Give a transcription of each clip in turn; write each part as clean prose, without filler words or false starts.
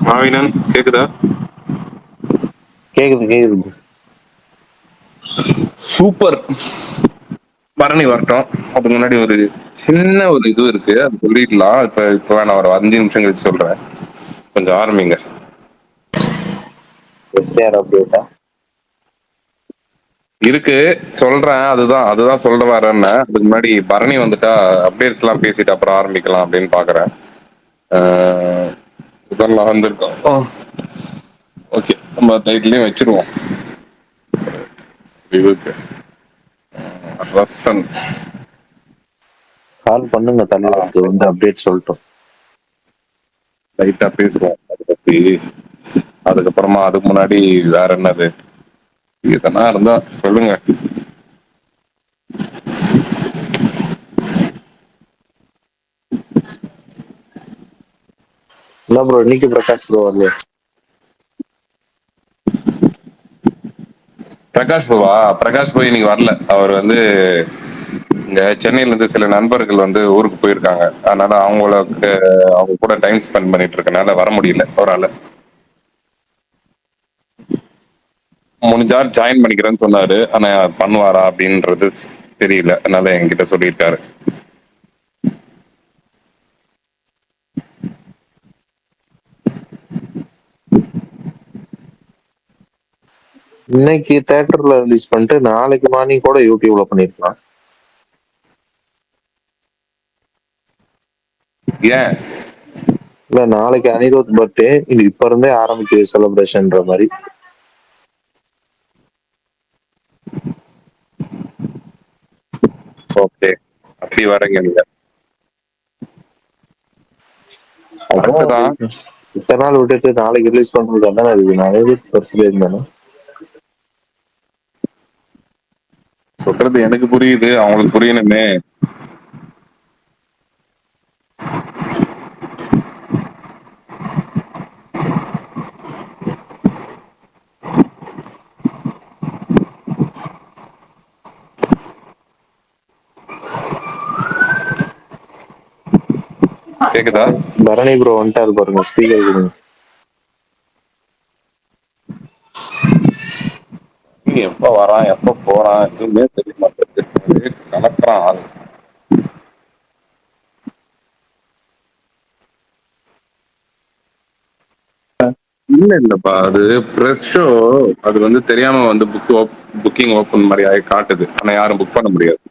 மாவினன் கேக்குதா? கேக்குது கேக்குது. சூப்பர். பரணி வரட்டும். அதுக்கு முன்னாடி ஒரு சின்ன ஒரு இது இருக்கு, அது சொல்லிடலாம். இப்ப வேணாம், ஒரு 5 நிமிஷம் கழிச்சு சொல்றேன். கொஞ்சம் ஆரம்பிங்க. எஸ்டிஆர் அப்டேட்டா இருக்கு, சொல்றேன். அதுதான் சொல்ல வரேன்னு. அதுக்கு முன்னாடி பரணி வந்துட்டா அப்டேட்ஸ் எல்லாம் பேசிட்டு அப்புறம் ஆரம்பிக்கலாம் அப்படின்னு பாக்குறேன். இதெல்லாம் வந்திருக்கோம். ஓகே, நம்ம டைட்டிலையும் வச்சிருவோம். விவேக் ரசன் கால் பண்ணுங்க தலைவருக்கு வந்து அப்டேட் சொல்லிட்டோம். லைட்டா பேசுவோம் அதை பத்தி. அதுக்கப்புறமா அதுக்கு முன்னாடி வேற என்னது இதெல்லாம் இருந்தா சொல்லுங்க. என்ன ப்ரோ இன்னைக்கு பிரகாஷ் ப்ரோ வரல? பிரகாஷ் போய் இன்னைக்கு வரல. அவர் வந்து இங்க சென்னையில இருந்து சில நண்பர்கள் வந்து ஊருக்கு போயிருக்காங்க. அதனால அவங்க கூட டைம் ஸ்பெண்ட் பண்ணிட்டு இருக்கனால வர முடியல அவரால். முடிஞ்சா ஜாயின் பண்ணிக்கிறேன்னு சொன்னாரு. ஆனா பண்ணுவாரா அப்படின்றது தெரியல. அதனால என்கிட்ட சொல்லியிருக்காரு. இன்னைக்கு தியேட்டர்ல ரிலீஸ் பண்ணிட்டு நாளைக்கு மார்னிங் கூட யூடியூப்ல பண்ணிருக்கலாம். ஏன்? இல்ல நாளைக்கு அனிருத் பர்த்டே, இது இப்ப இருந்தே ஆரம்பிக்குது செலிப்ரேஷன்ற மாதிரி. ஓகே, அப்படி வரீங்க நீங்க. அதான் கரெக்ட் தான். இத்தனை நாள் விட்டுட்டு நாளைக்கு ரிலீஸ் பண்றது தானே இருக்கு. அனிருத் பர்த்டே தானே. சொல்றது எனக்கு புரியுது, அவங்களுக்கு புரியணுமே. கேக்குதா? பரணி ப்ரோ வந்துட்டாரு பாருங்க, ஸ்பீக்கர் கொடுங்க. நீ எப்ப வரான் எப்ப போறான் எதுவுமே தெரிய மாட்டேங்குது. கலக்குறான் ஆள். இல்லப்பா, அது பிரஸ் ஷோ. அது வந்து தெரியாம வந்து புக்கிங் ஓப்பன் மாதிரி ஆகி காட்டுது. ஆனா யாரும் புக் பண்ண முடியாது.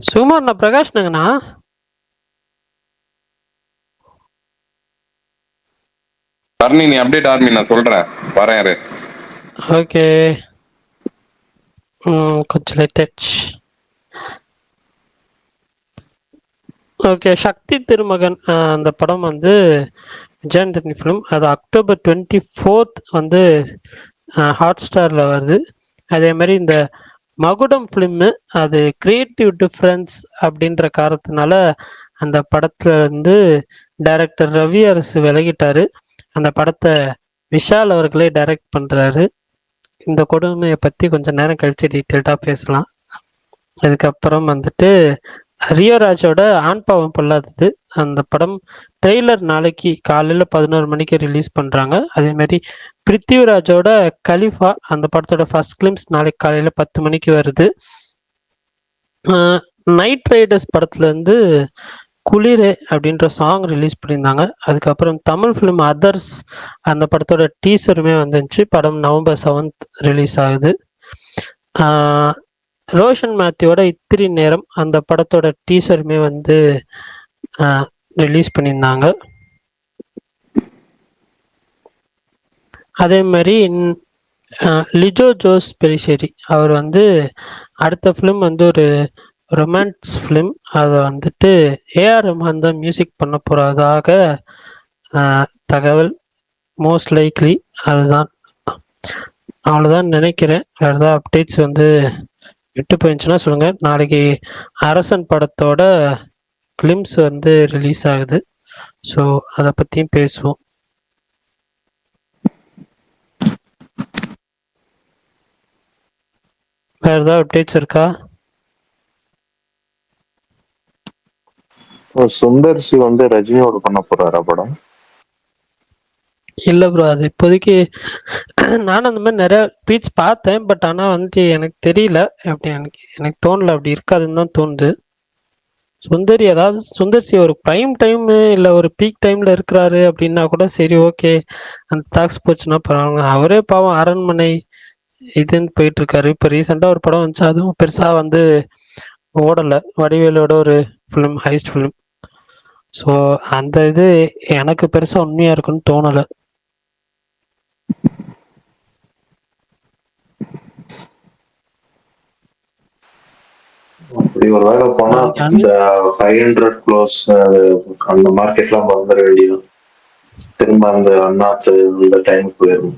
சுகுமார் நான் பிரகாஷ் நங்கண்ணா. தரணி நீ அப்டேட் ஆர்மி, நான் சொல்றேன். வரேன் இரு. ஓகே. கொஞ்சம் லேட்டச். ஓகே, சக்தி திருமகன் அந்த படம் வந்து விஜயாண்டனி ஃபிலிம். அது October 24 வந்து ஹாட் ஸ்டாரில் வருது. அதே மாதிரி இந்த மகுடம் ஃபிலிம்மு அது கிரியேட்டிவ் டிஃப்ரென்ஸ் அப்படின்ற காரணத்தினால அந்த படத்துல இருந்து டைரக்டர் ரவி அரசு விலகிட்டாரு. அந்த படத்தை விஷால் அவர்களே டைரக்ட் பண்றாரு. இந்த கொடுமையை பத்தி கொஞ்சம் நேரம் கழிச்சு டீட்டெயில்டாக பேசலாம். அதுக்கப்புறம் வந்துட்டு ரியோராஜோட ஆண் பாவம் பொல்லாதது அந்த படம் ட்ரெய்லர் நாளைக்கு காலையில் 11 மணிக்கு ரிலீஸ் பண்ணுறாங்க. அதேமாதிரி பிருத்திவிராஜோட கலிஃபா அந்த படத்தோட ஃபர்ஸ்ட் கிளிம்ஸ் நாளைக்கு காலையில் 10 மணிக்கு வருது. நைட் ரைடர்ஸ் படத்துலேருந்து குளிரே அப்படின்ற சாங் ரிலீஸ் பண்ணியிருந்தாங்க. அதுக்கப்புறம் தமிழ் ஃபிலிம் அதர்ஸ் அந்த படத்தோட டீசருமே வந்துச்சு. படம் November 7 ரிலீஸ் ஆகுது. ரோஷன் மேத்யூவோட இத்திரி நேரம் அந்த படத்தோட டீசருமே வந்து ரிலீஸ் பண்ணியிருந்தாங்க. அதே மாதிரி லிஜோ ஜோஸ் பெரிசேரி அவர் வந்து அடுத்த ஃபிலிம் வந்து ஒரு ரொமான்ஸ் ஃபிலிம். அதை வந்துட்டு ஏஆர் ரஹ்மான் தான் மியூசிக் பண்ண போகிறதாக தகவல். மோஸ்ட் லைக்லி அதுதான். அவ்வளோதான் நினைக்கிறேன். வேறு ஏதாவது அப்டேட்ஸ் வந்து விட்டு போயிடுச்சுன்னா சொல்லுங்கள். நாளைக்கு அரசன் படத்தோட கிளிம்ஸ் வந்து ரிலீஸ் ஆகுது. ஸோ அதை பற்றியும் பேசுவோம். வேறு ஏதாவது அப்டேட்ஸ் இருக்கா? சுந்தர் சி வந்து ரஜினியோட பண்ண போறாரா படம்? இல்ல ப்ரோ, அது இப்போதைக்கு நானும் அந்த மாதிரி நிறைய ட்வீட்ஸ் பார்த்தேன். பட் ஆனா வந்து எனக்கு தெரியல, அப்படி எனக்கு எனக்கு தோணல, அப்படி இருக்காதுன்னு தான் தோணுது. சுந்தர் சி ஒரு பிரைம் டைம் இல்ல ஒரு பீக் டைம்ல இருக்கிறாரு அப்படின்னா கூட சரி, ஓகே, அந்த தாக்ஸ் போச்சுன்னா பரவாயில்ல. அவரே பாவம் அரண்மனை இதுன்னு போயிட்டு இருக்காரு. இப்ப ரீசெண்டா ஒரு படம் வந்துச்சு, அதுவும் பெருசா வந்து ஓடல. வடிவேலோட ஒரு ஃபிலிம், ஹைஸ்ட் ஃபிலிம். ஸோ அந்த இது எனக்கு பெருசா உண்மையா இருக்குன்னு தோணல. அப்படி ஒரு வேலை போனா நாளைக்கு இந்த 500 க்ளோஸ் அந்த மார்க்கெட்லாம் வந்துட வேண்டியது. திரும்ப அந்த அண்ணாத்து இந்த டைமுக்கு போயிடும்.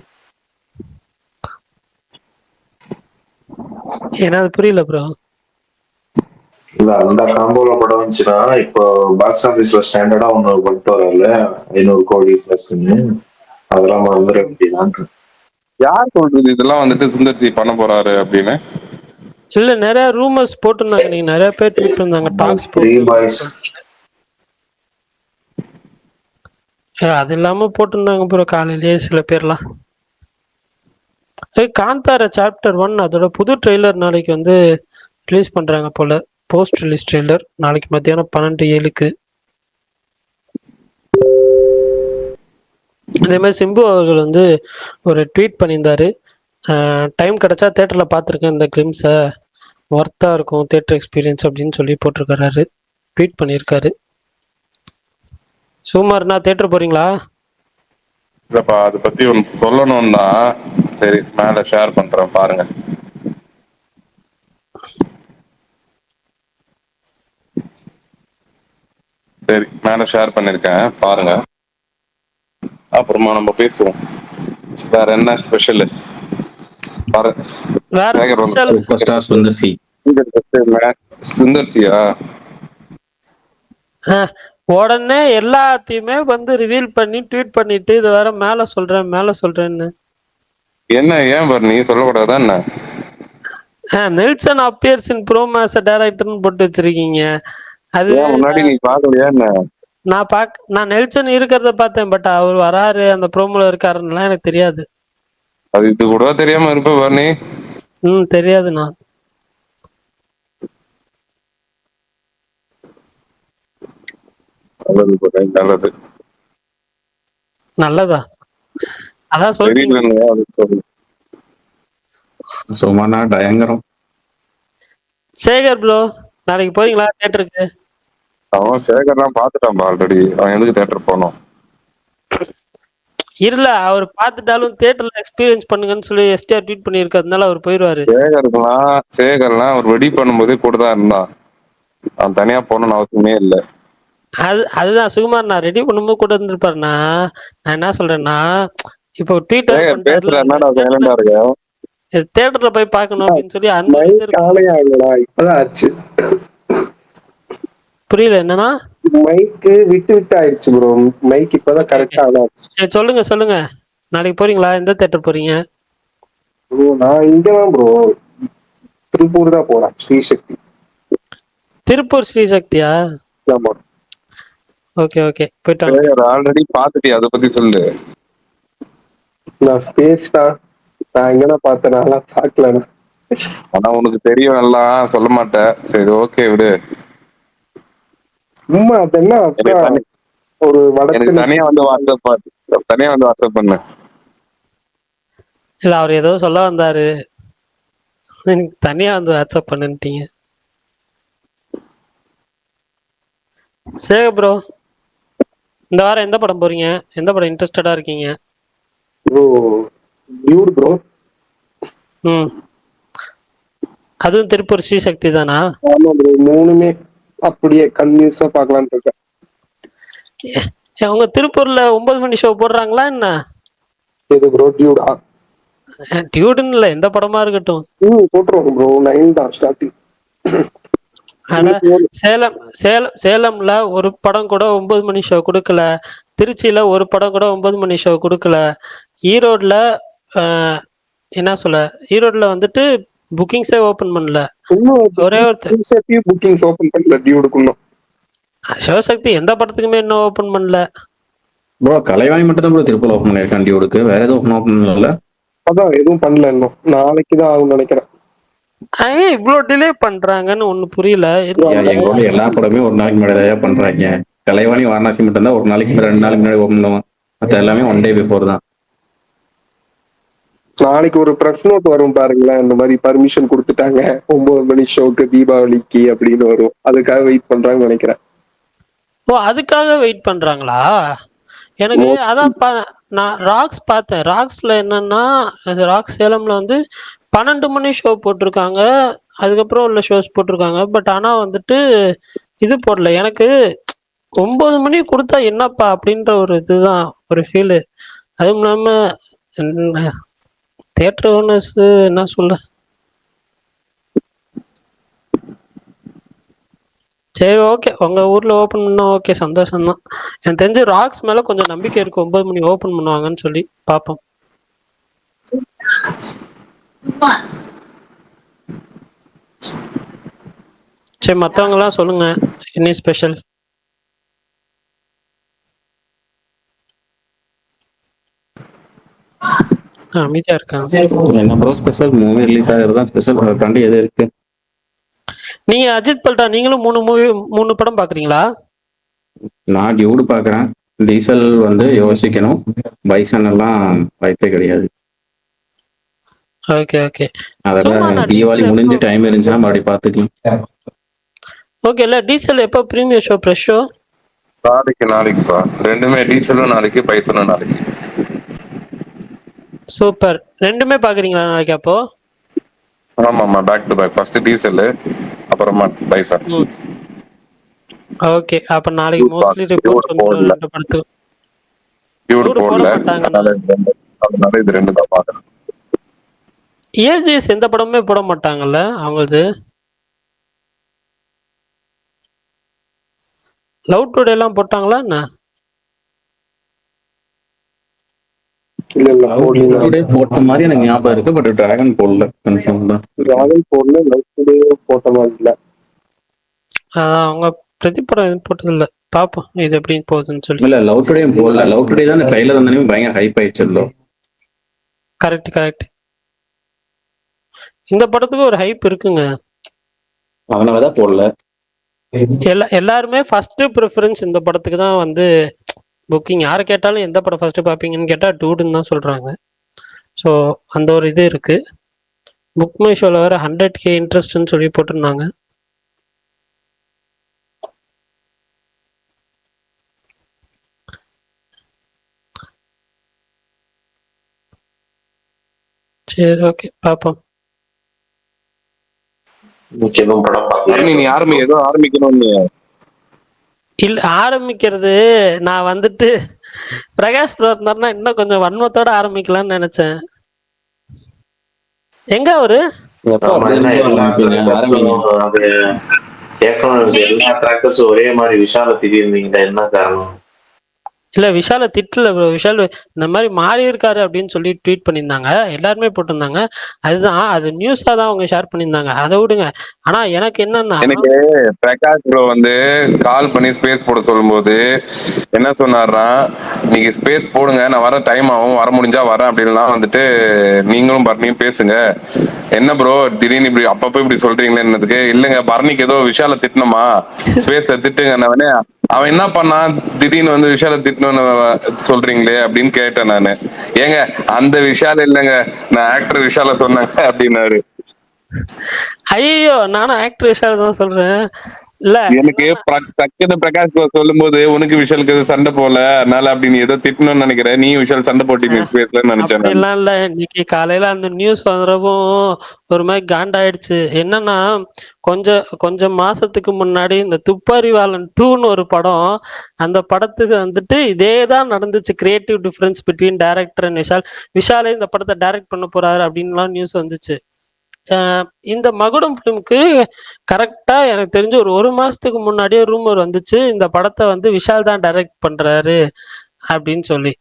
ஏன்னா அது புரியல ப்ரோ. இல்ல அந்த காம்போல படம் வந்துச்சுன்னா இப்போ பாக்ஸ் ஆபீஸ்ல ஸ்டாண்டர்டா ஒண்ணு பண்ணிட்டு வரல 500 கோடி பிளஸ்ன்னு, அதெல்லாம் வந்துட வேண்டியதான். யார் சொல்றது இதெல்லாம் வந்துட்டு சுந்தர் சி பண்ண போறாரு அப்படின்னு? இல்ல, நிறைய ரூமர்ஸ் போட்டிருந்தாங்க, நீங்க நிறைய பேர் ட்வீட் பண்ணாங்க, டாக்ஸ் த்ரீ போகுது அப்படின்னு பாய்ஸ் சொல்லிட்டு. அது இல்லாம போட்டிருந்தாங்க ப்ரோ காலையிலேயே சில பேர்லாம். காந்தார சாப்டர் 1 அதோட புது ட்ரெய்லர் நாளைக்கு வந்து ரிலீஸ் பண்றாங்க போல. போஸ்ட் ரிலீஸ் ட்ரெய்லர் நாளைக்கு மத்தியானம் 12:07. அதே மாதிரி சிம்பு அவர்கள் வந்து ஒரு ட்வீட் பண்ணியிருந்தாரு. டைம் கிடைச்சா தேட்டரில் பார்த்துருக்கேன் இந்த கிளிம்ஸை, ஒர்த்தாக இருக்கும் தேட்டர் எக்ஸ்பீரியன்ஸ் அப்படின்னு சொல்லி போட்டிருக்காரு, ட்வீட் பண்ணியிருக்காரு. சுமார்னா தேட்டர் போறீங்களா? இல்லப்பா, அதை பத்தி ஒன்று சொல்லணும்னா சரி மேல ஷேர் பண்றேன் பாருங்க. சரி மேல ஷேர் பண்ணிருக்கேன் பாருங்க, அப்புறமா நம்ம பேசுவோம். வேற என்ன ஸ்பெஷல்? வேற சேகர் வந்து special. Super star Sundar C. Sundar சியா? உடனே எல்லாத்தையுமே வந்து ரிவீல் பண்ணி ட்வீட் பண்ணிட்டு இது வேற மேல சொல்றேன்னு. என்ன ஏன் பர்னி சொல்லக்கூடாதா என்ன? Nelson appears in prom as a டைரக்டர்னு போட்டு வச்சிருக்கீங்க. அது ஏன் முன்னாடி நீ பாக்கலையா என்ன? நான் நெல்சன் இருக்கிறத பார்த்தேன், பட் அவர் வராரு அந்த ப்ரோமோல இருக்காருன்னு எனக்கு தெரியாது. அது இது கூட தெரியாம இருப்ப பர்னி? தெரியாதுண்ணா. நல்லது. நல்லதா? அதான் சொல்றீங்க. சொல்லு. சும்மானா பயங்கரம். சேகர் ப்ரோ, நாளைக்கு போறீங்களா தியேட்டருக்கு? அவன் சேகர்லாம் பாத்துட்டான் ஆல்ரெடி, அவன் எதுக்கு தேட்டர் போனோம்? இல்ல, அவர் பார்த்துட்டாலும் தியேட்டர்ல எக்ஸ்பீரியன்ஸ் பண்ணுங்கன்னு சொல்லி எஸ்டிஆர் ட்வீட் பண்ணியிருக்கிறதுனால அவர் போயிடுவாரு. சேகர்லாம் அவர் ரெடி பண்ணும்போதே கூட தான் இருந்தான், அவன் தனியா போகணும்னு அவசியமே இல்லை. அதுதான் சுகுமார், நான் ரெடி பண்ணும்போது கூட இருந்திருப்பாருண்ணா. நான் என்ன சொல்றேன்னா, இப்போ ட்வீட்டர் பண்ணிட்டாருல தியேட்டர்ல போய் பார்க்கணும் அப்படின்னு சொல்லி அந்த இப்பதான் ஆச்சு. புரியல என்னன்னா? மைக்கு விட்டு ஆயிடுச்சு ப்ரோ. மைக் இப்பதான் கரெக்டா ஆச்சு. சரி, சொல்லுங்க. நாளைக்கு போறீங்களா? எந்த தியேட்டர் போறீங்க? ப்ரோ நான் இங்கதான் ப்ரோ, திருப்பூர் தான் போறேன், ஸ்ரீசக்தி. திருப்பூர் ஸ்ரீசக்தியா? ஆமா. ஓகே போயிட்டாங்க. ஆல்ரெடி பாத்துட்டி, அதை பத்தி சொல்லு. நான் ஸ்பேஸ் தான், நான் எங்கன்னா பார்த்தேன், நல்லா பார்க்கல. ஆனா உனக்கு தெரியும் எல்லாம் சொல்ல மாட்டேன். சரி ஓகே விடு. சும்மா அது என்ன ஒரு தனியா வந்து வாட்ஸ்அப் பண்ணு. இல்ல, அவர் ஏதோ சொல்ல வந்தாரு, எனக்கு தனியா வந்து வாட்ஸ்அப் பண்ணிட்டீங்க. சரி ப்ரோ, இந்த வாரம் எந்த படம் போறீங்க? எந்த படம் இன்ட்ரெஸ்டடா இருக்கீங்க? Bro Dude bro. அதுவும் திருப்பூர் ஸ்ரீசக்தி தானா? ஆமா ப்ரோ, மூணுமே அப்படியே கன்யூஸா பார்க்கலான்னு இருக்கேன். அவங்க திருப்பூர்ல 9 மணி ஷோ போடுறாங்களா என்ன? இது ப்ரோ டியூடா? டியூடுன்னு இல்ல, எந்த படமா இருக்கட்டும். போட்டுருவோம் ப்ரோ, 9 தான் ஸ்டார்டிங். ஆனா சேலம்ல ஒரு படம் கூட 9 மணி ஷோ கொடுக்கல. திருச்சியில ஒரு படம் கூட 9 மணி ஷோ கொடுக்கல. ஈரோட்ல என்ன சொல்ல, ஈரோட்ல வந்துட்டு புக்கிங்ஸே ஓபன் பண்ணல. ஒரே ஒரு புக்கிங்ஸ் ஓபன் பண்ணல டியூடுக்குள்ள. சிவசக்தி எந்த படத்துக்குமே இன்னும் ஓபன் பண்ணல. ப்ரோ கலைவாணி மட்டும் தான் ப்ரோ திருப்பூர் ஓப்பன் பண்ணியிருக்கான் டியூடுக்கு, வேற எதுவும் ஓப்பன் பண்ணல. அதான் எதுவும் பண்ணல இன்னும், நாளைக்கு தான் ஆகும்னு நினைக்கிறேன். ஏன் இவ்வளவு டிலே பண்றாங்கன்னு ஒண்ணு புரியல. எங்க ஊர்ல எல்லா படமே ஒரு நாளைக்கு முன்னாடி பண்றாங்க. கலைவாணி வாரணாசி மட்டும் தான் ஒரு நாளைக்கு 2 நாளைக்கு முன்னாடி ஓப்பன் பண்ணுவான். மற்ற எல்லாமே 1 day பிஃபோர் தான். நாளைக்கு ஒரு ப்ரெஸ் நோட் வரும் பாருங்களேன், இந்த மாதிரி பர்மிஷன் கொடுத்துட்டாங்க 9 மணி ஷோக்கு தீபாவளிக்கு அப்படின்னு வரும். அதுக்காக வெயிட் பண்றாங்கன்னு நினைக்கிறேன். ஓ, அதுக்காக வெயிட் பண்றாங்களா? எனக்கு அதான் நான் ராக்ஸ் பார்த்தேன். ராக்ஸ்ல என்னன்னா, ராக்ஸ் சேலம்ல வந்து 12 மணி ஷோ போட்டிருக்காங்க, அதுக்கப்புறம் உள்ள ஷோஸ் போட்டிருக்காங்க. பட் ஆனா வந்துட்டு இது போடல. எனக்கு 9 மணி கொடுத்தா என்னப்பா அப்படின்ற ஒரு இதுதான் ஒரு ஃபீலு. அதுவும் இல்லாம தியேட்டர் ஓனர்ஸ் என்ன சொல்ல. சரி, ஓகே, உங்க ஊர்ல ஓபன் பண்ணா ஓகே, சந்தோஷம் தான். எனக்கு தெரிஞ்சு ராக்ஸ் மேல கொஞ்சம் நம்பிக்கை இருக்கு, 9 மணி ஓபன் பண்ணுவாங்கன்னு சொல்லி பாப்போம். சரி, மத்தவங்க எல்லாம் சொல்லுங்க, என்ன ஸ்பெஷல்? அமைதியா இருக்காங்க. என்ன ப்ரோ ஸ்பெஷல்? மூவி ரிலீஸ் ஆகிறது தான் ஸ்பெஷல். தாண்டி எது இருக்கு? நீங்க அஜித் பல்டா, நீங்களும் 3 படம் பாக்குறீங்களா? நான் டியூடு பாக்குறேன். டீசல் வந்து யோசிக்கணும், பைசன் எல்லாம் வாய்ப்பே கிடையாது. Okay okay. அதெல்லாம் தீபாவளி முடிஞ்ச டைம் இருந்துச்சுன்னா மறுபடியும் பாத்துக்கலாம். ஓகே, இல்ல டீசல் எப்போ பிரீமியர் ஷோ, பிரஷ் ஷோ? நாளைக்குப்பா, ரெண்டுமே டீசலும் நாளைக்கு, பைசனும் நாளைக்கு. சூப்பர், ரெண்டுமே பாக்குறீங்களா நாளைக்கு அப்போ? ஆமாமா, back to back. First diesel, அப்புறமா பைசன். ஓகே, அப்ப நாளைக்கு மோஸ்ட்லி ரிப்போர்ட்ஸ் வந்து 2 படத்துக்கு டியூட் போடல, அதனால இது 2 தான் பாக்குறேன். ஏஜிஎஸ் எந்த படமே போட மாட்டாங்கல்ல அவங்களது? லவ் டுடே எல்லாம் போட்டாங்களா என்ன? இல்ல போட்ட மாதிரி எனக்கு ஞாபகம் இருக்கு, பட் டிராகன் போடல. கன்ஃபார்ம் தான். டிராகன் போடல, லவ் டுடே போட்ட மாதிரி இல்ல. அதான் அவங்க பிரதீப் படம் எதுவும் போட்டது இல்ல. பாப்போம் இது எப்படி போகுதுன்னு சொல்லி. இல்ல லவ் டுடே போடல. லவ் டுடே தான் ட்ரைலர் வந்தனே பயங்கர ஹைப் ஆயிடுச்சு. Correct correct. இந்த படத்துக்கு ஒரு ஹைப் இருக்குங்க, அதனாலதான் போடல. எல்லாருமே ஃபர்ஸ்ட் ப்ரிஃபரன்ஸ் இந்த படத்துக்கு தான் வந்து புக்கிங். யாரை கேட்டாலும் எந்த படம் ஃபர்ஸ்ட் பார்ப்பீங்கன்னு கேட்டால் டூடுன்னு தான் சொல்றாங்க. ஸோ அந்த ஒரு இது இருக்கு. புக் மை ஷோவில் வேற 100K இன்ட்ரெஸ்ட்னு சொல்லி போட்டிருந்தாங்க. சரி, ஓகே, பார்ப்போம். நீ ஏதோ ஆரம்பிக்கணும்னு இல்ல, ஆரம்பிக்கிறது நான் வந்துட்டு பிரகாஷ் ப்ரோ இருந்தாருன்னா இன்னும் கொஞ்சம் வன்மத்தோட ஆரம்பிக்கலாம்னு நினைச்சேன். எங்க அவரு எல்லா டிராக்டர்ஸும் ஒரே மாதிரி விஷால திடீர்னீங்க, என்ன காரணம்? இல்ல, விஷால திட்டல ப்ரோ. விஷால் இந்த மாதிரி மாறி இருக்காரு அப்படின்னு சொல்லி ட்வீட் பண்ணியிருந்தாங்க, எல்லாருமே போட்டிருந்தாங்க. அதுதான், அது நியூஸா தான் அவங்க ஷேர் பண்ணியிருந்தாங்க, அதை விடுங்க. ஆனா எனக்கு என்னன்னா, எனக்கு பிரகாஷ் ப்ரோ வந்து கால் பண்ணி ஸ்பேஸ் போட சொல்லும்போது என்ன சொன்னார்னா, நீங்க ஸ்பேஸ் போடுங்க, நான் வர டைம் ஆகும், வர முடிஞ்சா வரேன் அப்படின்லாம் வந்துட்டு நீங்களும் பரணியும் பேசுங்க. என்ன ப்ரோ திடீர்னு இப்படி அப்பப்போ இப்படி சொல்றீங்களேன்னதுக்கு, இல்லைங்க பரணிக்கு ஏதோ விஷால திட்டணுமா, ஸ்பேஸ்ல திட்டுங்க. அவன் என்ன பண்ணான், திடீர்னு வந்து விஷால திட்டணும்னு சொல்றீங்களே அப்படின்னு கேட்டேன் நானு. ஏங்க அந்த விஷால இல்லைங்க, நான் ஆக்டர் விஷால சொன்னாங்க அப்படின்னாரு. ஐயோ, நானும் ஆக்டர் விஷால் தான் சொல்றேன். இல்ல, எனக்கு டக்குன்னு பிரகாஷ் சொல்லும் போது உனக்கு விஷாலுக்கு சண்டை போல, அதனால அப்படி நீ ஏதோ திட்டணும்னு நினைக்கிறேன், நீ விஷால் சண்டை போட்டீங்க ஸ்பேஸ்ல நினைச்சேன். அப்படிலாம் இல்ல, இன்னைக்கு காலையில அந்த நியூஸ் வந்துறவும் ஒரு மாதிரி காண்டாயிடுச்சு. என்னன்னா, கொஞ்சம் மாசத்துக்கு முன்னாடி இந்த துப்பாரிவாளன் 2ன்னு ஒரு படம், அந்த படத்துக்கு வந்துட்டு இதேதான் நடந்துச்சு. Creative difference between director and விஷாலே இந்த படத்தை டைரக்ட் பண்ண போறாரு அப்படின்லாம் நியூஸ் வந்துச்சு. இந்த மகுடம் ஃபிலிம்க்கு கரெக்டா எனக்கு தெரிஞ்சு ஒரு மாசத்துக்கு முன்னாடியே ரூமர் வந்துச்சு, இந்த படத்தை வந்து விஷால் தான் டைரக்ட் பண்றாரு அப்படின்னு சொல்லி.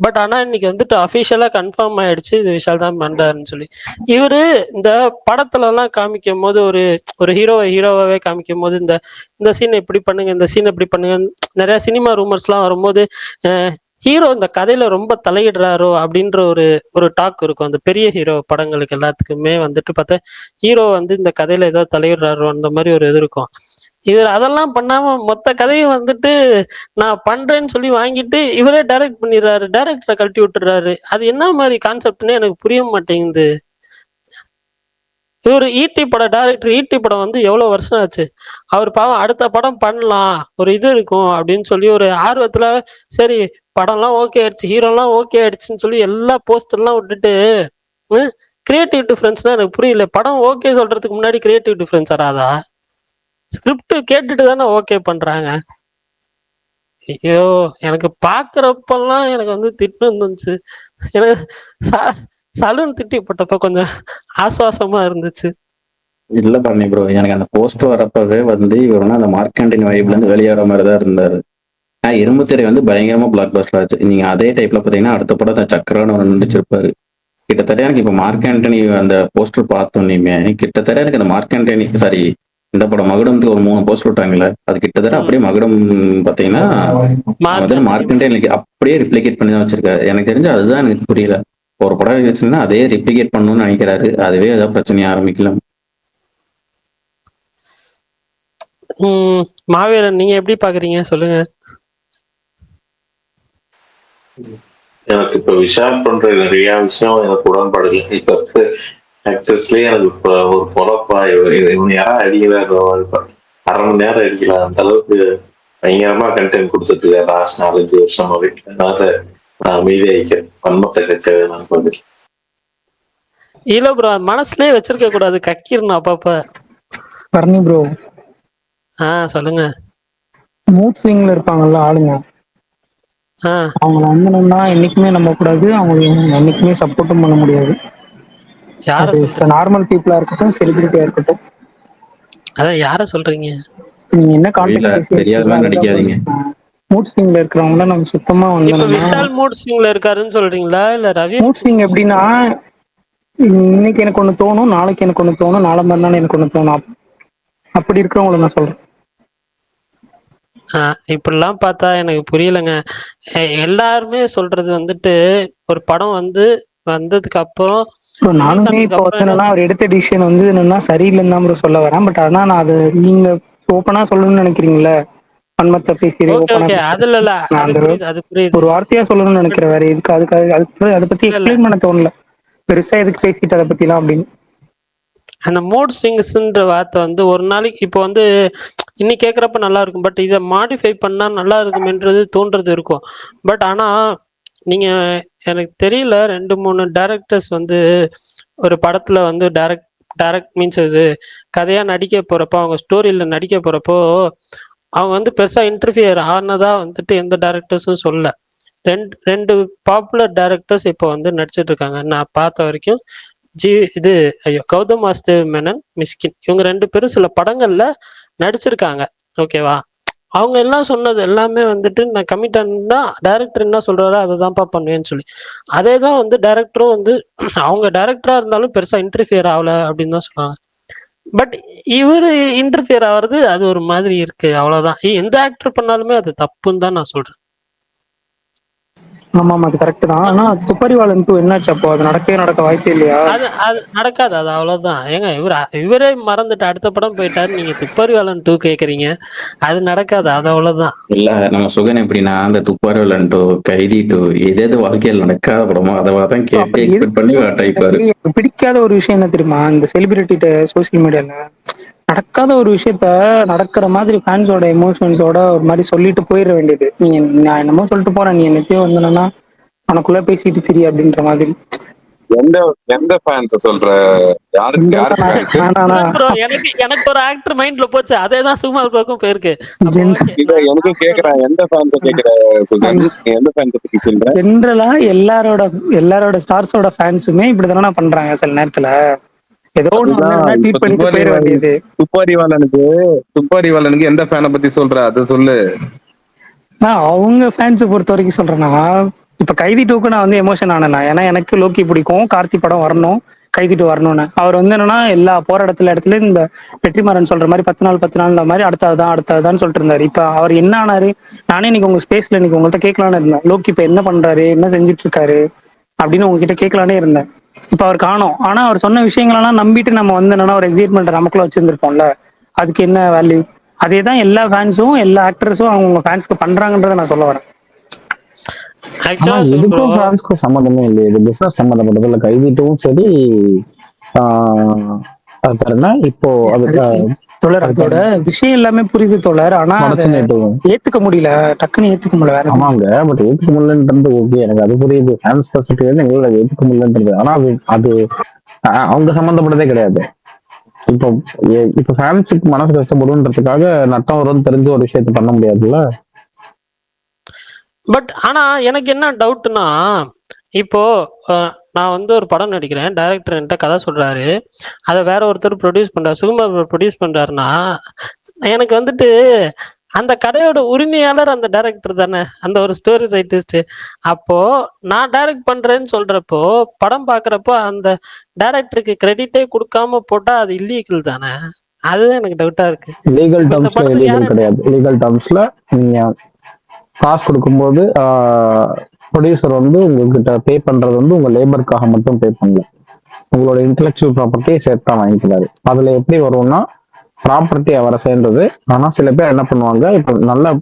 பட் ஆனா இன்னைக்கு வந்துட்டு அஃபிஷியலா கன்ஃபார்ம் ஆயிடுச்சு இது விஷால் தான் பண்றாருன்னு சொல்லி. இவரு இந்த படத்துல எல்லாம் காமிக்கும் போது ஒரு ஒரு ஹீரோவாவே காமிக்கும் போது இந்த இந்த சீன் இப்படி பண்ணுங்க, இந்த சீன் இப்படி பண்ணுங்க, நிறைய சினிமா ரூமர்ஸ் எல்லாம் வரும்போது ஹீரோ இந்த கதையில ரொம்ப தலையிடுறாரோ அப்படின்ற ஒரு ஒரு டாக் இருக்கும். அந்த பெரிய ஹீரோ படங்களுக்கு எல்லாத்துக்குமே வந்துட்டு பார்த்தா ஹீரோ வந்து இந்த கதையில ஏதோ தலையிடுறாரோ அந்த மாதிரி ஒரு இது இருக்கும். இவர் அதெல்லாம் பண்ணாம மொத்த கதையை வந்துட்டு நான் பண்றேன்னு சொல்லி வாங்கிட்டு இவரே டைரக்ட் பண்ணிடுறாரு, டைரக்டரை கழட்டி விட்டுறாரு. அது என்ன மாதிரி கான்செப்ட்னு எனக்கு புரிய மாட்டேங்குது. இவர் ஈட்டி படம் டைரக்டர், ஈட்டி படம் வந்து எவ்வளவு வருஷம் ஆச்சு. அவர் பாவம் அடுத்த படம் பண்ணலாம் ஒரு இது இருக்கும் அப்படின்னு சொல்லி ஒரு ஆர்வத்துல சரி படம்லாம் ஓகே ஆயிடுச்சு, ஹீரோலாம் ஓகே ஆயிடுச்சுன்னு சொல்லி எல்லா போஸ்டர்லாம் விட்டுட்டு கிரியேட்டிவ் டிஃபரன்ஸ்னா எனக்கு புரியல. படம் ஓகே சொல்றதுக்கு முன்னாடி கிரியேட்டிவ் டிஃபரன்ஸ் வராதா? ஸ்கிரிப்ட் கேட்டுட்டு தானே ஓகே பண்றாங்க. ஐயோ எனக்கு பாக்குறப்பெல்லாம் எனக்கு வந்து திட்டு வந்துச்சு. எனக்கு சலூன் திட்டி போட்டப்ப கொஞ்சம் ஆசுவாசமா இருந்துச்சு. இல்ல பண்ணி ப்ரோ, எனக்கு அந்த போஸ்டர் வரப்பவே வந்து இவர் வந்து அந்த மார்க்கண்டின் வைப்ல இருந்து வெளியேற மாதிரி தான் இருந்தாரு. இரும்பு திரை வந்து பயங்கரமா பிளாக் பஸ்டர் ஆச்சு. நீங்க அதே டைப்ல பாத்தீங்கன்னா அடுத்த படத்தை சக்கரன்னு ஒரு நடிச்சிருப்பாரு. கிட்டத்தட்ட எனக்கு இப்ப மார்க் ஆண்டனி அந்த போஸ்டர் பார்த்தோன்னே கிட்டத்தட்ட எனக்கு அந்த மார்க் ஆண்டனி சாரி இந்த படம் மகுடம்க்கு ஒரு 3 போஸ்டர் விட்டாங்கல்ல, அது கிட்டத்தட்ட அப்படியே மகுடம் பாத்தீங்கன்னா வந்து மார்க் ஆண்டனி அப்படியே ரிப்ளிகேட் பண்ணி தான் வச்சிருக்காரு. எனக்கு தெரிஞ்சு அதுதான் எனக்கு புரியல. ஒரு படம் இருந்துச்சுன்னா அதே ரிப்ளிகேட் பண்ணணும்னு நினைக்கிறாரு. அதுவே ஏதாவது பிரச்சனைய ஆரம்பிக்கலாம். மாவீரன் நீங்க எப்படி பாக்குறீங்க சொல்லுங்க. எனக்கு இப்ப விஷால் பண்ற நிறைய விஷயம் எனக்கு உடன்படல. இப்ப ஆக்டர்ஸ்லயே எனக்கு இப்ப ஒரு பொழப்பா இவன் யாரா அடிக்கிறாரு, 1/2 மணி நேரம் அடிக்கலாம் அந்த அளவுக்கு பயங்கரமா கண்டென்ட் கொடுத்துட்டு இருக்காரு லாஸ்ட் 4-5 வருஷமாவே. அதனால நான் அமைதியாயிக்கிறேன், வன்மத்தை கட்ச வேணாம்னு வந்து. இல்ல ப்ரோ, மனசுலயே வச்சிருக்க கூடாது, கக்கிரணும் அப்பப்ப. பரணி ப்ரோ சொல்லுங்க. மூட் ஸ்விங்ல இருப்பாங்கல்ல ஆளுங்க, அவங்கள வந்து என்னைக்குமே நம்ப கூடாது, அவங்களுக்கு என்னைக்குமே சப்போர்ட்டும் பண்ண முடியாது. யார அது சொல்றீங்க? நார்மல் பீப்புளா இருக்கட்டும், செலிபிரிட்டியா இருக்கட்டும். அதான் யார சொல்றீங்க? நீங்க என்ன புரியல, கான்டெக்ட் தெரியாத பேசுறீங்களோ மாதிரி அதுதான் நடிக்காதீங்க. மூட் ஸ்விங்ல இருக்கிறவங்கள நம்ம சுத்தமா இப்ப வந்து விஷால் மூட் ஸ்விங்ல இருக்காருன்னு சொல்றீங்களா இல்ல ரவி? மூட் ஸ்விங் எப்படின்னா, இன்னைக்கு எனக்கு ஒண்ணு தோணும், நாளைக்கு எனக்கு ஒண்ணு தோணும், நாளை மறுநாள் எனக்கு ஒண்ணு தோணும். அப்படி இருக்கிறவங்கள நான் சொல்றேன். இப்படிலாம் பார்த்தா எனக்கு புரியலங்க. எல்லாருமே சொல்றது வந்துட்டு ஒரு படம் வந்து வந்ததுக்கு அப்புறம் ரிலீஸ் நானுமே ஆனதுக்கு இப்போ அப்புறம் என்னன்னா அவர் எடுத்த டிசிஷன் வந்து என்னன்னா சரியில்லைன்னு தான் ப்ரோ சொல்ல வரேன். பட் ஆனா நான் அது நீங்க ஓப்பனா சொல்லணும்னு நினைக்கிறீங்களா, வன்மத்தை பேசி ஓகே ஓப்பனா ஓகே அது இல்ல பேசுறேன். நான் அது அந்த புரியுது அது புரியுது. ஒரு வார்த்தையா சொல்லணும்னு பட் நினைக்கிறேன். வேற எதுக்கு அதுக்கு அதை பத்தி இல்ல இல்ல எக்ஸ்பிளைன் பண்ண தோணல. பெருசா எதுக்கு பேசிட்டு அதை பத்திலாம் அப்படின்னு. அந்த மூட் ஸ்விங்ஸ்ன்ற வார்த்தை வந்து ஒரு நாளைக்கு இப்போ வந்து இன்னைக்கு கேட்குறப்ப நல்லா இருக்கும், பட் இதை மாடிஃபை பண்ணா நல்லா இருக்குமென்றது தோன்றது இருக்கும். பட் ஆனா நீங்க எனக்கு தெரியல 2-3 டைரக்டர்ஸ் வந்து ஒரு படத்துல வந்து டைரக்ட் மீன்ஸ் இது கதையா நடிக்க போறப்போ, அவங்க ஸ்டோரியில நடிக்க போறப்போ அவங்க வந்து பெருசா இன்டர்ஃபியர் ஆனதா வந்துட்டு எந்த டைரக்டர்ஸும் சொல்ல. ரெண்டு பாப்புலர் டைரக்டர்ஸ் இப்போ வந்து நடிச்சிட்டு இருக்காங்க நான் பார்த்த வரைக்கும். இது ஐயோ கௌதம் வாசுதேவ் மேனன், மிஸ்கின், இவங்க 2 பேரும் சில படங்கள்ல நடிச்சிருக்காங்க. ஓகேவா? அவங்க எல்லாம் சொன்னது எல்லாமே வந்துட்டு நான் கமிட் ஆனா டைரக்டர் என்ன சொல்றாரோ அதை தான்ப்பா பண்ணுவேன்னு சொல்லி. அதே தான் வந்து டைரக்டரும் வந்து அவங்க டைரக்டரா இருந்தாலும் பெருசா இன்டர்ஃபியர் ஆகல அப்படின்னு தான் சொல்லுவாங்க. பட் இவரு இன்டர்ஃபியர் ஆகிறது அது ஒரு மாதிரி இருக்கு, அவ்வளவுதான். எந்த ஆக்டர் பண்ணாலுமே அது தப்புன்னு தான் நான் சொல்றேன். ஆமா அது கரெக்ட் தான். ஆனா துப்பறிவாளன் 2 என்னாச்சு? அப்போ அது நடக்க வாய்ப்பே இல்லையா? அது அது நடக்காது, அது அவ்வளவுதான். ஏங்க இவரே மறந்துட்டு அடுத்த படம் போயிட்டாரு, நீங்க துப்பறிவாளன் 2 கேக்குறீங்க. அது நடக்காது, அது அவ்வளவுதான். இல்ல நம்ம சுகன் எப்படின்னா அந்த துப்பாரவலன் 2, கைதி 2 எது வாழ்க்கையில் நடக்காத படமோ அதை தான் கேட்டு எக்ஸ்பெக்ட் பண்ணி டைப்பாரு. பிடிக்காத ஒரு விஷயம் என்ன தெரியுமா, இந்த செலிபிரிட்டிட்ட சோசியல் மீடியால நடக்காத ஒரு விஷயத்த நடக்கிற மாதிரி ஃபேன்ஸோட எமோஷன்ஸோட ஒரு மாதிரி சொல்லிட்டு போயிட வேண்டியது. நீ நான் என்னமோ சொல்லிட்டு போறேன், நீ என்னத்தையும் வந்தனா உனக்குள்ள பேசிட்டு திரி அப்படின்ற மாதிரி. எந்த எந்த ஃபேன்ஸ் சொல்ற? யாருக்கு ஃபேன்ஸ்? ப்ரோ எனக்கு ஒரு ஆக்டர் மைண்ட்ல போச்சு, அதேதான் சுகுமார் ப்ரோக்கும் போயிருக்கு. இத எனக்கு கேக்குறேன், எந்த ஃபேன்ஸ் கேக்குற சுகன்? எந்த ஃபேன்ஸ் பத்தி சொல்ற? ஜென்ரலா எல்லாரோட ஸ்டார்ஸோட ஃபேன்ஸுமே இப்படிதானே பண்றாங்க சில நேரத்துல. ஏதோ ஒண்ணு வந்து ட்வீட் பண்ணிட்டு போயிட வேண்டியது. துப்பாரிவாலனுக்கு எந்த ஃபேனை பத்தி சொல்ற அது சொல்லு. அவங்க ஃபேன்ஸ் பொறுத்த வரைக்கும் சொல்றேன்னா, இப்ப கைதி 2க்கு நான் வந்து எமோஷன் ஆனேன். ஏன்னா எனக்கு லோக்கி பிடிக்கும், கார்த்தி படம் வரணும், கைதி 2 வரணும்னு. அவர் வந்து என்னன்னா எல்லா போற இடத்துல இந்த வெற்றிமாறன் சொல்ற மாதிரி 10 நாள் 10 நாள் மாதிரி அடுத்ததுதான் சொல்லிட்டு இருந்தாரு. இப்ப அவர் என்ன ஆனாரு? நானே இன்னைக்கு உங்க ஸ்பேஸ்ல இன்னைக்கு உங்கள்கிட்ட கேட்கலான்னு இருந்தேன். லோக்கி இப்ப என்ன பண்றாரு, என்ன செஞ்சுட்டு இருக்காரு அப்படின்னு உங்ககிட்ட கேட்கலானே இருந்தேன். இப்ப அவர் காணோம். ஆனா அவர் சொன்ன விஷயங்களெல்லாம் நம்பிட்டு நம்ம வந்து என்னன்னா ஒரு எக்ஸைட்மெண்ட் நமக்குள்ள வச்சிருந்திருப்போம்ல, அதுக்கு என்ன வேல்யூ? அதே தான் எல்லா ஃபேன்ஸும் எல்லா ஆக்டர்ஸும் அவங்க ஃபேன்ஸ்க்கு பண்றாங்கன்றத நான் சொல்ல வரேன். ஆனா ஆக்சுவலா இதுக்கும் பிரான்ஸ்க்கும் சம்மந்தமே இல்லை. இது பிசினஸ் சம்மந்தப்பட்டது இல்ல. கைதிட்டும் சரி அது தரேன்னா இப்போ தோழர் அதோட விஷயம் எல்லாமே புரியுது தோழர். ஆனா அதை ஏத்துக்க முடியல, டக்குன்னு ஏத்துக்க முடியல. வேற ஆமாங்க, பட் ஏத்துக்க முடியலன்றது ஓகே, எனக்கு அது புரியுது. ஃபேன்ஸ் பர்ஸ்பெக்டிவ்ல எங்களால ஏத்துக்க முடியலன்றது. ஆனா அது அவங்க சம்மந்தப்பட்டதே கிடையாது. இப்போ ஃபேன்ஸுக்கு மனசு கஷ்டப்படுன்றதுக்காக நட்டம் வரும்னு தெரிஞ்ச ஒரு விஷயத்த பண்ண முடியாதுல்ல. பட் ஆனா எனக்கு என்ன டவுட்னா, இப்போ நான் வந்து ஒரு படம் நடிக்கிறேன், டைரக்டர் என்கிட்ட கதை சொல்றாரு, அதை வேற ஒருத்தர் ப்ரொடியூஸ் பண்றாரு, சுகுமார் ப்ரொடியூஸ் பண்றாருன்னா எனக்கு வந்துட்டு அந்த கதையோட உரிமையாளர் அந்த டைரக்டர் தானே, அந்த ஒரு ஸ்டோரி ரைட்டிஸ்ட். அப்போ நான் டைரக்ட் பண்றேன்னு சொல்றப்போ படம் பாக்குறப்போ அந்த டைரக்டருக்கு கிரெடிட்டே கொடுக்காம போட்டா அது இல்லீகல் தானே? அதுதான் எனக்கு டவுட்டா இருக்கு. லீகல் டர்ம்ஸ்ல இல்லீகல் கிடையாது. லீகல் டர்ம்ஸ்ல நீங்க காசு கொடுக்கும்போது ப்ரொடியூசர் வந்து உங்ககிட்ட பே பண்றது வந்து உங்க லேபருக்காக மட்டும் பே பண்ணல, உங்களோட இன்டெலெக்சுவல் ப்ராப்பர்ட்டியை சேர்த்தா வாங்கிக்கிறாரு. அதுல எப்படி வரும்னா ப்ராப்பர்ட்டி அவரை சேர்ந்தது. ஆனா சில பேர் என்ன பண்ணுவாங்க, இப்ப நல்ல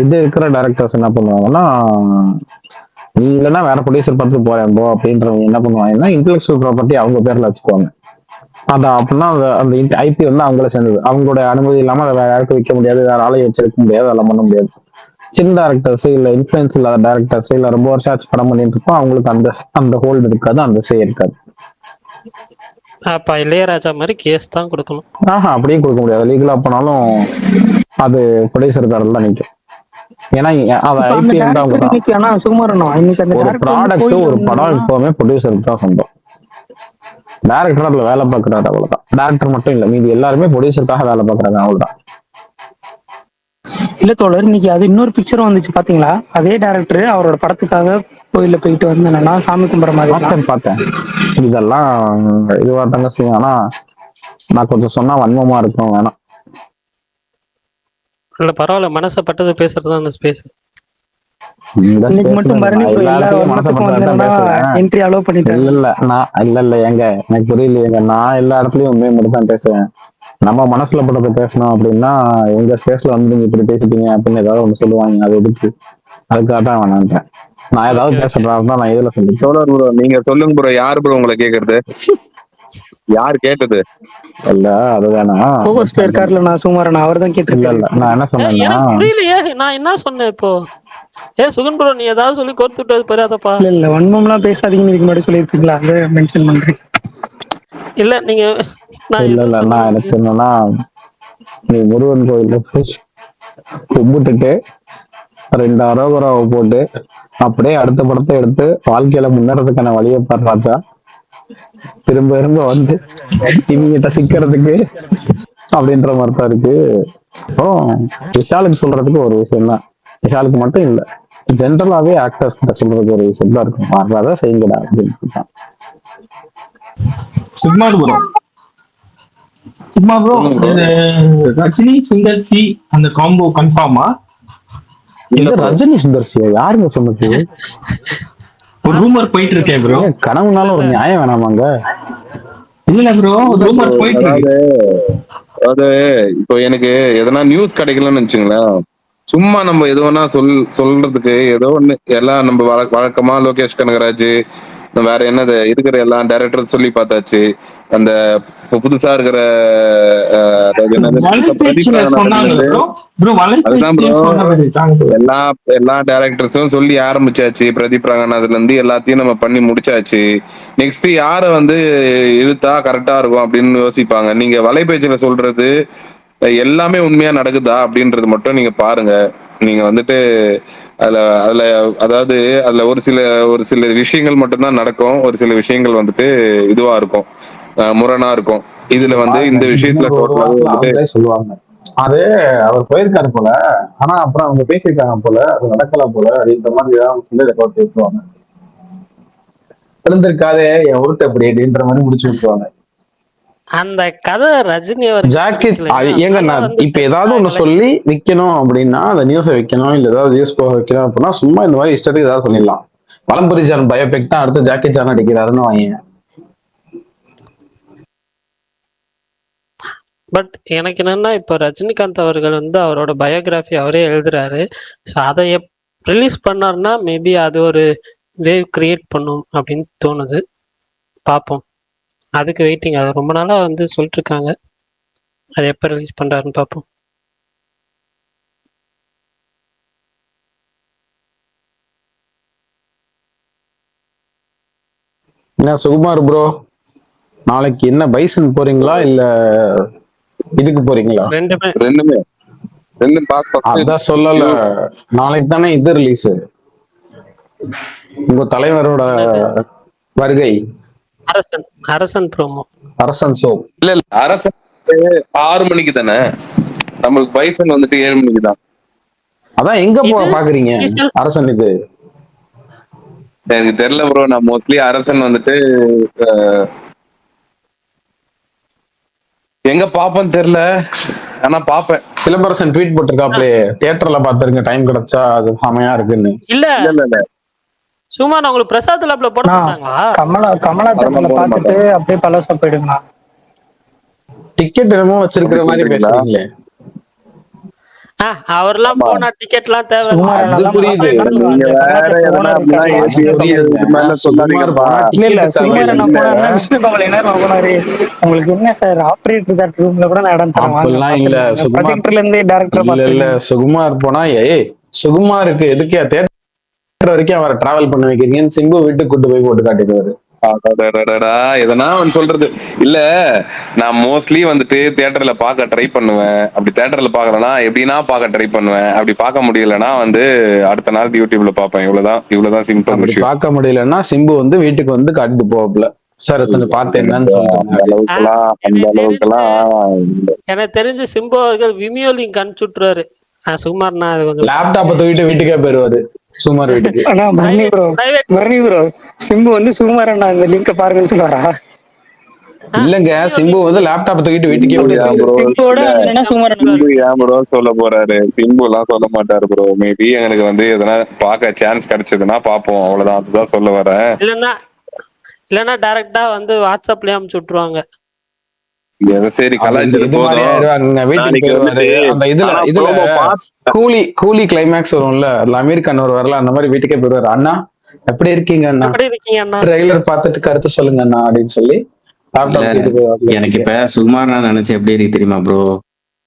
இது இருக்கிற டைரக்டர்ஸ் என்ன பண்ணுவாங்கன்னா, நீ இல்லைன்னா வேற ப்ரொடியூசர் பார்த்து போறேன் போ அப்படின்றவங்க என்ன பண்ணுவாங்கன்னா இன்டெலெக்சுவல் ப்ராப்பர்ட்டி அவங்க பேர்ல வச்சுக்குவாங்க. அதான் அப்படின்னா அந்த ஐபி வந்து அவங்கள சேர்ந்தது. அவங்களோட அனுமதி இல்லாம அதை வேற யாருக்கும் விற்க முடியாது, வேற ஆளையும் வச்சிருக்க முடியாது, அதெல்லாம் பண்ண முடியாது. சின்ன டேரக்டர்ஸ் இல்ல இன்ஃபுளுன்ஸ் இல்லாத டேரக்டர்ஸ் இல்ல ரொம்ப வருஷம் ஆச்சு படம் பண்ணிட்டு இருப்போம், அவங்களுக்கு அந்த ஹோல்டு இருக்காது, அந்த சே இருக்காது. அப்ப இளையராஜா மாதிரி கேஸ் தான் கொடுக்கணும். அப்படியே கொடுக்க முடியாது. லீகலா போனாலும் அது ப்ரொடியூசர் காரர் தான் நிற்கும். ஏன்னா அது ஐபி வந்து அவங்க தான். ஒரு ப்ராடக்ட் ஒரு படம் எப்பவுமே ப்ரொடியூசருக்கு தான் சொந்தம். டேரக்டர் அதுல வேலை பார்க்கறாரு, அவ்வளவுதான். டேரக்டர் மட்டும் இல்ல, மீதி எல்லாருமே ப்ரொடியூசருக்காக வேலை பார்க்கறாங்க, அவ்வளவுதான். இல்ல தோழர், இன்னைக்கு அது இன்னொரு பிக்சர் வந்துச்சு பாத்தீங்களா? அதே டைரக்டர் அவரோட படத்துக்காக கோயில போயிட்டு வந்து என்னன்னா சாமி கும்பிட்ற மாதிரி பார்த்தேன். இதெல்லாம் இதுவா தாங்க செய்யும். ஆனா நான் கொஞ்சம் சொன்னா வன்மமா இருக்கும், வேணாம். இல்ல பரவாயில்ல, மனசப்பட்டது பேசுறதுதான் அந்த ஸ்பேஸ். எனக்கு புரியலையேங்க, நான் எல்லா இடத்துலயும் உண்மையை மட்டும் தான் பேசுவேன். நம்ம மனசுல பட்டதை பேசணும் அப்படின்னா எங்க ஸ்பேஸ்ல வந்து நீங்க இப்படி பேசிட்டீங்க அப்படின்னு ஏதாவது ஒண்ணு சொல்லுவாங்க, அதை எதிர்த்து. அதுக்காக தான் வேணான்றேன். நான் ஏதாவது பேசுறேன் நான் இதுல சொல்லிட்டேன். நீங்க சொல்லுங்க ப்ரோ, யாரு ப்ரோ உங்களை கேக்குறது? யார் கேட்டது? இல்ல அதுதானா இருக்காருல, நான் சுமாரன் அவர் தான் கேட்டு. இல்ல நான் என்ன சொன்னேன்னா புரியலையே, நான் என்ன சொன்னேன் இப்போ? சுகன் ப்ரோ, நீ ஏதாவது சொல்லி கோர்த்து விட்டது பெரியாதப்பா. இல்ல வன்மம்லாம் பேசாதீங்கன்னு இதுக்கு முன்னாடி சொல்லியிருப்பீங்களா, அதை மென்ஷன் பண்றேன். இல்ல நீங்க இல்ல நான் எனக்கு என்னன்னா, நீ முருகன் கோயில போய் கும்பிட்டுட்டு 2 அரோகராவை போட்டு அப்படியே அடுத்த படத்தை எடுத்து வாழ்க்கையில முன்னேறதுக்கான வழியை பாராச்சா, திரும்ப திரும்ப வந்து இவங்கிட்ட சிக்கிறதுக்கு அப்படின்ற மாதிரி தான் இருக்கு. விஷாலுக்கு சொல்றதுக்கு ஒரு விஷயம் தான், விஷாலுக்கு மட்டும் இல்ல, ஜென்ரலாவே ஆக்டர்ஸ் கிட்ட சொல்றதுக்கு ஒரு விஷயம் தான் இருக்கும், மாறாதான் செய்யுங்கடா அப்படின்னு தான். ரஜினி சுந்தர் சி அந்த காம்போ கன்ஃபார்மா? இல்ல ரஜினி சுந்தர் சி யாருங்க சொன்னது? ஒரு ரூமர் போயிட்டு இருக்கேன் ப்ரோ. கனவுனால ஒரு நியாயம் வேணாமாங்க? இல்ல ப்ரோ, ரூமர் போயிட்டு இருக்கு. அதாவது இப்போ எனக்கு எதனா நியூஸ் கிடைக்கலன்னு வச்சுங்களேன், சும்மா நம்ம எது வேணா சொல்றதுக்கு ஏதோ ஒண்ணு, எல்லாம் நம்ம வழக்கமா லோகேஷ் கனகராஜ் வேற என்னது இருக்கிற எல்லா டைரக்டரும் சொல்லி பார்த்தாச்சு. அந்த புதுசா இருக்கிற எல்லா டைரக்டர்ஸும் சொல்லி ஆரம்பிச்சாச்சு. பிரதீப் ரங்கநாதன்ல இருந்து எல்லாத்தையும் நம்ம பண்ணி முடிச்சாச்சு. நெக்ஸ்ட் யார வந்து இழுத்தா கரெக்டா இருக்கும் அப்படின்னு யோசிப்பாங்க. நீங்க வலைபேச்சில சொல்றது எல்லாமே உண்மையா நடக்குதா அப்படின்றது மட்டும் நீங்க பாருங்க. நீங்க வந்துட்டு அதுல அதாவது அதுல ஒரு சில விஷயங்கள் மட்டும்தான் நடக்கும், ஒரு சில விஷயங்கள் வந்துட்டு இதுவா இருக்கும், முரணா இருக்கும். இதுல வந்து இந்த விஷயத்துல சொல்லுவாங்க அது அவர் போயிருக்காரு போல. ஆனா அப்புறம் அவங்க பேசியிருக்காங்க போல, அது நடக்கல போல அப்படின்ற மாதிரி ஏதாவது சொல்லி ரெக்கார்ட் பேசுவாங்க. இருந்திருக்காதே என் உருட்டு அப்படி அப்படின்ற மாதிரி முடிச்சு விட்டுருவாங்க. அந்த கதை ரஜினி அவருக்கு ஜாக்கெட் பிடிக்கலையா? ஏங்க அதனால நான் வந்து இப்ப செட் ஏதாவது ஒண்ணு ஆகல. சொல்லி விக்கணும் அப்படின்னா அந்த நியூஸை வைக்கணும், இல்ல ஏதாவது நியூஸ் போக வைக்கணும் அப்படின்னா சும்மா இந்த மாதிரி இஷ்டத்துக்கு ஏதாவது சொல்லிடலாம். வலம்புரி ஜான் பயோபிக் தான் அடுத்து ஜாக்கி சான் அடிக்கிறாருன்னு வாங்க. பட் எனக்கு என்னன்னா, இப்போ ரஜினிகாந்த் அவர்கள் வந்து அவரோட பயோகிராஃபி அவரே எழுதுறாரு. ஸோ அதை ரிலீஸ் பண்ணாருன்னா மேபி அது ஒரு வேவ் கிரியேட் பண்ணும் அப்படின்னு தோணுது. பார்ப்போம். அதுக்கு வெயிட்டிங். அது ரொம்ப நாளா வந்து சொல்லிட்டு இருக்காங்க. அது எப்போ ரிலீஸ் பண்றாருன்னு பார்ப்போம். என்ன சுகுமார் ப்ரோ, நாளைக்கு என்ன பைசன் போறீங்களா இல்ல இதுக்கு போறீங்களா? ரெண்டுமே ரெண்டுமே ஃபர்ஸ்ட் அதான் சொல்லல, நாளைக்கு தானே இது ரிலீஸ், உங்க தலைவரோட வருகை, அரசன் ப்ரோமோ. அரசன் ஷோ. இல்ல அரசன் 6 மணிக்கு தானே, நம்மளுக்கு பைசன் வந்துட்டு 7 மணிக்கு தான். அதான் எங்க இது பாக்குறீங்க official- அரசன்? இது எனக்கு தெரியல ப்ரோ. நான் மோஸ்ட்லி அரசன் வந்துட்டு எங்க பாப்பேன்னு தெரியல, ஆனா பாப்பேன். சிலம்பரசன் ட்வீட் போட்டிருக்காப்லே, தியேட்டர்ல பாத்துருங்க டைம் கிடைச்சா, அது செமையா இருக்குன்னு. இல்ல இல்ல சும்மா நான் உங்களுக்கு பிரசாத் லேப்ல போட மாட்டாங்களா? கமலா தேட்டர்ல பாத்துட்டு அப்படியே பலசா போயிடுங்களா? டிக்கெட் என்னமோ வச்சிருக்கிற மாதிரி பேசுறீங்களே. அவர்லாம் போனா டிக்கெட்லாம் தேவை. அது புரியுது. நீங்க வேற எதனா அப்படின்னா விஷ்ணு கமல் என்ன போனாரு, உங்களுக்கு என்ன சார் ஆபரேட்டர் தான் ரூம்ல கூட நான் இடம் தரேன் அப்படிலாம் இல்ல சுகுமார். ப்ரொஜெக்டர்ல இருந்து டைரக்டர் இல்ல சுகுமார் போனா சுகுமாருக்கு எதுக்கு தியேட்டர் வரைக்கும் அவரை டிராவல் பண்ண வைக்கிறீங்கன்னு சிம்பு வீட்டுக்கு கூட்டு போய் போட்டு காட்டிடுவாரு. எதனா சொல்றது இல்ல. நான் மோஸ்ட்லி வந்துட்டு தியேட்டர்ல பார்க்க ட்ரை பண்ணுவேன். அப்படி தியேட்டர்ல பாக்கலன்னா எப்படின்னா பார்க்க ட்ரை பண்ணுவேன். அப்படி பார்க்க முடியலன்னா வந்து அடுத்த நாள் யூடியூப்ல பார்ப்பேன். இவ்வளவுதான் சிம்பிள் அப்படி விஷயம். பார்க்க முடியலன்னா சிம்பு வந்து வீட்டுக்கு வந்து காட்டிட்டு போவாப்ல, சார் கொஞ்சம் பார்த்து என்னன்னு அந்த அளவுக்குலாம் எனக்கு தெரிஞ்சு சிம்பு அவர்கள் விமியோ லிங்க் அனுப்பிச்சுட்ருவாரு. சுகுமார்னா அது கொஞ்சம் லேப்டாப்பை தூக்கிட்டு வீட்டுக்கே போயிருவாரு சுகுமார் வீட்டுக்கு. பரணி ப்ரோ சிம்பு வந்து சுகுமார் அண்ணா இந்த லிங்க பாருங்கன்னு சொல்லுவாரா? இல்லங்க, சிம்பு வந்து லேப்டாப் தூக்கிட்டு வீட்டுக்கே சிம்புவோட சுகுமார் ஏன் ப்ரோ சொல்ல போறாரு? சிம்பு எல்லாம் சொல்ல மாட்டாரு ப்ரோ. மேபி எனக்கு வந்து எதனா பார்க்க சான்ஸ் கிடைச்சதுன்னா பாப்போம், அவ்வளவுதான். அதுதான் சொல்ல வரேன். இல்லன்னா டைரக்டா வந்து வாட்ஸ்அப்லயே அனுப்பிச்சு விட்டுருவாங்க. சரி கலாய்ச்சது போதும். கூலி கிளைமேக்ஸ் வரும்ல, அதுல அமீர் கான் ஒரு வரல, அந்த மாதிரி வீட்டுக்கே போயிடுவாரு. அண்ணா எப்படி இருக்கீங்க அண்ணா, ட்ரெய்லர் பார்த்துட்டு கருத்து சொல்லுங்க அண்ணா அப்படின்னு சொல்லி எனக்கு இப்ப சுகுமார் நான் நினைச்சேன் எப்படி இருக்கு தெரியுமா ப்ரோ?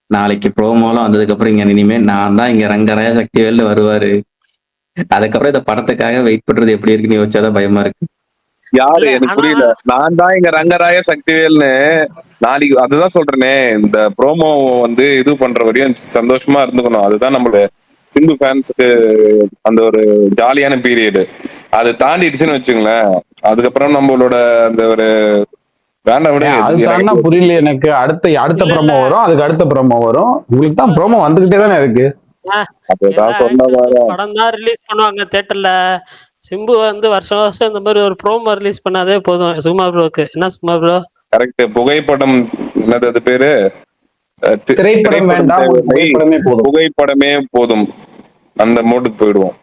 நாளைக்கு ப்ரோமோலாம் வந்ததுக்கு அப்புறம் இங்க இனிமே நான் தான் இங்க ரங்கராய சக்திவேல்னு வருவாரு. அதுக்கப்புறம் இந்த படத்துக்காக வெயிட் பண்றது எப்படி இருக்குன்னு யோசிச்சாதான் பயமா இருக்கு. யாரு எனக்கு புரியல. நான் தான் இங்க ரங்கராய சக்திவேல்னு நாளைக்கு அதுதான் சொல்றேனே. இந்த ப்ரோமோ வந்து இது பண்ற வரையும் சந்தோஷமா இருந்துக்கணும். அதுதான் நம்மளோட சிம்பு ஃபேன்ஸுக்கு அந்த ஒரு ஜாலியான பீரியடு. அது தாண்டிடுச்சுன்னு வச்சுங்களேன், அதுக்கப்புறம் நம்மளோட அந்த ஒரு புரியல எனக்கு. அடுத்த ப்ரோமோ வரும், அதுக்கு அடுத்த ப்ரோமோ வரும். உங்களுக்கு தான் ப்ரோமோ வந்துகிட்டே தானே இருக்கு. படம் தான் ரிலீஸ் பண்ணுவாங்க தியேட்டர்ல. சிம்பு வந்து வருஷம் இந்த மாதிரி ஒரு ப்ரோமோ ரிலீஸ் பண்ணாதே போதும் சுகுமார் ப்ரோக்கு. என்ன சுகுமார் ப்ரோ? கரெக்ட். புகைப்படம் என்னது அது பேரு? திரைப்படம் வேண்டாம், புகைப்படமே போதும். அந்த மோடுக்கு போயிடுவோம்.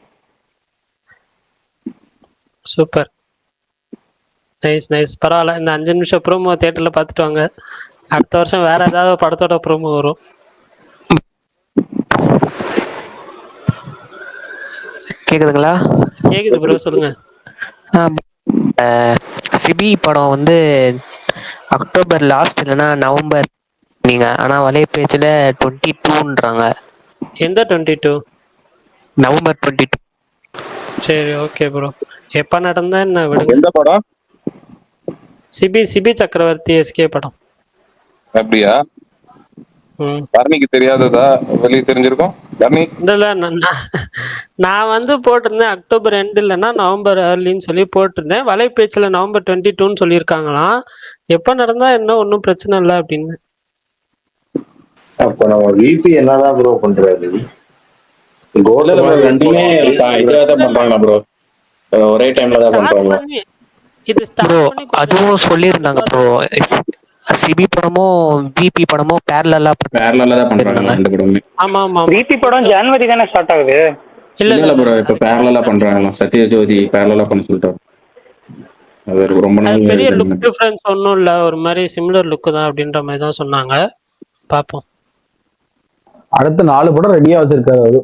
Super, nice. பரவாயில்ல. இந்த 5 நிமிஷம் ப்ரோமோ தியேட்டர்ல பாத்துட்டு வாங்க. அடுத்த வருஷம் வேற ஏதாவது படத்தோட ப்ரோமோ வரும். கேக்குதுங்களா? கேக்குது ப்ரோ, சொல்லுங்க. சிபி படம் வந்து அக்டோபர் லாஸ்ட் இல்லைன்னா நவம்பர் நீங்க, ஆனா வலைப்பேச்சுல 22ன்றாங்க. எந்த 22? நவம்பர் 22. சரி, ஓகே ப்ரோ. எப்ப நடந்தா என்ன விடுங்க. எந்த படம்? சிபி சக்கரவர்த்தி எஸ்கே படம். அப்படியா? தரணிக்கு தெரியாததா? வெளியே தெரிஞ்சிருக்கும் தரணி. இல்ல நான் வந்து போட்டிருந்தேன் அக்டோபர் எண்ட் இல்லைன்னா நவம்பர் ஏர்லின்னு சொல்லி போட்டிருந்தேன். வலைப்பேச்சுல நவம்பர் 22ன்னு சொல்லியிருக்காங்களாம். எப்ப நடந்தா என்ன ஒன்றும் பிரச்சனை இல்லை அப்படின்னு. அப்ப நம்ம விபி என்னதான் ப்ரோ பண்றாரு? இல்ல ப்ரோ, ரெண்டுமே இதுவா தான் பண்றாங்களா ப்ரோ? ஒரே டைம்ல தான் ஸ்டார்ட் பண்றாங்களா? பண்ணி இது ப்ரோ ஸ்டார்ட் பண்ணி கொஞ்ச அதுவும் நாள் சொல்லியிருந்தாங்க ப்ரோ. சிபி படமும் விபி படமும் பேரலா பேரலா தான் பண்றாங்களா பண்ணிருந்தாங்க. ரெண்டு படமே? ஆமா ஆமா விபி படம் ஜனவரி தானே ஸ்டார்ட் ஆகுது. இல்ல இல்ல இல்ல இல்ல இல்ல ப்ரோ, இல்ல இப்ப அதுக்கு பேரலா பண்றாங்களா? சத்யஜோதி பேரலா பண்ண சொல்லிட்டாரு. அது ரொம்ப அது நாள் பெரிய இது லுக் டிஃபரன்ஸ் ஒன்றும் இல்லை, ஒரு மாதிரி சிமிலர் லுக்கு தான் அப்படின்ற மாதிரி தான் சொன்னாங்க. பார்ப்போம். அடுத்த 4 படம் ரெடியா வச்சிருக்காரு அவரு.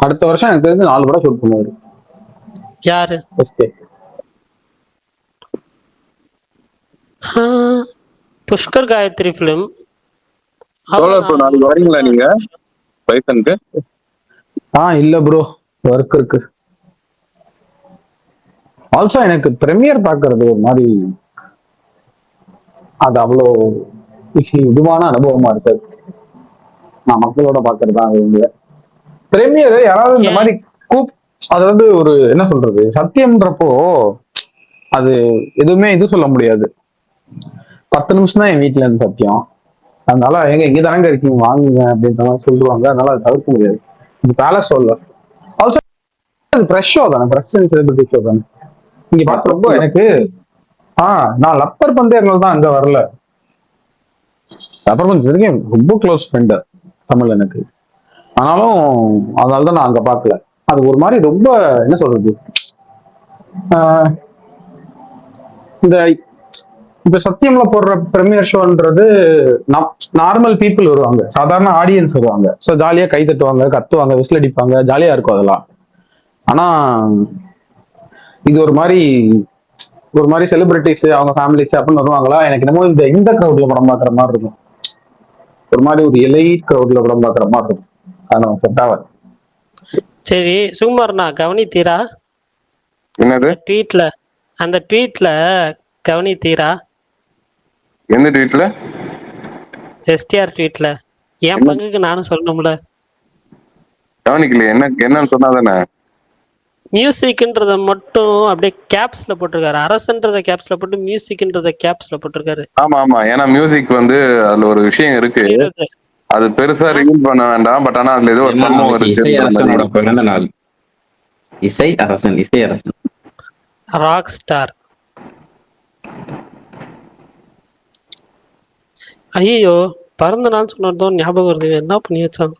அடுத்த வருஷம் எனக்கு தெரிஞ்சு 4 படம் ஷூட் பண்ணுவாரு. யாரு? எஸ்கே. புஷ்கர் காயத்ரி ஃபிலிம். இப்போ நாளைக்கு வரீங்களா நீங்க பைசனுக்கு? இல்ல ப்ரோ, ஒர்க் இருக்கு. ஆல்சோ எனக்கு பிரீமியர் பாக்குறது ஒரு மாதிரி அது அவ்வளோ இதுவான அனுபவமா இருக்காது. நான் மக்களோட பாக்குறதா பிரீமியர் யாராவது இந்த மாதிரி அதாவது ஒரு என்ன சொல்றது, சத்தியம்ன்றப்போ அது எதுவுமே இது சொல்ல முடியாது. 10 நிமிஷம் தான் என் வீட்டுல இருந்து சத்தியம். அதனால இங்க தானங்க இருக்கீங்க வாங்குங்க அப்படின்ற மாதிரி சொல்லுவாங்க. அதனால அதை தவிர்க்க முடியாது. இது பேலஸ் சொல்ல ஆல்சோ ஃப்ரெஷ் ஷோ தானே, ஃப்ரெஷ் செலிபிரிட்டி ஷோ தானே. இங்க பார்த்து ரொம்ப எனக்கு நான் லப்பர் பந்தேர்கள் தான் அங்க வரல. லப்பர் பந்தேருக்கு ரொம்ப க்ளோஸ் ஃப்ரெண்டு தமிழ் எனக்கு. ஆனாலும் அதனாலதான் நான் அங்க பார்க்கல. அது ஒரு மாதிரி ரொம்ப என்ன சொல்றது, இந்த இப்ப சத்தியம்ல போடுற பிரீமியர் ஷோன்றது நார்மல் பீப்புள் வருவாங்க, சாதாரண ஆடியன்ஸ் வருவாங்க. ஸோ ஜாலியா கை தட்டுவாங்க, கத்துவாங்க, விசில் அடிப்பாங்க, ஜாலியா இருக்கும் அதெல்லாம். ஆனா இது ஒரு மாதிரி செலிபிரிட்டிஸ் அவங்க ஃபேமிலிஸ் அப்படின்னு வருவாங்களா, எனக்கு என்னமோ இந்த கிரௌட்ல படம் பார்க்குற மாதிரி இருக்கும். ஒரு மாதிரி ஒரு எலைட் கிரௌட்ல படம் பார்க்குற மாதிரி இருக்கும். அதனால செட் ஆகாது. சரி சுகுமார்ண்ணா கவனித்தீரா? என்னது அந்த ட்வீட்ல கவனித்தீரா? எந்த ட்வீட்ல? எஸ்டிஆர் ட்வீட்ல. என் பங்குக்கு நானும் சொல்லணும்ல. கவனிக்கலையே. என்னன்னு சொன்னா தானே? மியூசிக்ன்றத மட்டும் அப்படியே கேப்ஸ்ல போட்டிருக்காரு. அரசன்றத கேப்ஸ்ல போட்டு மியூசிக்ன்றத கேப்ஸ்ல போட்டிருக்காரு. ஆமா ஆமா, ஏன்னா மியூசிக் வந்து அதுல ஒரு விஷயம் இருக்கு. அது பெருசா ரிவீல் பண்ண வேண்டாம். பட் ஆனா அதுல ஏதோ ஒரு சம்பவம் இருக்கு. இசை அரசனோட பிறந்த நாள். இசை அரசன் ராக் ஸ்டார். ஐயோ, பிறந்த நாள் சொன்னதும் ஞாபகம் வருது. என்ன பண்ணி வச்சாங்க?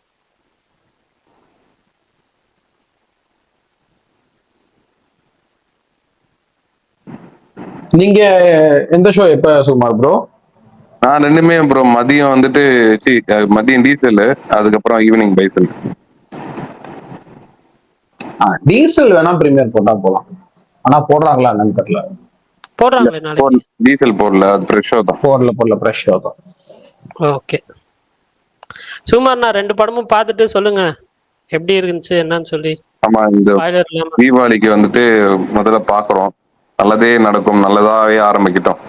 நீங்க எந்த ஷோ எப்ப சுகுமார் ப்ரோ? நான் ரெண்டுமே ப்ரோ. மதியம் வந்துட்டு மதியம் டீசல், அதுக்கப்புறம் ஈவினிங் பைசல். டீசல் வேணா பிரீமியர் போட்டா போலாம். ஆனா போடுறாங்களா என்னன்னு தெரியல. போடுறாங்களே நாளைக்கு. டீசல் போடல, அது ஃப்ரெஷ் ஷோ தான். போடல ஃப்ரெஷ் ஷோ தான். ஓகே சுகுமார், நான் 2 படமும் பார்த்துட்டு சொல்லுங்க எப்படி இருந்துச்சு என்னன்னு சொல்லி. ஆமா, இந்த தீபாவளிக்கு வந்துட்டு முதல்ல பாக்குறோம். நல்லதே நடக்கும், நல்லதாவே ஆரம்பிக்கட்டும்.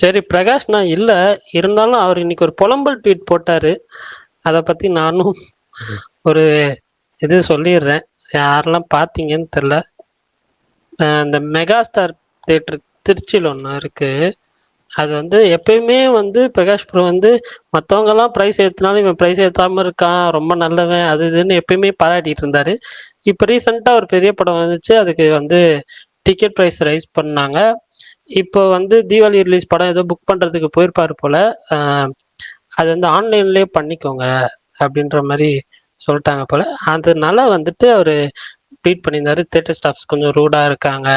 சரி பிரகாஷ், நான் இல்ல இருந்தாலும் அவர் இன்னைக்கு ஒரு புலம்பல் ட்வீட் போட்டாரு. அதை பத்தி நானும் ஒரு இது சொல்லிடுறேன். யாரெல்லாம் பார்த்தீங்கன்னு தெரியல. இந்த மெகா ஸ்டார் தியேட்டர் திருச்சியில் ஒன்று இருக்கு. அது வந்து எப்பயுமே வந்து பிரகாஷ் ப்ரோ வந்து மற்றவங்கெல்லாம் ப்ரைஸ் ஏற்றினாலும் இவன் ப்ரைஸ் ஏற்றாமல் இருக்கான், ரொம்ப நல்லவன், அது இதுன்னு எப்பயுமே பாராட்டிட்டு இருந்தாரு. இப்போ ரீசெண்டாக ஒரு பெரிய படம் வந்துச்சு, அதுக்கு வந்து டிக்கெட் ப்ரைஸ் ரைஸ் பண்ணாங்க. இப்போ வந்து தீபாவளி ரிலீஸ் படம் ஏதோ புக் பண்ணுறதுக்கு போயிருப்பாரு போல. அது வந்து ஆன்லைன்லேயே பண்ணிக்கோங்க அப்படின்ற மாதிரி சொல்லிட்டாங்க போல. அதனால வந்துட்டு அவர் ட்வீட் பண்ணியிருந்தாரு, தியேட்டர் ஸ்டாஃப்ஸ் கொஞ்சம் ரூடாக இருக்காங்க,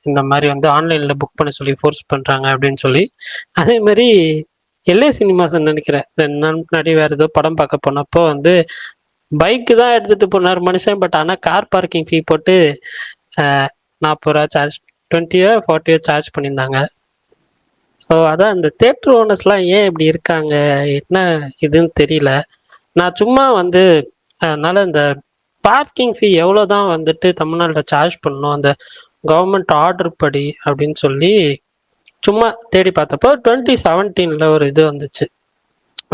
இந்த மாதிரி வந்து ஆன்லைனில் புக் பண்ண சொல்லி ஃபோர்ஸ் பண்ணுறாங்க அப்படின்னு சொல்லி. அதே மாதிரி எல்ஏ சினிமாஸ் நினைக்கிறேன் 2 நாள் முன்னாடி வேறு ஏதோ படம் பார்க்க போனப்போ வந்து பைக்கு தான் எடுத்துகிட்டு போனார் மனுஷன். பட் ஆனால் கார் பார்க்கிங் ஃபீ போட்டு 40 ரூபா சார்ஜ், 20 40 சார்ஜ் பண்ணியிருந்தாங்க. ஸோ அதான் இந்த தேட்டர் ஓனர்ஸ்லாம் ஏன் இப்படி இருக்காங்க, என்ன இதுன்னு தெரியல. நான் சும்மா வந்து அதனால இந்த பார்க்கிங் ஃபீ எவ்வளோ தான் வந்துட்டு தமிழ்நாட்டில் சார்ஜ் பண்ணணும் அந்த கவர்மெண்ட் ஆர்டர் படி அப்படின்னு சொல்லி சும்மா தேடி பார்த்தப்போ 2017 ஒரு இது வந்துச்சு.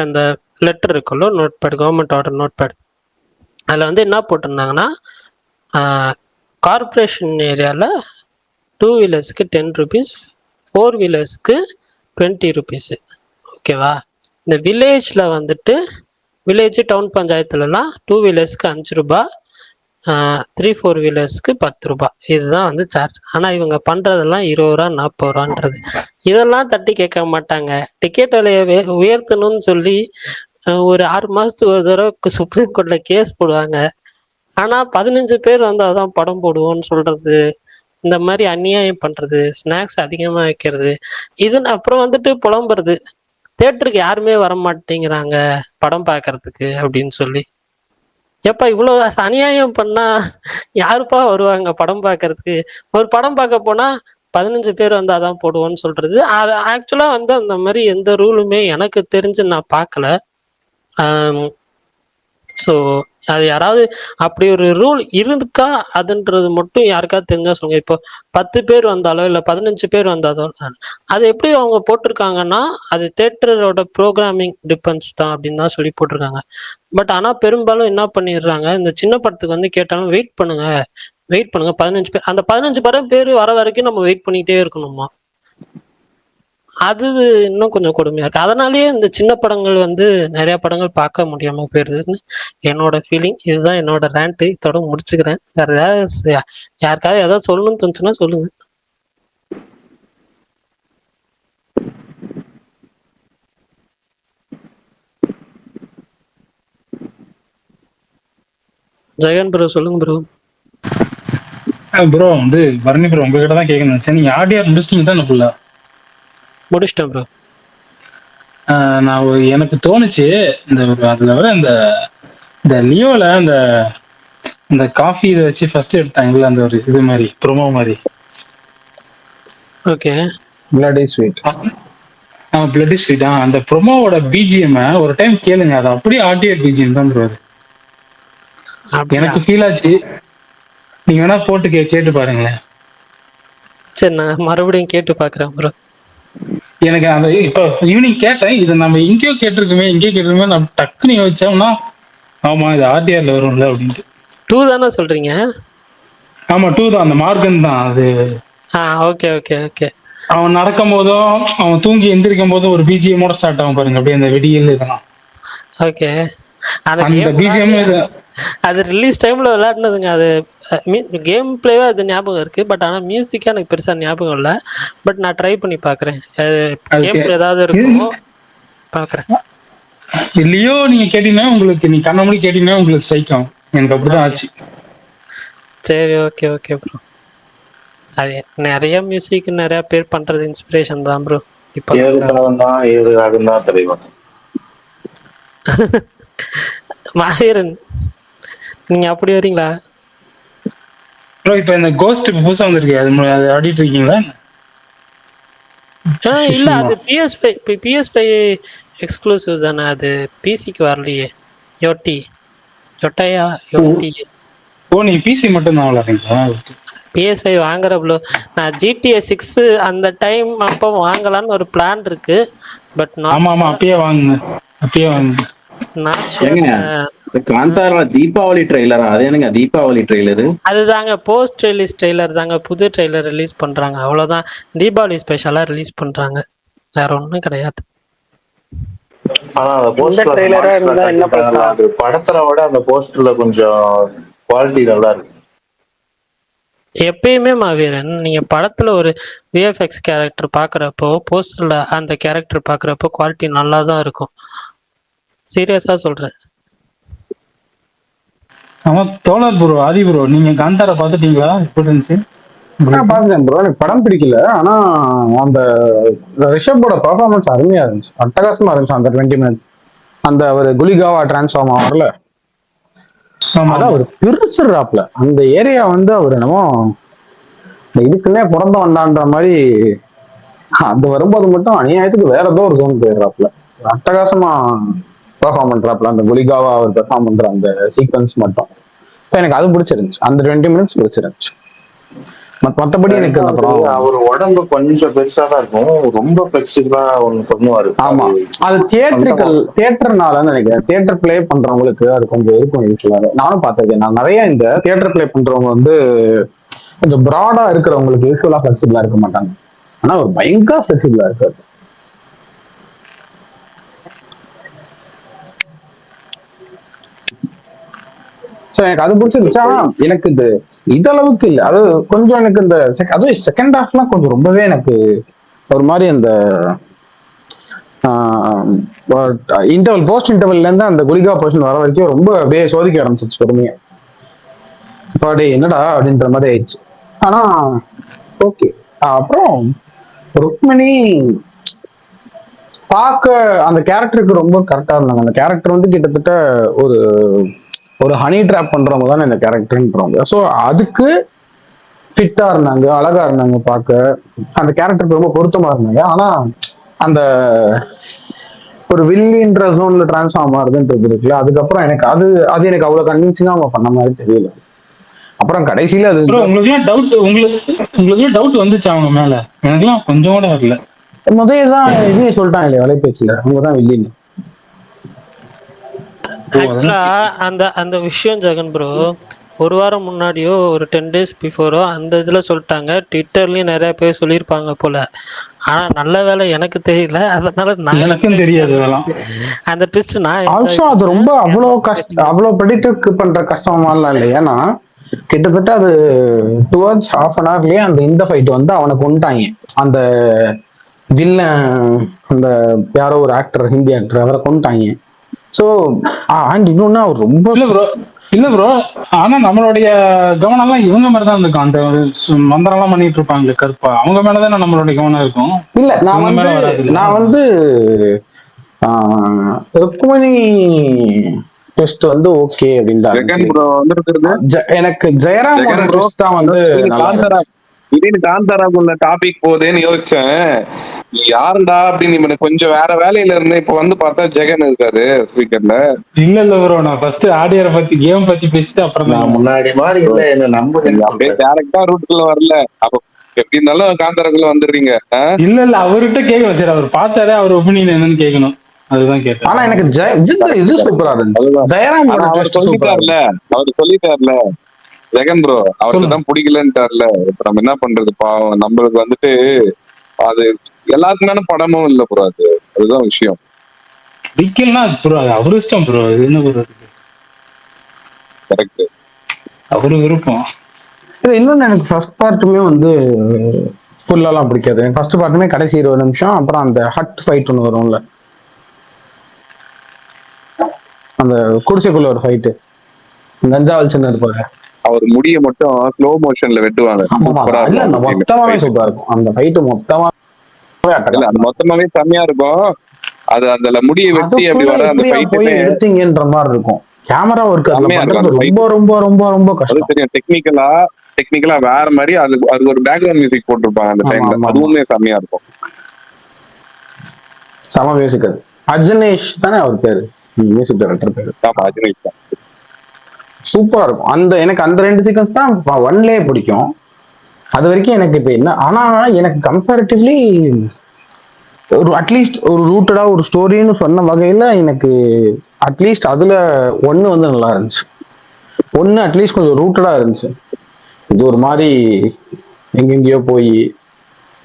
அந்த லெட்டர் இருக்குல்ல, நோட்பேட், கவர்மெண்ட் ஆர்டர் நோட்பேட். அதில் வந்து என்ன போட்டிருந்தாங்கன்னா, கார்பரேஷன் ஏரியாவில் 2 வீலர்ஸ்க்கு 10 rupees, 4 வீலர்ஸ்க்கு 20 rupees. ஓகேவா? இந்த வில்லேஜ்ல வந்துட்டு வில்லேஜ் டவுன் பஞ்சாயத்துலலாம் 2 வீலர்ஸ்க்கு 5 ரூபா, 3-4 வீலர்ஸ்க்கு 10 ரூபா. இதுதான் வந்து சார்ஜ். ஆனா இவங்க பண்றதெல்லாம் 20 ரூபா 40 ரூபான்றது. இதெல்லாம் தட்டி கேட்க மாட்டாங்க. டிக்கெட் விலையை உயர்த்தணும்னு சொல்லி ஒரு 6 மாசத்துக்கு ஒரு தடவை சுப்ரீம் கோர்ட்ல கேஸ் போடுவாங்க. ஆனா 15 பேர் வந்தாதான் படம் போடுவோம்னு சொல்றது, இந்த மாதிரி அநியாயம் பண்றது, ஸ்நாக்ஸ் அதிகமா வைக்கிறது, இதுன்னு அப்புறம் வந்துட்டு புலம்புறது, தியேட்டருக்கு யாருமே வர மாட்டேங்கிறாங்க படம் பார்க்கறதுக்கு அப்படின்னு சொல்லி. எப்ப இவ்வளவு அநியாயம் பண்ணா யாருப்பா வருவாங்க படம் பார்க்கறதுக்கு? ஒரு படம் பார்க்க போனா 15 பேர் வந்தாதான் போடுவோம்னு சொல்றது. அது ஆக்சுவலா வந்து அந்த மாதிரி எந்த ரூலுமே எனக்கு தெரிஞ்சு நான் பார்க்கல. ஸோ அது யாராவது அப்படி ஒரு ரூல் இருக்கா அதுன்றது மட்டும் யாருக்காவது தெரிஞ்சா சொல்லுங்க. இப்போ 10 பேர் வந்தாலோ இல்லை 15 பேர் வந்தாலோ அது எப்படி அவங்க போட்டிருக்காங்கன்னா அது தேட்டரோட ப்ரோக்ராமிங் டிபெண்ட்ஸ் தான் அப்படின்னு தான் சொல்லி போட்டிருக்காங்க. பட் ஆனால் பெரும்பாலும் என்ன பண்ணிடுறாங்க, இந்த சின்ன படத்துக்கு வந்து கேட்டாலும் வெயிட் பண்ணுங்க 15 பேர், அந்த 15 பேர் வர வரைக்கும் நம்ம வெயிட் பண்ணிக்கிட்டே இருக்கணுமா? அது இன்னும் கொஞ்சம் கொடுமையா இருக்கு. அதனாலேயே இந்த சின்ன படங்கள் வந்து நிறைய படங்கள் பார்க்க முடியாம போயிருதுன்னு என்னோட ஃபீலிங். இதுதான் என்னோட ரேண்ட். இதோட முடிச்சுக்கிறேன். வேற ஏதாவது யாருக்காவது ஏதாவது சொல்லணும்னு தோணுச்சுன்னா சொல்லுங்க. ஜெகன் ப்ரோ சொல்லுங்க ப்ரோ. ப்ரோ வந்து பரணி ப்ரோ உங்ககிட்ட தான் கேட்கணும் நினைச்சேன். நீங்க ஆர்டிஆர் முடிச்சிட்டீங்க தான் ஃபுல்லா? முடிச்சிட்டேன் ப்ரோ. நான் எனக்கு தோணுச்சு இந்த அதுல வர இந்த லியோல இந்த காஃபி இதை வச்சு ஃபர்ஸ்ட் எடுத்தாங்கல்ல அந்த ஒரு இது மாதிரி ப்ரோமோ மாதிரி. Okay. Bloody sweet. Bloody sweet. அந்த ப்ரோமோவோட பிஜிஎம் ஒரு டைம் கேளுங்க. அது அப்படியே ஆர்டிஆர் பிஜிஎம் தான் ப்ரோ. அது எனக்கு ஃபீல் ஆச்சு. நீங்க வேணா போட்டு கேட்டு பாருங்களேன். சரி நான் மறுபடியும் கேட்டு பாக்குறேன் ப்ரோ. எனக்கு அந்த இப்ப ஈவினிங் கேட்டேன், இது நம்ம எங்கேயோ கேட்டிருக்குமே நம்ம டக்குன்னு யோசிச்சோம்னா ஆமா இது ஆர்டிஆர்ல வரும்ல அப்படின்ட்டு. 2 தானே சொல்றீங்க? ஆமா 2 தான். அந்த மார்கன் தான் அது. Okay okay okay. அவன் நடக்கும் போதும் அவன் தூங்கி எந்திரிக்கும் போதும் ஒரு பிஜிஎம்மோட ஸ்டார்ட் ஆகும் பாருங்க, அப்படியே அந்த வெடியில் இதெல்லாம். ஓகே. அந்த பிஜிஎம் அது ரிலீஸ் டைம்ல விளையாடுனதுங்க. அது கேம் பிளேவே அது ஞாபகம் இருக்கு. பட் ஆனா மியூசிக்கா எனக்கு பெருசா ஞாபகம் இல்லை. பட் நான் ட்ரை பண்ணி பாக்குறேன். கேம் பிளே ஏதாவது இருக்கும் பாக்குறேன். இல்லையோ நீங்க கேட்டீங்கன்னா உங்களுக்கு, நீ கண்ண மணி கேட்டீங்கன்னா உங்களுக்கு ஸ்ட்ரைக் ஆகும். எனக்கு அப்படிதான் ஆச்சு. சரி ஓகே ஓகே ப்ரோ. அது நிறைய மியூசிக் நிறைய பேர் பண்றது இன்ஸ்பிரேஷன் தான் ப்ரோ. இப்போ மாவீரன் நீங்க அப்படி வரீங்களா ப்ரோ? இப்போ இந்த கோஸ்ட் புதுசா வந்திருக்கு, அது ஆடிட்டு இருக்கீங்களா? இல்ல அது PS5 PS5 எக்ஸ்க்ளூசிவ் தானே. அது பிசிக்கு வரலையே. யோட்டையா. ஓ நீங்க பிசி மட்டும் தான் விளையாடுறீங்களா? PS5 வாங்குற ப்ளோ. நான் GTA 6 அந்த டைம் அப்போ வாங்கலான்னு ஒரு பிளான் இருக்கு. பட் ஆமா அப்பயே வாங்குங்க. காந்தாரா தீபாவளி ட்ரெய்லரா? அது என்னங்க தீபாவளி ட்ரெய்லரு? அதுதாங்க போஸ்ட் ரிலீஸ் ட்ரெய்லர் தாங்க. புது ட்ரெய்லர் ரிலீஸ் பண்றாங்க அவ்வளவுதான். தீபாவளி ஸ்பெஷலா ரிலீஸ் பண்றாங்க, வேற ஒண்ணும் கிடையாது. ஆனா அந்த படத்துல விட அந்த போஸ்டர்ல கொஞ்சம் குவாலிட்டி நல்லா இருக்கு. எப்பயுமே மாவீரன் நீங்க படத்துல ஒரு விஎஃப்எக்ஸ் கேரக்டர் பாக்குறப்போ போஸ்டர்ல அந்த கேரக்டர் பாக்குறப்போ குவாலிட்டி நல்லா தான் இருக்கும். சீரியஸா சொல்றேன். ஆமா தோழர் ப்ரோ, ஆதி ப்ரோ, நீங்க காந்தாரா பாத்துட்டீங்களா? எப்படி இருந்துச்சு? பாத்துட்டேன் ப்ரோ. எனக்கு படம் பிடிக்கல. ஆனா அந்த ரிஷப்போட பெர்ஃபார்மன்ஸ் அருமையா இருந்துச்சு, அட்டகாசமா இருந்துச்சு. அந்த 20 மினிட்ஸ் அந்த ஒரு குலிகாவா டிரான்ஸ்ஃபார்ம் ஆகல, அதான் அவர் பிரிச்சிடுறாப்ல அந்த ஏரியா வந்து. அவர் என்னமோ இதுக்குன்னே பிறந்த வந்தான்ற மாதிரி அது வரும்போது மட்டும் அநியாயத்துக்கு வேற ஏதோ ஒரு ஜோன் போயிடுறாப்ல. அட்டகாசமா பெர்ஃபார்ம் பண்றாப்ல அந்த குலிகாவா அவர் பெர்ஃபார்ம் பண்ற அந்த சீக்வன்ஸ் மட்டும் எனக்கு அது பிடிச்சிருந்துச்சு. அந்த 20 மினிட்ஸ் பிடிச்சிருந்துச்சு. மத்தபடி எனக்கு அந்த படம் அவர் உடம்பு கொஞ்சம் பெருசா தான் இருக்கும், ரொம்ப பிளெக்சிபிளா ஒண்ணு பண்ணுவாரு. ஆமா அது தியேட்டர்னால நினைக்கிறேன். தியேட்டர் பிளே பண்றவங்களுக்கு அது கொஞ்சம் இருக்கும் யூஸ்வலாக. நானும் பார்த்திருக்கேன். நான் நிறைய இந்த தியேட்டர் பிளே பண்றவங்க வந்து கொஞ்சம் ப்ராடா இருக்கிறவங்களுக்கு யூஸ்வலா பிளெக்சிபிளா இருக்க மாட்டாங்க. ஆனா ஒரு பயங்கர பிளெக்சிபிளா இருக்காரு. ஸோ எனக்கு அது பிடிச்சிருந்துச்சு. ஆனா எனக்கு இது இதளவுக்கு இல்லை. அது கொஞ்சம் எனக்கு இந்த அதுவும் செகண்ட் ஹாஃப்லாம் கொஞ்சம் ரொம்பவே எனக்கு ஒரு மாதிரி அந்த இன்டர்வல் போஸ்ட் இன்டர்வல்ல இருந்து அந்த குலிகா போர்ஷன் வர வரைக்கும் ரொம்ப அப்படியே சோதிக்க ஆரம்பிச்சிச்சு பொறுமையா. இப்போ அப்படியே என்னடா அப்படின்ற மாதிரி ஆயிடுச்சு. ஆனா ஓகே. அப்புறம் ருக்மிணி பார்க்க அந்த கேரக்டருக்கு ரொம்ப கரெக்டா இருந்தாங்க. அந்த கேரக்டர் வந்து கிட்டத்தட்ட ஒரு ஒரு ஹனி ட்ராப் பண்றவங்க தானே இந்த கேரக்டர்ன்றவங்க. ஸோ அதுக்கு ஃபிட்டா இருந்தாங்க, அழகா இருந்தாங்க பார்க்க. அந்த கேரக்டருக்கு ரொம்ப பொருத்தமா இருந்தாங்க. ஆனா அந்த ஒரு வில்லின்ற ஜோன்ல டிரான்ஸ்ஃபார்ம் ஆகுதுன்றது இருக்குல்ல, அதுக்கப்புறம் எனக்கு அது அது எனக்கு அவ்வளவு கன்வின்சிங்கா அவங்க பண்ண மாதிரி தெரியல. அப்புறம் கடைசியில அது உங்களுக்கு டவுட் வந்துச்சு அவங்க மேல? எனக்குலாம் கொஞ்சம் கூட வரல. முதல்தான் இதுவே சொல்லிட்டாங்க இல்லையா வலைபேச்சுல, அவங்க தான் வில்லின்னு. ஆக்சுவலா அந்த அந்த விஷயம் ஜெகன் ப்ரோ ஒரு வாரம் முன்னாடியோ ஒரு 10 days பிஃபோரோ அந்த இதுல சொல்லிட்டாங்க. ட்விட்டர்லயும் நிறைய பேர் சொல்லியிருப்பாங்க போல. ஆனா நல்ல வேலை எனக்கு தெரியல, அதனால நான் எனக்கும் தெரியாது அதெல்லாம். அந்த ட்விஸ்ட் நான் ஆல்சோ அது ரொம்ப அவ்வளோ ப்ரெடிக்ட் பண்ற கஷ்டமாலாம் இல்லை. ஏன்னா கிட்டத்தட்ட அது டுவர்ட்ஸ் ஹாஃப் அன் ஹவர்லயே அந்த இந்த ஃபைட் வந்து அவனை கொண்டுட்டாங்க. அந்த வில்லன் அந்த யாரோ ஒரு ஆக்டர், ஹிந்தி ஆக்டர், அவரை கொண்டுட்டாங்க. ஸோ அண்ட் இன்னொன்னு அவர் ரொம்ப இல்ல ப்ரோ, ஆனா நம்மளுடைய கவனம் எல்லாம் இவங்க மாதிரி தான் இருக்கும். அந்த மந்திரம் எல்லாம் பண்ணிட்டு இருப்பாங்க கருப்பா, அவங்க மேலதானே நம்மளுடைய கவனம் இருக்கும். இல்ல நான் வந்து ருக்மிணி டெஸ்ட் வந்து ஓகே அப்படின்னு எனக்கு ஜெயராமோட டெஸ்ட் தான் வந்து திடீர்னு காந்தாராக்குள்ள டாபிக் போகுதுன்னு யோசிச்சேன். யாருடா அப்படின்னு கொஞ்சம் வேற வேலையில இருந்து இப்ப வந்து பார்த்தா ஜெகன் இருக்காரு ஸ்பீக்கர்ல. இல்ல ப்ரோ, நான் ஃபர்ஸ்ட் ஆடியரை பத்தி கேம் பத்தி பேசிட்டு அப்புறம் நான் முன்னாடி மாதிரி இல்ல, என்ன நம்புறேன். அப்படியே டைரக்டா ரூட்டுக்குள்ள வரல. அப்ப எப்படி இருந்தாலும் காந்தாராக்குள்ள வந்துடுறீங்க. இல்ல அவர்கிட்ட கேட்கணும் சார், அவர் பார்த்தாரு, அவர் ஒப்பீனியன் என்னன்னு கேட்கணும், அதுதான் கேட்டேன். ஆனா எனக்கு இது சூப்பரா இருந்துச்சு. ஜெயராம் அவர் சொல்லிட்டார்ல ஜெகன் ப்ரோ, அவருக்கு தான் பிடிக்கலன்ட்டார்ல. இப்ப நம்ம என்ன பண்றது பாவம். நம்மளுக்கு வந்துட்டு அது எல்லாத்துக்குமான படமும் இல்ல ப்ரோ, அதுதான் விஷயம். பிடிக்கலன்னா ப்ரோ அது அவரு இஷ்டம் ப்ரோ, அது என்ன ப்ரோ கரெக்ட், அவரு விருப்பம். இன்னொன்னு எனக்கு ஃபர்ஸ்ட் பார்ட்டுமே வந்து ஃபுல்லாலாம் பிடிக்காது. ஃபர்ஸ்ட் பார்ட்டுமே கடைசி 20 நிமிஷம், அப்புறம் அந்த ஹட் ஃபைட் ஒன்று வரும்ல, அந்த குடிசைக்குள்ள ஒரு ஃபைட்டு, கஞ்சா வச்சுன்னு இருப்பாங்க, அவர் முடிய மட்டும் ஸ்லோ மோஷன்ல வெட்டுவாங்க. மொத்தமாவே சூப்பரா இருக்கும் அந்த ஃபைட். மொத்தமாவே செம்மையா இருக்கும். அது அந்த முடிய வெட்டி அப்படி வர அந்த ஃபைட் எடுத்தீங்கன்ற மாதிரி இருக்கும். கேமரா ஒர்க் ரொம்ப ரொம்ப ரொம்ப ரொம்ப கஷ்டம். தெரியும், டெக்னிக்கலா வேற மாதிரி. அதுக்கு ஒரு பேக்ரவுண்ட் மியூசிக் போட்டிருப்பாங்க அந்த டைம்ல, அதுவுமே செம்மையா இருக்கும். செம மியூசிக். அது அஜனேஷ் தானே அவர் பேரு, மியூசிக் டைரக்டர் பேரு. ஆமா, அஜனேஷ் தான். சூப்பரா இருக்கும். எனக்கு அந்த 2 சீக்வன்ஸ் தான் ஒன்லயே பிடிக்கும். அது வரைக்கும் எனக்கு இப்ப என்ன, ஆனா எனக்கு கம்பேரிட்டிவ்லி ஒரு அட்லீஸ்ட் ஒரு ரூட்டடா ஒரு ஸ்டோரின்னு சொன்ன வகையில எனக்கு அட்லீஸ்ட் அதுல ஒண்ணு வந்து நல்லா இருந்துச்சு. ஒண்ணு அட்லீஸ்ட் கொஞ்சம் ரூட்டடா இருந்துச்சு. இது ஒரு மாதிரி எங்கெங்கயோ போய்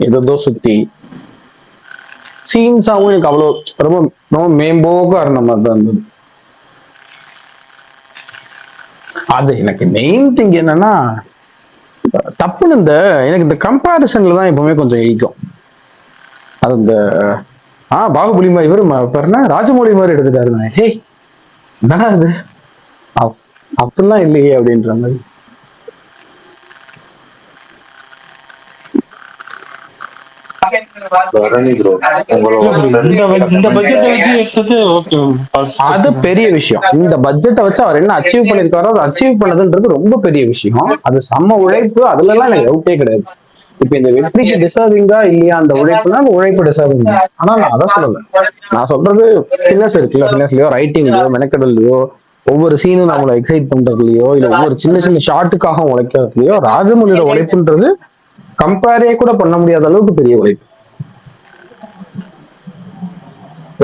ஏதோ சுத்தி சீன்ஸாவும் எனக்கு அவ்வளோ ரொம்ப ரொம்ப மேம்போக்கா இருந்த மாதிரி தான் இருந்தது. அது எனக்கு மெயின் திங் என்னன்னா, தப்புன்னு எனக்கு இந்த கம்பேரிசன்ல தான் எப்பவுமே கொஞ்சம் இடிக்கும். அது இந்த பாகுபலி மாதிரி இவரு ராஜமௌழி மாதிரி எடுத்துட்டாரு. ஹே என்னடா அது அப்படிலாம் இல்லையே அப்படின்ற மாதிரி. அது பெரிய விஷயம். இந்த பட்ஜெட்டை வச்சு அவர் என்ன அச்சீவ் பண்ணிருக்காரோ அதை அச்சீவ் பண்ணதுன்றது ரொம்ப பெரிய விஷயம். அது செம்ம உழைப்பு, அதுல எல்லாம் எனக்கு டவுட்டே கிடையாது. இப்ப இந்த வெற்றிக்கு டிசர்விங்கா இல்லையா அந்த உழைப்புனா, அந்த உழைப்பு டிசர்விங். ஆனா நான் அதை சொல்லல. நான் சொல்றது ஃபிட்னஸ் இருக்குல்ல, ஃபிட்னஸ்லயோ ரைட்டிங்லயோ மெனக்கடல்லையோ ஒவ்வொரு சீனும் நம்மளை எக்ஸைட் பண்றதுலயோ இல்ல ஒவ்வொரு சின்ன சின்ன ஷார்ட்டுக்காக உழைக்கிறதுலயோ ராஜமௌலியோட உழைப்புன்றது கம்பேரே கூட பண்ண முடியாத அளவுக்கு பெரிய உழைப்பு.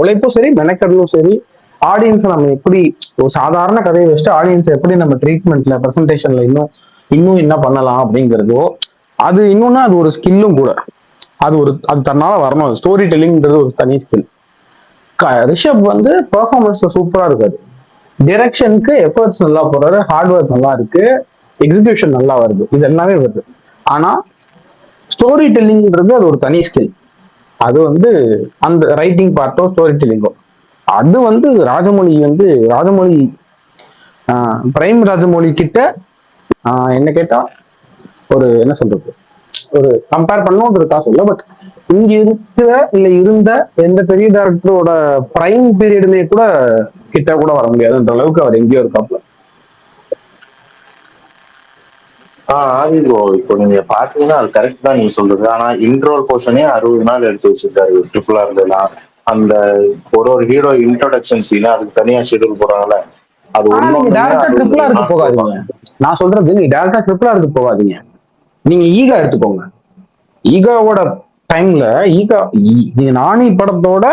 உழைப்பும் சரி, மெனக்கடலும் சரி, ஆடியன்ஸ் நம்ம எப்படி ஒரு சாதாரண கதையை வச்சுட்டு ஆடியன்ஸ் எப்படி நம்ம ட்ரீட்மெண்ட்ல பிரசன்டேஷன்ல இன்னும் என்ன பண்ணலாம் அப்படிங்கிறதோ, அது இன்னொன்னு அது ஒரு ஸ்கில்லும் கூட. அது தன்னால வரணும். ஸ்டோரி டெல்லிங்ன்றது ஒரு தனி ஸ்கில். ரிஷப் வந்து பெர்ஃபார்மன்ஸ் சூப்பரா இருக்காது. டிரெக்ஷனுக்கு எஃபர்ட்ஸ் நல்லா போடுறாரு, ஹார்ட் ஒர்க் நல்லா இருக்கு, எக்ஸிகியூஷன் நல்லா வருது, இது எல்லாமே வருது. ஆனா ஸ்டோரி டெல்லிங்ன்றது அது ஒரு தனி ஸ்கில். அது வந்து அந்த ரைட்டிங் பார்ட்டோ ஸ்டோரி டெல்லிங்கோ அது வந்து ராஜமௌழி பிரைம் ராஜமௌழி கிட்ட என்ன கேட்டா ஒரு என்ன சொல்றது, ஒரு கம்பேர் பண்ணோன்றதுக்காக சொல்ல. பட் இங்க இருந்த எந்த பெரிய டேரக்டரோட பிரைம் பீரியடுமே கூட கிட்ட கூட வர முடியாதுன்ற அளவுக்கு அவர் எங்கேயோ இருக்காப்ல. ஆதி ப்ரோ, இப்போ நீங்க பாத்தீங்கன்னா அது கரெக்ட் தான் நீங்க சொல்றது. ஆனா இன்ட்ரோல் போர்ஷனே 60 நாள் எடுத்து வச்சிருக்காரு ட்ரிபிள் ஆர். அந்த ஒரு ஹீரோ இன்ட்ரோடக்ஷன் சீன் அதுக்கு தனியா ஷெட்யூல் போறாங்கல்ல, அது நீங்க டேரக்டா ட்ரிபிள் ஆருக்கு போகாதீங்க. நான் சொல்றது நீங்க டேரக்டா ட்ரிபிள் ஆருக்கு போகாதீங்க. நீங்க ஈகா எடுத்துக்கோங்க. ஈகாவோட டைம்ல நீங்க நானி படத்தோட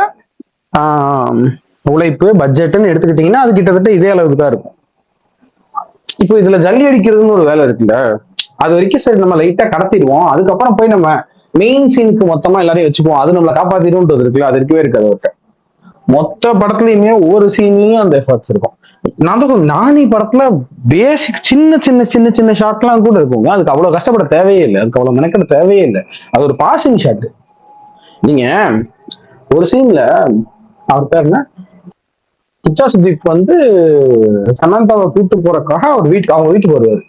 உழைப்பு பட்ஜெட்னு எடுத்துக்கிட்டீங்கன்னா அது கிட்டத்தட்ட இதே அளவுக்கு தான் இருக்கும். இப்போ இதுல ஜல்லி அடிக்கிறதுன்னு ஒரு வேலை இருக்குல்ல, அது வரைக்கும் சரி நம்ம லைட்டா கடத்திடுவோம், அதுக்கப்புறம் போய் நம்ம மெயின் சீனுக்கு மொத்தமா எல்லாரையும் வச்சுக்குவோம், அது நம்மளை காப்பாத்திடும்ன்றது இருக்குல்ல, அது இருக்கவே இருக்காது அவர்கிட்ட. மொத்த படத்துலயுமே ஒவ்வொரு சீன்லயும் அந்த எஃபர்ட்ஸ் இருக்கும். நானி படத்துல பேசிக் சின்ன சின்ன சின்ன சின்ன ஷாட்லாம் கூட இருக்குங்க, அதுக்கு அவ்வளவு கஷ்டப்பட தேவையே இல்லை, அதுக்கு அவ்வளவு மெனக்கெட தேவையே இல்லை, அது ஒரு பாசிங் ஷாட். நீங்க ஒரு சீன்ல அவர் பேர் என்ன, கிச்சா சுதீப் வந்து சமந்தாவை கூட்டு போறதுக்காக அவங்க வீட்டுக்கு வருவாரு.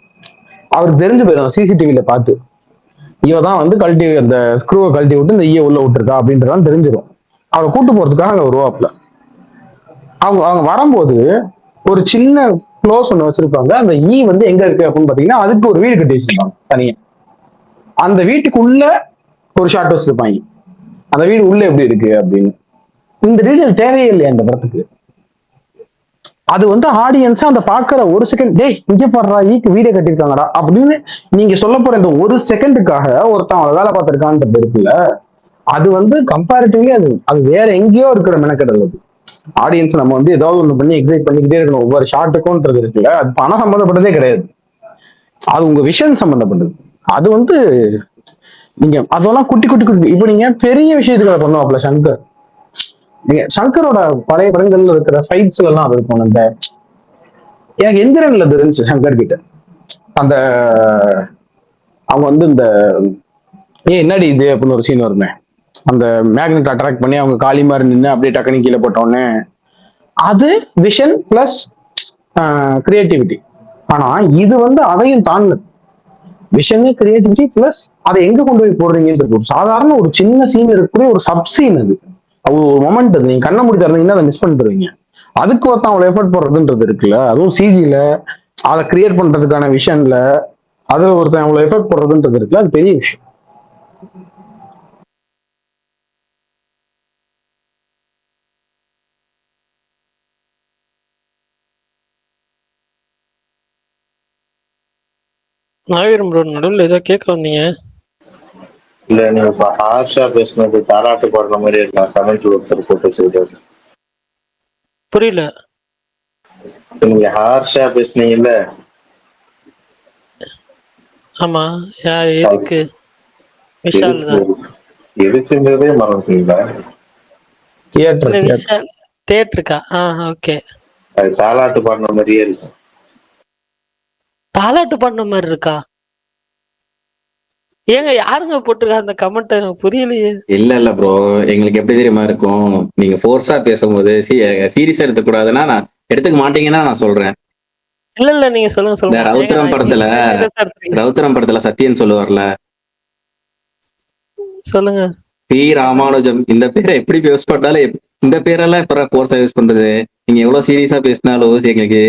அவருக்கு தெரிஞ்சு போயிடும் சிசிடிவில பார்த்து, இவதான் வந்து கழட்டி அந்த ஸ்க்ரூவை கழட்டி விட்டு இந்த ஈய உள்ள விட்டுருக்கா அப்படின்றதான் தெரிஞ்சிடும். அவரை கூட்டு போறதுக்காக அங்க வருவாப்ல. அவங்க வரும்போது ஒரு சின்ன க்ளோஸ் ஒண்ணு வச்சிருப்பாங்க, அந்த வந்து எங்க இருக்கு அப்படின்னு பாத்தீங்கன்னா அதுக்கு ஒரு வீடு கட்டி வச்சிருப்பாங்க தனியா. அந்த வீட்டுக்குள்ள ஒரு ஷாட் வச்சிருப்பாங்க, அந்த வீடு உள்ள எப்படி இருக்கு அப்படின்னு. இந்த டீடைல் தேவையே இல்லையா அந்த படத்துக்கு. அது வந்து ஆடியன்ஸா அந்த பாக்குற ஒரு செகண்ட், டேய் இங்க பாடுறா ஈக்கு வீடியோ கட்டிருக்காங்கடா அப்படின்னு நீங்க சொல்ல போற இந்த ஒரு செகண்டுக்காக ஒருத்தன் வேலை பார்த்திருக்கான்றது இருக்குல்ல, அது வந்து கம்பேரிட்டிவ்லி அது வேற எங்கேயோ இருக்கிற மெனக்கெடல். அது ஆடியன்ஸ் நம்ம வந்து ஏதாவது ஒண்ணு பண்ணி எக்ஸைட் பண்ணிக்கிட்டே இருக்கணும் ஒவ்வொரு ஷாட்டுக்கும்ன்றது இருக்குல்ல, அது பணம் சம்பந்தப்பட்டதே கிடையாது, அது உங்க விஷன் சம்பந்தப்பட்டது. அது வந்து நீங்க அதெல்லாம் குட்டி குட்டி குட்டி இப்ப நீங்க பெரிய விஷயத்துக்களை பண்ணுவாப்ல சங்கர். நீங்க சங்கரோட பழைய படங்கள்ல இருக்கிற ஃபைட்ஸ் எல்லாம் இருக்கும். அந்த எனக்கு எந்திரன்ல இருந்துச்சு சங்கர் கிட்ட அந்த அவங்க வந்து இந்த என்னடி இது அப்படின்னு ஒரு சீன் வருமே, அந்த மேக்னெட் அட்ராக்ட் பண்ணி அவங்க காலி மாதிரி நின்று அப்படியே டக்குனு கீழே போட்டோன்னே, அது விஷன் பிளஸ் கிரியேட்டிவிட்டி. ஆனா இது வந்து அதையும் தாண்டினது, விஷன் கிரியேட்டிவிட்டி பிளஸ் அதை எங்க கொண்டு போய் போடுறீங்கன்றது. சாதாரண ஒரு சின்ன சீன் இருக்கக்கூடிய ஒரு சப் சீன், அது ஒரு மொமெண்ட், அது நீங்க கண்ண மூடி தரீங்கன்னா அதை மிஸ் பண்ணிடுவீங்க. அதுக்கு ஒருத்தன் அவ்வளவு எஃபர்ட் போடுறதுன்றது இருக்குல்ல, அதுவும் சிஜில அதை கிரியேட் பண்றதுக்கான விஷன்ல அது ஒருத்தன் அவ்வளவு எஃபர்ட் போடுறதுன்றது இருக்குல்ல, அது பெரிய விஷயம். நாகரம் ப்ரோ நடுவில் ஏதோ கேட்க வந்தீங்க. இல்ல நீங்க இப்ப ஹார்ஷா பேசினது தாராட்டு பாடுற மாதிரி இருக்கலாம், கமெண்ட்ல ஒருத்தர் போட்டு வச்சிருக்காரு. புரியல. நீங்க ஹார்ஷா பேசுனீங்கல்ல, ஆமா எதுக்கு விஷால் தான் எதுக்குங்கிறதே மறந்துட்டீங்களா? விஷால் தியேட்டருக்கா? ஓகே. அது தாலாட்டு பாடுற மாதிரியே இருக்கும். தாலாட்டு பாடின மாதிரி இருக்கா? ஏங்க யாருங்க போட்டிருக்கா அந்த கமெண்ட்? எனக்கு புரியலையே. இல்ல ப்ரோ, எங்களுக்கு எப்படி தெரியுமா இருக்கும், நீங்க ஃபோர்ஸா பேசும்போது சீரியஸா எடுத்துக்கூடாதுன்னா நான் எடுத்துக்க மாட்டீங்கன்னா நான் சொல்றேன். இல்ல நீங்க சொல்லுங்க. ரவுத்திரம் படத்துல சத்யன் சொல்லுவார்ல, சொல்லுங்க. பி ராமானுஜம் இந்த பேரை எப்படி யூஸ் பண்ணாலும் இந்த பேரெல்லாம் இப்ப ஃபோர்ஸா யூஸ் பண்றது, நீங்க எவ்வளவு சீரியஸா பேசினாலும் எங்களுக்கு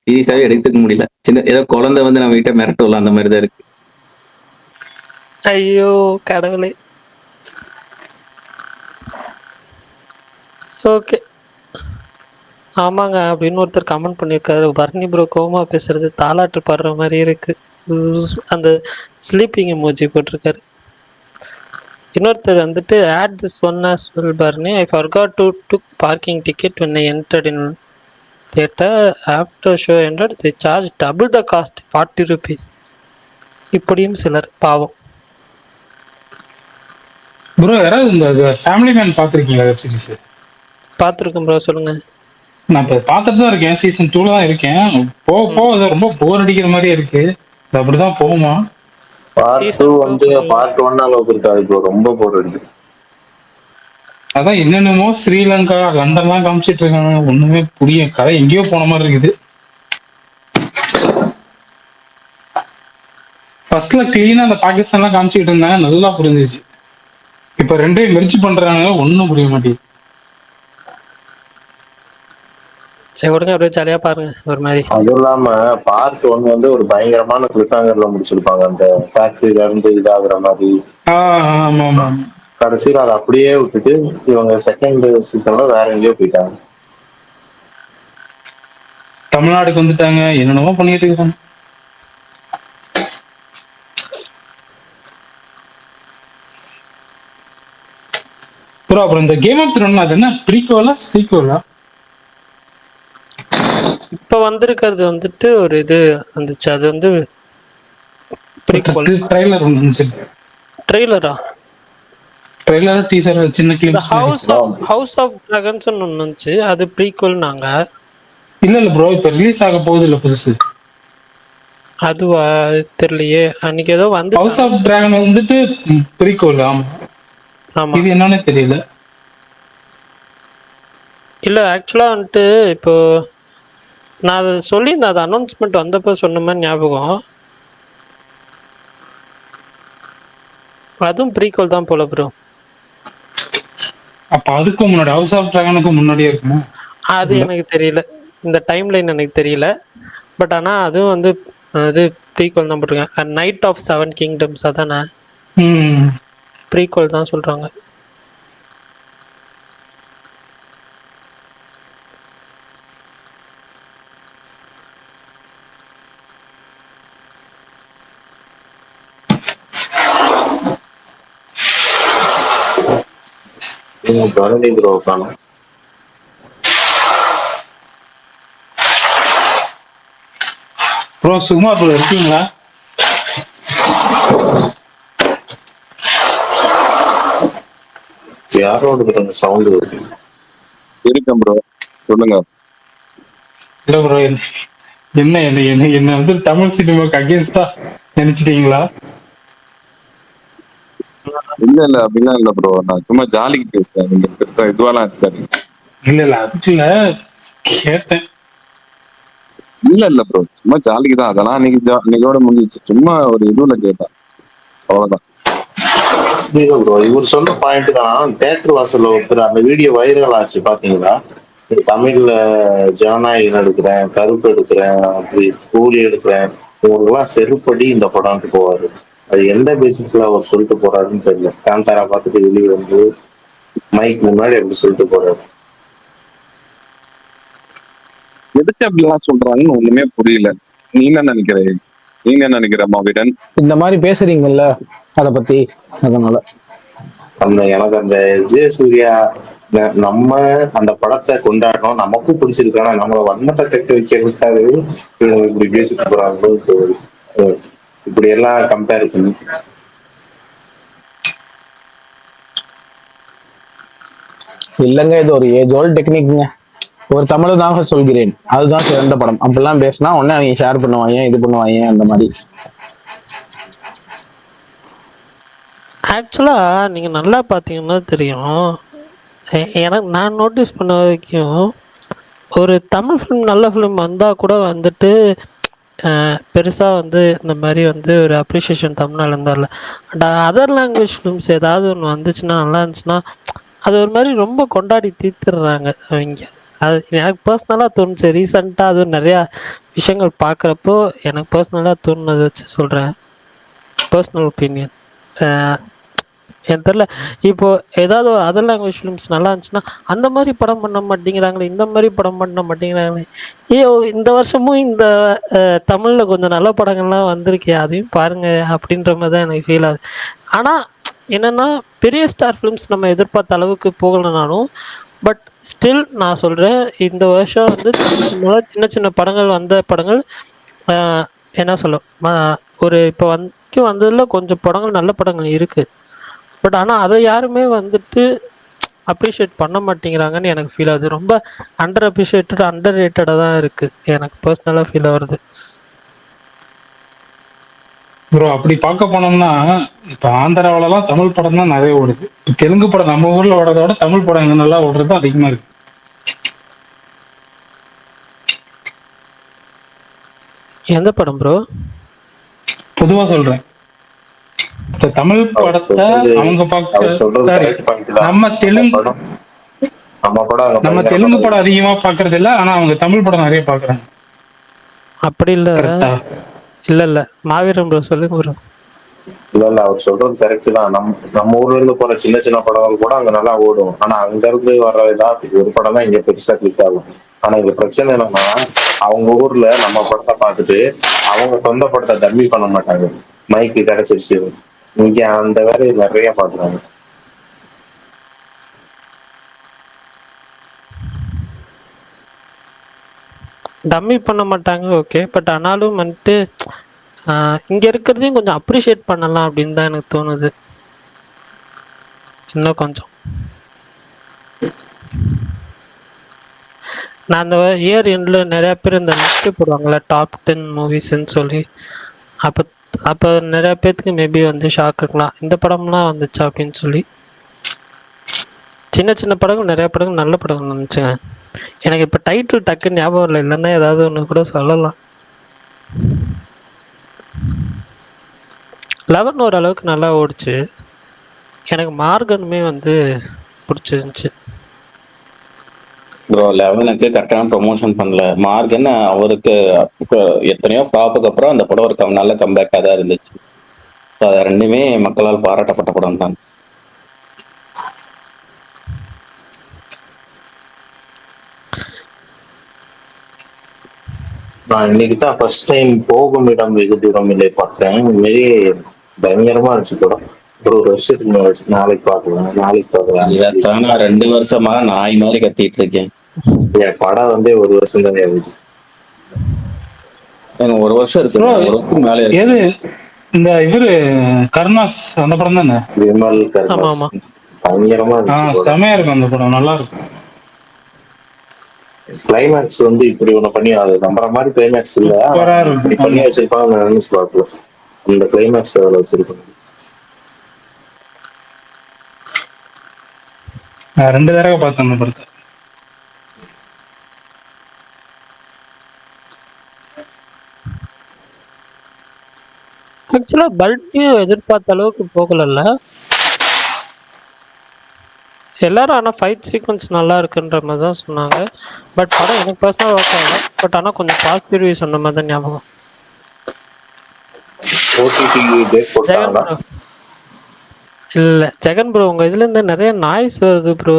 சீரியஸாவே எடுத்துக்க முடியல. சின்ன ஏதோ குழந்தை வந்து நம்ம கிட்ட மிரட்டலாம், அந்த மாதிரிதான் இருக்கு. ஐயோ கடவுளே. ஓகே, ஆமாங்க அப்படின்னு ஒருத்தர் கமெண்ட் பண்ணியிருக்காரு. பர்னி ப்ரோ கோமா பேசுறது தாலாட்டு பாடுற மாதிரி இருக்கு, அந்த ஸ்லீப்பிங் எமோஜி போட்டிருக்காரு. இன்னொருத்தர் வந்துட்டு add this one as well Barney, I forgot to took parking ticket when I entered in theater. After show ended they charged double the cost, 40 rupees. இப்படியும் சிலர் பாவம். ப்ரோ யாராவது இந்த ஃபேமிலி மேன் பார்த்துருக்கீங்களா? Web series பார்த்துருக்கேன் bro, சொல்லுங்க. நான் இப்ப பார்த்துட்டு தான் இருக்கேன், சீசன் 2 தான் இருக்கேன். போக போக அது ரொம்ப போர் அடிக்கிற மாதிரியே இருக்கு. இது அப்படிதான் போகுமா? பார்ட் 2 சீசன் 2 வந்து பார்ட் 1 அளவுக்கு இருக்காது ப்ரோ, ரொம்ப போர் அடிக்கும். அதான் என்னென்னமோ ஸ்ரீலங்கா லண்டன்லாம் காமிச்சிட்டு இருக்காங்க, ஒண்ணுமே புரிய கதை எங்கேயோ போன மாதிரி இருக்குது. ஃபர்ஸ்ட்ல கிளீனா அந்த பாகிஸ்தான்லாம் காமிச்சிட்டு இருந்தாங்க, நல்லா புரிஞ்சிச்சு. இப்ப ரெண்டையும் மெர்ஜ் பண்றாங்க, ஒன்னும் புரிய மாட்டேங்குது. சரி விடுங்க, அப்படியே ஜாலியா பாருங்க ஒரு மாதிரி. அதுவும் இல்லாம பார்ட் 1 வந்து ஒரு பயங்கரமான கிளிஃப்ஹேங்கர்ல முடிச்சிருப்பாங்க, அந்த ஃபேக்டரியில இருந்து இதாகிற மாதிரி. ஆமா ஆமா. கடைசியில் அதை அப்படியே விட்டுட்டு இவங்க செகண்ட் சீசன்ல வேற எங்கேயோ போயிட்டாங்க. தமிழ்நாடுக்கு வந்துட்டாங்க, என்னென்னமோ பண்ணிட்டு இருக்காங்க. ப்ரோ அப்புறம் இந்த கேம் ஆஃப் த்ரோன் அது என்ன ப்ரீக்வலா சீக்வலா? இப்ப வந்திருக்கிறது வந்துட்டு ஒரு இது வந்துச்சு, அது வந்து ட்ரைலர் வந்துச்சு. ட்ரெய்லரா? ட்ரைலர் டீசர் சின்ன கிளிப்ஸ். ஹவுஸ் ஆஃப் டிராகன்ஸ் ஒன்று வந்துச்சு, அது ப்ரீக்வல் நாங்க. இல்ல ப்ரோ, இப்ப ரிலீஸ் ஆக போகுது இல்ல புதுசு. அதுவா தெரியலையே, அன்னைக்கு ஏதோ வந்து ஹவுஸ் ஆஃப் டிராகன் வந்துட்டு ப்ரீக்வல். ஆமா ஆமா. இது என்னன்னு தெரியல. இல்ல ஆக்சுவலா வந்துட்டு இப்போ நான் அதை சொல்லியிருந்தேன், அது அனௌன்ஸ்மெண்ட் வந்தப்போ சொன்ன மாதிரி ஞாபகம். அதுவும் ப்ரீக்வல் தான் போல ப்ரோ. அப்ப அதுக்கும் முன்னாடி ஹவுஸ் ஆஃப் டிராகனுக்கும் முன்னாடியே இருக்குமா? அது எனக்கு தெரியல, இந்த டைம் லைன் எனக்கு தெரியல. பட் ஆனா அதுவும் வந்து அது ப்ரீக்வல் தான் போட்டிருக்கேன். நைட் ஆஃப் 7 கிங்டம்ஸ் அதானே ப்ரீக்வல் தான் சொல்றாங்க. ப்ரோ காணும். ப்ரோ சும்மா ப்ரோ இருக்கீங்களா? யாரோட சவுண்ட் வருது? இருக்கேன் ப்ரோ, சொல்லுங்க. இல்ல ப்ரோ, என்ன என்ன என்ன என்ன வந்து தமிழ் சினிமாக்கு அகேன்ஸ்டா நினைச்சிட்டீங்களா? இல்ல அப்படிலாம் இல்ல ப்ரோ, நான் சும்மா ஜாலிக்கு பேசுறேன், நீங்க பெருசா இதுவெல்லாம் எடுத்துக்காதீங்க. இல்ல அதுக்கு இல்ல, கேட்டேன். இல்ல ப்ரோ, சும்மா ஜாலிக்கு தான். அதெல்லாம் இன்னைக்கோட முடிஞ்சிச்சு, சும்மா ஒரு இதுல கேட்டேன், அவ்வளவுதான். ப்ரோ இவர் சொன்ன பாயிண்ட் தான். தேட்டர் வாசல்ல ஒருத்தர் அந்த வீடியோ வைரல் ஆச்சு, பாத்தீங்களா? தமிழ்ல ஜனநாயகம் எடுக்கிறேன், கருப்பு எடுக்கிறேன், அப்படி கூலி எடுக்கிறேன், இவங்களுக்குலாம் செருப்படி இந்த படம்ட்டு போவாரு. அது எந்த பேசிஸ்ல அவர் சொல்லிட்டு போறாருன்னு தெரியல. காந்தாரா பார்த்துட்டு வெளியே வந்து மைக் முன்னாடி அப்படி சொல்லிட்டு போறாரு. எதுக்கு அப்படிலாம் சொல்றாங்கன்னு ஒண்ணுமே புரியல. நீ என்ன நினைக்கிற மாவீரன்? இந்த மாதிரி பேசுறீங்கல்ல அத பத்தி, அதனால எனக்கு அந்த ஜெயசூர்யா நம்ம அந்த படத்தை கொண்டாடணும், நமக்கும் பிடிச்சிருக்கான நம்ம வன்மத்தை கக்க வைக்கிறதுக்காக இவங்க இப்படி பேசிட்டு போறாங்க. இப்படி எல்லாம் கம்பேர் பண்ணி இல்லங்க, இது ஒரு ஏஜ் ஓல்ட் டெக்னிக்ங்க. ஒரு தமிழனாக சொல்கிறேன், அதுதான் சிறந்த படம். அப்படிலாம் பேசினா உடனே அவங்க ஷேர் பண்ணுவாங்க, இது பண்ணுவாங்க, அந்த மாதிரி. ஆக்சுவலா நீங்க நல்லா பார்த்தீங்கன்னா தெரியும், எனக்கு நான் நோட்டீஸ் பண்ண வரைக்கும் ஒரு தமிழ் ஃபிலிம் நல்ல ஃபிலிம் வந்தால் கூட வந்துட்டு பெருசாக வந்து இந்த மாதிரி வந்து ஒரு அப்ரிஷியேஷன் தமிழ்நாடு இருந்தால, அதர் லாங்குவேஜ் ஃபிலிம்ஸ் ஏதாவது ஒன்று வந்துச்சுன்னா நல்லா இருந்துச்சுன்னா அது ஒரு மாதிரி ரொம்ப கொண்டாடி தீர்த்துடுறாங்க அவங்க. அது எனக்கு பர்சனலாக தோணுச்சு ரீசெண்டாக. அது நிறையா விஷயங்கள் பார்க்குறப்போ எனக்கு பர்சனலாக தோணுனதை வச்சு சொல்கிறேன், பர்சனல் ஒப்பீனியன். எனக்கு தெரில, இப்போது ஏதாவது ஒரு அதர் லாங்குவேஜ் ஃபிலிம்ஸ் நல்லா இருந்துச்சுன்னா அந்த மாதிரி படம் பண்ண மாட்டேங்கிறாங்களே, இந்த மாதிரி படம் பண்ண மாட்டேங்கிறாங்களே. இந்த வருஷமும் இந்த தமிழில் கொஞ்சம் நல்ல படங்கள்லாம் வந்திருக்கே, அதையும் பாருங்க அப்படின்ற மாதிரி தான் எனக்கு ஃபீல் ஆகுது. ஆனால் என்னென்னா பெரிய ஸ்டார் ஃபிலிம்ஸ் நம்ம எதிர்பார்த்த அளவுக்கு போகலைனாலும், பட் ஸ்டில் நான் சொல்கிறேன், இந்த வருஷம் வந்து சின்ன சின்ன படங்கள் வந்த படங்கள் என்ன சொல்ல ஒரு இப்போ வந்ததில் கொஞ்சம் படங்கள் நல்ல படங்கள் இருக்குது. பட் ஆனால் அதை யாருமே வந்துட்டு அப்ரிஷியேட் பண்ண மாட்டேங்கிறாங்கன்னு எனக்கு ஃபீல் ஆகுது. ரொம்ப அண்டர் அப்ரிஷியேட்டட், அண்டர் ரேட்டடாக தான் இருக்குது எனக்கு பர்சனலாக ஃபீல் ஆகுது. ப்ரோ அப்படி பார்க்க போனோம்னா இப்ப ஆந்திராவிலலாம் தமிழ் படம் தான் நிறைய ஓடுது. இப்ப தெலுங்கு படம் நம்ம ஊர்ல ஓடுறத விட தமிழ் படம் இங்க நல்லா ஓடுறது அதிகமா இருக்கு. எந்த படம் ப்ரோ? பொதுவா சொல்றேன். இப்ப தமிழ் படத்தை அவங்க பார்க்க நம்ம தெலுங்கு படம் அதிகமா பாக்குறது இல்ல, ஆனா அவங்க தமிழ் படம் நிறைய பாக்குறாங்க. அப்படி இல்ல இல்ல மாவீரன் ப்ரோ சொல்லுங்க ப்ரோ. இல்ல அவர் சொல்றது கரெக்ட் தான். நம்ம ஊர்ல இருந்து போற சின்ன சின்ன படங்கள் கூட அங்க நல்லா ஓடும். ஆனா அங்க இருந்து வர ஏதாவது ஒரு படம் தான் இங்க பெருசா கிளிக் ஆகும். ஆனா இங்க பிரச்சனை என்னன்னா, அவங்க ஊர்ல நம்ம படத்தை பார்த்துட்டு அவங்க சொந்த படத்தை டம்மி பண்ண மாட்டாங்க. மைக்கு கிடைச்சிருச்சு, இங்க அந்த வேலையை நிறைய பாக்குறாங்க. டம்மி பண்ண மாட்டாங்க ஓகே, பட் ஆனாலும் வந்துட்டு இங்க இருக்கிறதையும் கொஞ்சம் அப்ரிஷியேட் பண்ணலாம் அப்படின்னு தான் எனக்கு தோணுது. இன்னும் கொஞ்சம் நான் அந்த இயர் எண்ட்ல நிறைய பேர் இந்த லிஸ்ட் போடுவாங்கள்ல டாப் 10 மூவிஸ்ன்னு சொல்லி, அப்போ நிறைய பேர்த்துக்கு மேபி வந்து ஷாக் இருக்கலாம், இந்த படம்லாம் வந்துச்சா அப்படின்னு சொல்லி. சின்ன சின்ன படங்கள் நிறைய படங்கள் நல்ல படங்கள் வந்துச்சுங்க. எனக்கு இப்போ டைட்டில் டக்குன்னு ஞாபகம் இல்லை, இல்லைன்னா ஏதாவது ஒன்று கூட சொல்லலாம். 11 ஓரளவுக்கு நல்லா ஓடிச்சு. எனக்கு மார்கனுமே வந்து பிடிச்சிருந்துச்சு. ப்ரோ 11க்கு கரெக்டான ப்ரொமோஷன் பண்ணல. மார்கன் அவருக்கு எத்தனையோ ஃப்ளாப்புக்கு அப்புறம் அந்த படம் ஒரு நல்ல கம்பேக்காக தான் இருந்துச்சு. அது ரெண்டுமே மக்களால் பாராட்டப்பட்ட படம் தான். நான் இன்னைக்கு தான் ஃபர்ஸ்ட் டைம் போகும் இடம் வெகு தூரம் இல்லை பார்த்தேன். உண்மையிலே பயங்கரமா இருந்துச்சு படம். ஒரு வருஷத்துக்கு நாளைக்கு பார்க்கலாம். இதைத்தான் நான் 2 வருஷமா நாய் மாதிரி கத்திட்டு இருக்கேன். என் படம் வந்து ஒரு வருஷம் தானே ஆகுது. ஒரு வருஷம் இருக்கு, ஒரு வருஷத்துக்கு மேலே எது இந்த இவரு கருணாஸ் அந்த படம் தானே? விமல் கருணாஸ் பயங்கரமா இருந்துச்சு. செமையா இருக்கும் அந்த படம், நல்லா இருக்கும். கிளைமேக்ஸ் வந்து இப்படி ஒண்ணு பண்ணி அது நம்புற மாதிரி கிளைமேக்ஸ் இல்ல, இப்படி பண்ணி வச்சிருப்பாங்க. நினைச்சு பார்க்கலாம் அந்த கிளைமேக்ஸ் அதில் வச்சிருப்பாங்க. நான் 2 தடவை பார்த்தேன் அந்த படத்தை. ஆக்சுவலா பல்ட்டியும் எதிர்பார்த்த அளவுக்கு போகலல்ல எல்லாரும். ஆனால் ஃபைட் சீக்வன்ஸ் நல்லா இருக்குன்ற மாதிரி தான் சொன்னாங்க. பட் படம் எனக்கு பர்சனலாக ஒர்க் ஆகல. பட் ஆனால் கொஞ்சம் பாசிட்டிவ் ரிவ்யூ சொன்ன மாதிரி தான் ஞாபகம். இல்லை ஜெகன் ப்ரோ, உங்கள் இதுல இருந்து நிறைய நாய்ஸ் வருது ப்ரோ.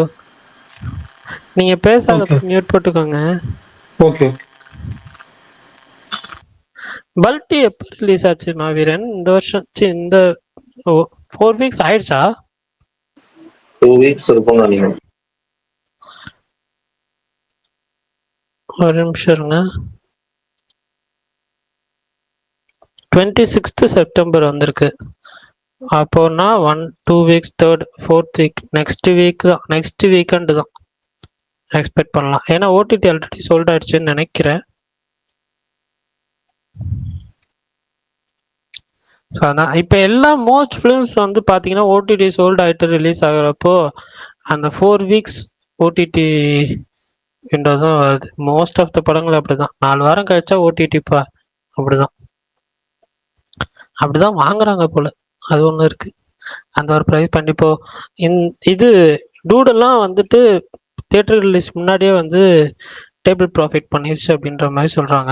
நீங்க பேசாத மியூட் போட்டுக்கோங்க. ஓகே. பல்ட்டி எப்போ ரிலீஸ் ஆச்சு மாவீரன்? இந்த வருஷம் இந்த 4 வீக்ஸ் ஆயிடுச்சா? 2 வீக்ஸ் இருக்கும் நினைக்கிறேன். ஒரு நிமிஷம் இருங்க. 26th செப்டம்பர் வந்திருக்கு. அப்போனா 1-2 weeks, 3rd 4th week, next week தான், நெக்ஸ்ட் வீக்கெண்டு தான் எக்ஸ்பெக்ட் பண்ணலாம். ஏன்னா ஓடிடி ஆல்ரெடி சோல்ட் ஆயிடுச்சுன்னு நினைக்கிறேன். ஸோ அதான் இப்போ எல்லா மோஸ்ட் ஃபிலிம்ஸ் வந்து பார்த்தீங்கன்னா ஓடிடி சோல்ட் ஆகிட்டு ரிலீஸ் ஆகிறப்போ அந்த 4 வீக்ஸ் ஓடிடி விண்டோ தான் வருது. மோஸ்ட் ஆஃப் த படங்கள் அப்படி தான். 4 வாரம் கழிச்சா ஓடிடிப்பா, அப்படிதான் வாங்குறாங்க போல. அது ஒன்று இருக்கு. அந்த ஒரு ப்ரைஸ் பண்ணிப்போ இது டூடெல்லாம் வந்துட்டு தியேட்டர் ரிலீஸ் முன்னாடியே வந்து டேபிள் ப்ராஃபிட் பண்ணிடுச்சு அப்படின்ற மாதிரி சொல்கிறாங்க.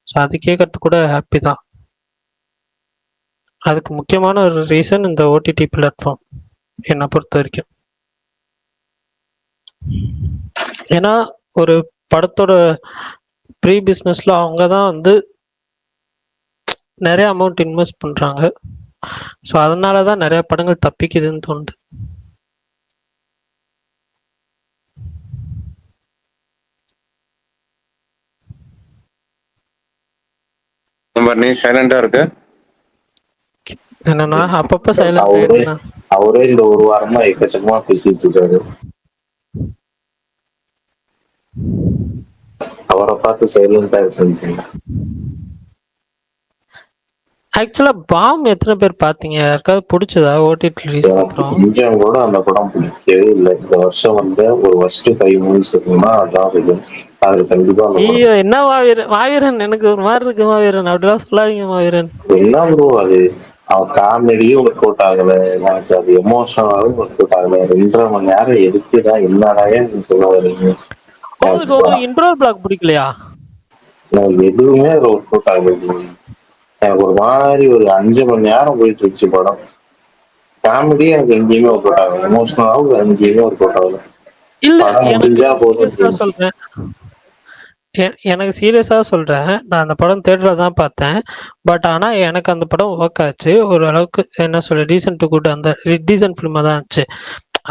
ஸோ அது கேட்கறதுக்கு கூட ஹாப்பி தான். அதுக்கு முக்கியமான ஒரு ரீசன் இந்த ஓடிடி பிளாட்ஃபார்ம் என்னை பொறுத்த வரைக்கும். ஏன்னா ஒரு படத்தோட ப்ரீ பிஸ்னஸ்ல அவங்க தான் வந்து நிறைய அமௌண்ட் இன்வெஸ்ட் பண்றாங்க. ஸோ அதனால தான் நிறைய படங்கள் தப்பிக்குதுன்னு தோணுது. நீ சைலண்டா இருக்க என்னன்னா அப்பப்ப சைலண்ட். அவரே இந்த ஒரு வாரமா எக்கச்சக்கமா பேசிட்டு இருக்காரு. அவரை பார்த்து சைலண்டா இருக்கு. ஆக்சுவலா பாம் எத்தனை பேர் பாத்தீங்க? யாருக்காவது பிடிச்சதா ஓடிடி ரிலீஸ் அப்புறம்? கொஞ்சம் கூட அந்த படம் பிடிக்கவே இல்லை. இந்த வருஷம் வந்து ஒரு ஃபர்ஸ்ட் 5 மூவிஸ் இருக்குன்னா அதான் இது. அது கண்டிப்பா ஐயோ என்ன மாவீரன் எனக்கு ஒரு மாதிரி இருக்கு மாவீரன், அப்படிலாம் சொல்லாதீங்க மாவீரன். என்ன ப்ரோ அது, அவன் காமெடியும் ஒர்க் அவுட் ஆகல, எனக்கு அது எமோஷனலாவும் ஒர்க் அவுட் ஆகல. 2.5 மணி நேரம் எதுக்குதான் என்னடாயே நீங்க சொல்ல வரீங்க? உங்களுக்கு ஒரு இன்ட்ரோல் பிளாக் பிடிக்கலையா? எனக்கு எதுவுமே அது ஒர்க் அவுட் ஆகல. எனக்கு ஒரு மாதிரி ஒரு 5 மணி நேரம் போயிட்டு இருந்துச்சு படம். காமெடி எனக்கு எங்கேயுமே ஒர்க் அவுட் ஆகல, எமோஷனலாவும் எங்கேயுமே ஒர்க் அவுட் ஆகல. இல்ல படம் முடிஞ்சா போதும் சொல்றேன், எனக்கு சீரியஸா சொல்றேன், நான் அந்த படம் தேட்டர்ல தான் பார்த்தேன். பட் ஆனா எனக்கு அந்த படம் ஒர்க் ஆச்சு ஓரளவுக்கு. என்ன சொல்ல, டீசென்ட் டு குட், அந்த டீசென்ட் ஃபிலிமா தான் இருந்துச்சு.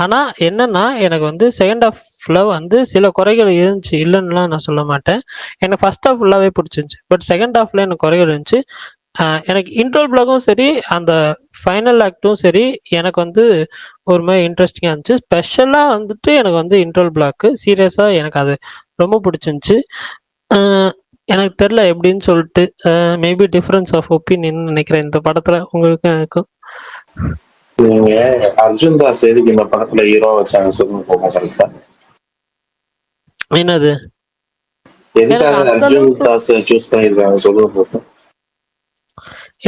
ஆனா என்னன்னா எனக்கு வந்து செகண்ட் ஹாஃப்ல வந்து சில குறைகள் இருந்துச்சு, இல்லைன்னுலாம் நான் சொல்ல மாட்டேன். எனக்கு ஃபர்ஸ்ட் ஹாஃப் ஃபுல்லாவே பிடிச்சிருந்துச்சு. பட் செகண்ட் ஹாஃப்ல எனக்கு குறைகள் இருந்துச்சு. எனக்கு இன்ட்ரோல் பிளாக்கும் சரி, அந்த ஃபைனல் ஆக்டும் சரி, எனக்கு வந்து ஒரு மாதிரி இன்ட்ரெஸ்டிங்காக இருந்துச்சு. ஸ்பெஷலாக வந்துட்டு எனக்கு வந்து இன்ட்ரோல் பிளாக்கு சீரியஸாக எனக்கு அது ரொம்ப பிடிச்சிருந்துச்சு. எனக்கு தெரில எப்படின்னு சொல்லிட்டு, மேபி டிஃப்ரென்ஸ் ஆஃப் ஒப்பீனியன் நினைக்கிறேன் இந்த படத்துல உங்களுக்கும் எனக்கும். நீங்க அர்ஜுன் தாஸ் எதுக்கு இந்த படத்துல ஹீரோ வச்சாங்க சொல்லுங்க போக கரெக்டா? என்னது எதுக்காக அர்ஜுன் தாஸ் சூஸ் பண்ணிருக்காங்க சொல்லுங்க போக?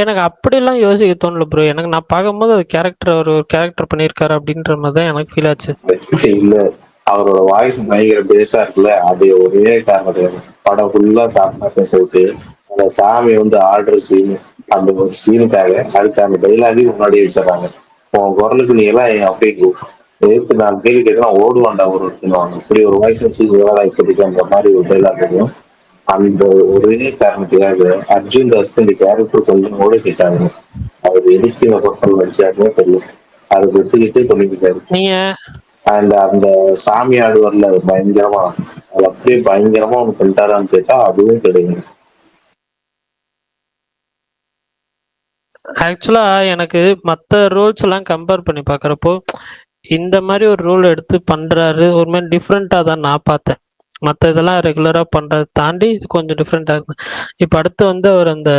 எனக்கு அப்படிலாம் யோசிக்க தோணல ப்ரோ. எனக்கு நான் பார்க்கும்போது அது கேரக்டர், அவர் ஒரு கேரக்டர் பண்ணியிருக்காரு அப்படின்ற மாதிரி தான் எனக்கு ஃபீல் ஆச்சு. இல்ல, அவரோட வாய்ஸ் பயங்கர பேஸா இருக்குல்ல, அது ஒரே காரணம். படம் ஃபுல்லா சாப்பிட்டா பேசிட்டு அந்த சாமி வந்து ஆர்டர் சீன், அந்த ஒரு சீனுக்காக அதுக்கான டைலாகையும் முன்னாடி வச்சிடறாங்க. உன் குரலுக்கு நீ எல்லாம் என் அப்படியே எதிர்த்து 4 கேள்வி கேட்கலாம் ஓடுவாண்டா ஒரு இப்படி ஒரு வாய்ஸ் வச்சு இப்படின்ற மாதிரி ஒரு டைலாக் இருக்கும். அந்த ஒரே காரணத்துக்காக அர்ஜுன் தாஸ்க்கு இந்த கேரக்டர் கொஞ்சம் கூட கேட்டாங்க. அவர் எதுக்கு இந்த பக்கம் வச்சாருன்னு தெரியும். அதை ஒத்துக்கிட்டு பண்ணிக்கிட்டாரு. நீங்க அண்ட் அந்த சாமி ஆடுவார்ல பயங்கரமா, அது அப்படியே பயங்கரமா ஒன்று பண்ணிட்டாரான்னு கேட்டா அதுவும் கிடையாது. ஆக்சுவலா எனக்கு மற்ற ரோல்ஸ் எல்லாம் கம்பேர் பண்ணி பார்க்குறப்போ இந்த மாதிரி ஒரு ரோல் எடுத்து பண்றாரு, ஒரு மாதிரி டிஃப்ரெண்டா தான் நான் பார்த்தேன். மற்ற இதெல்லாம் ரெகுலரா பண்றதை தாண்டி இது கொஞ்சம் டிஃப்ரெண்டா இருக்கு. இப்போ அடுத்து வந்து அவர் அந்த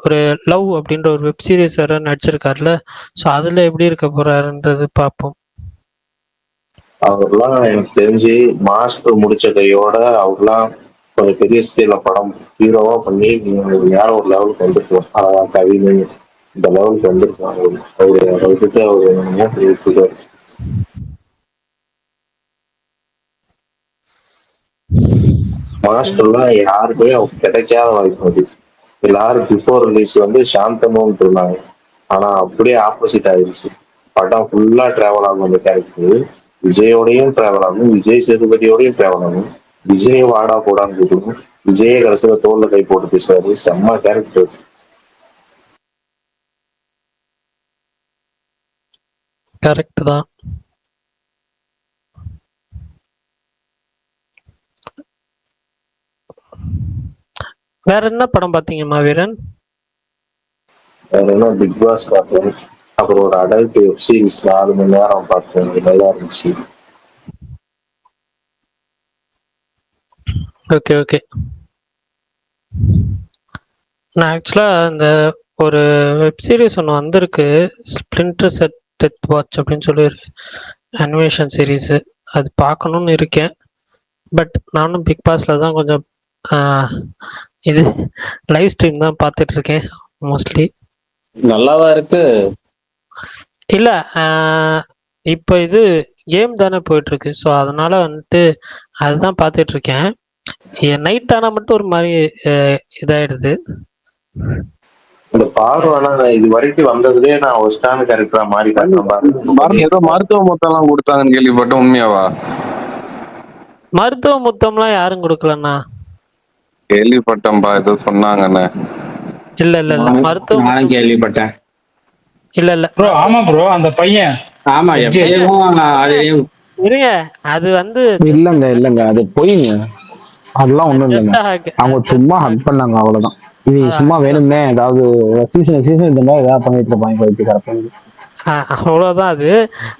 ஒரு லவ் அப்படின்ற ஒரு வெப் சீரிஸ் வேற நடிச்சிருக்காருல, ஸோ அதுல எப்படி இருக்க போறாருன்றது பார்ப்போம். அவர்லாம் எனக்கு தெரிஞ்சு மாஸ்டர் முடிச்ச கையோட அவர்லாம் கொஞ்சம் பெரிய ஸ்கேல படம் ஹீரோவா பண்ணி வேற ஒரு லெவலுக்கு வந்துருக்கோம். அதான் கவிதை இந்த லெவலுக்கு வந்திருக்காங்க. அவரு அதை விட்டுட்டு அவரு என்னமோ பண்ணிட்டு மாஸ்டர்லாம் யாருக்குமே அவர் கிடைக்காத வாய்ப்பு அது. எல்லாரும் பிஃபோர் ரிலீஸ் வந்து சாந்தனும் இருந்தாங்க, ஆனா அப்படியே ஆப்போசிட் ஆயிடுச்சு. படம் ஃபுல்லா டிராவல் ஆகும் அந்த கேரக்டர். விஜயோடையும் டிராவல் ஆகும், விஜய் சேதுபதியோடையும் டிராவல் ஆகும். விஜய் வாடா போடான்னு சொல்லுவோம், விஜய கடைசியில தோல்ல கை போட்டு பேசுவாரு. செம்ம கேரக்டர். கரெக்ட் தான். வேற என்ன படம் பாத்தீங்க மாவீரன்? வேற என்ன, பிக் பாஸ் பார்த்தேன். அப்புறம் ஒரு அடல்ட் வெப் சீரிஸ் 4 மணி நேரம் பார்த்தேன், நல்லா இருந்துச்சு. Okay okay. நான் ஆக்சுவலா இந்த ஒரு வெப் சீரிஸ் ஒன்று வந்திருக்கு, ஸ்பிளிண்டர் செட் டெத் வாட்ச் அப்படின்னு சொல்லி ஒரு அனிமேஷன் சீரீஸு. அது பார்க்கணுன்னு இருக்கேன். பட் நானும் பிக் பாஸ்ல தான் கொஞ்சம் இது லைவ் ஸ்ட்ரீம் தான் பார்த்துட்டு இருக்கேன் மோஸ்ட்லி. நல்லாவா இருக்கு? இல்ல, இப்போ இது கேம் தானே போயிட்டு இருக்கு, ஸோ அதனால வந்துட்டு அதுதான் பார்த்துட்டு இருக்கேன். நைட் ஆனா மட்டும் ஒரு மாதிரி இதாயிடுது. இந்த பார்வனா இது வரைக்கும் வந்ததுலயே நான் ஒஸ்டான கேரக்டரா மாறி ஏதோ மருத்துவ மொத்தம் எல்லாம் கொடுத்தாங்கன்னு கேள்விப்பட்ட, உண்மையாவா? மருத்துவ முத்தம்லாம் யாரும் கொடுக்கலண்ணா. கேள்விப்பட்டேன்பா, ஏதோ சொன்னாங்கன்னு. இல்ல இல்ல இல்ல, மருத்துவ நானும் கேள்விப்பட்டேன். இல்ல இல்ல ப்ரோ. ஆமா ப்ரோ, அந்த பையன் ஆமா எப்பயும் இருங்க, அது வந்து இல்லங்க அது பொய்ங்க. அதெல்லாம் ஒண்ணும் இல்லைங்க, அவங்க சும்மா ஹக் பண்ணாங்க அவ்வளவுதான். இது சும்மா வேணும்னே ஏதாவது சீசன் இந்த மாதிரி ஏதாவது பண்ணிட்டு இருப்பாங்க போயிட்டு கரெக்ட். அவ்வளவுதான். அது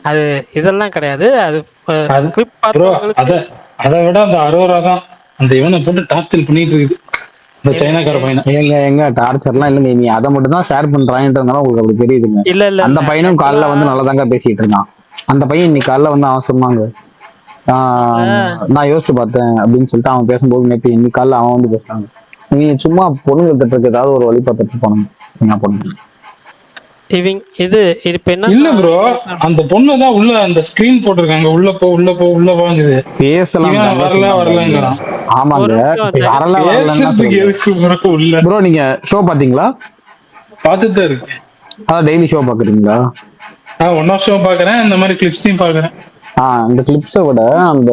அது இதெல்லாம் கிடையாது. அது ப்ரோ, அதை விட அந்த அரோரா தான் அந்த இவனை போட்டு டார்ச்சர் பண்ணிட்டு இருக்குது, இந்த சைனாக்கார பையனை. எங்க டார்ச்சர்லாம் இல்லைங்க, நீ அதை மட்டும் தான் ஷேர் பண்றாங்கன்றதுனால உங்களுக்கு அப்படி தெரியுதுங்க. இல்ல இல்ல அந்த இல்ல பையனும் காலைல வந்து நல்லதாங்க பேசிட்டு இருந்தான். அந்த பையன் இன்னைக்கு காலைல வந்து அவன் சொன்னாங்க, நான் யோசிச்சு பார்த்தேன் அப்படின்னு சொல்லிட்டு அவன் பேசும்போது நேற்று இன்னைக்கு காலைல அவன் வந்து பேசுறாங்க, நீ சும்மா பொண்ணுங்க கிட்ட ஏதாவது ஒரு வழி பார்த்துட்டு போனோம் என்ன பண்ணுங்க. இது இப்ப என்ன இல்ல ப்ரோ, அந்த பொண்ணு தான் உள்ள அந்த ஸ்கிரீன் போட்டிருக்காங்க, உள்ள போ உள்ள போ உள்ள வாங்குது, பேசலாம் வரல வரலங்கிறான். ஆமாங்க, வரல பேசுறதுக்கு எதுக்கு bro உள்ள? ப்ரோ நீங்க ஷோ பாத்தீங்களா? பார்த்துட்டு தான் இருக்கு. அதான் டெய்லி ஷோ பாக்குறீங்களா? ஒன் ஆஃப் ஷோ பாக்குறேன், இந்த மாதிரி கிளிப்ஸையும் பாக்குறேன். இந்த கிளிப்ஸை விட அந்த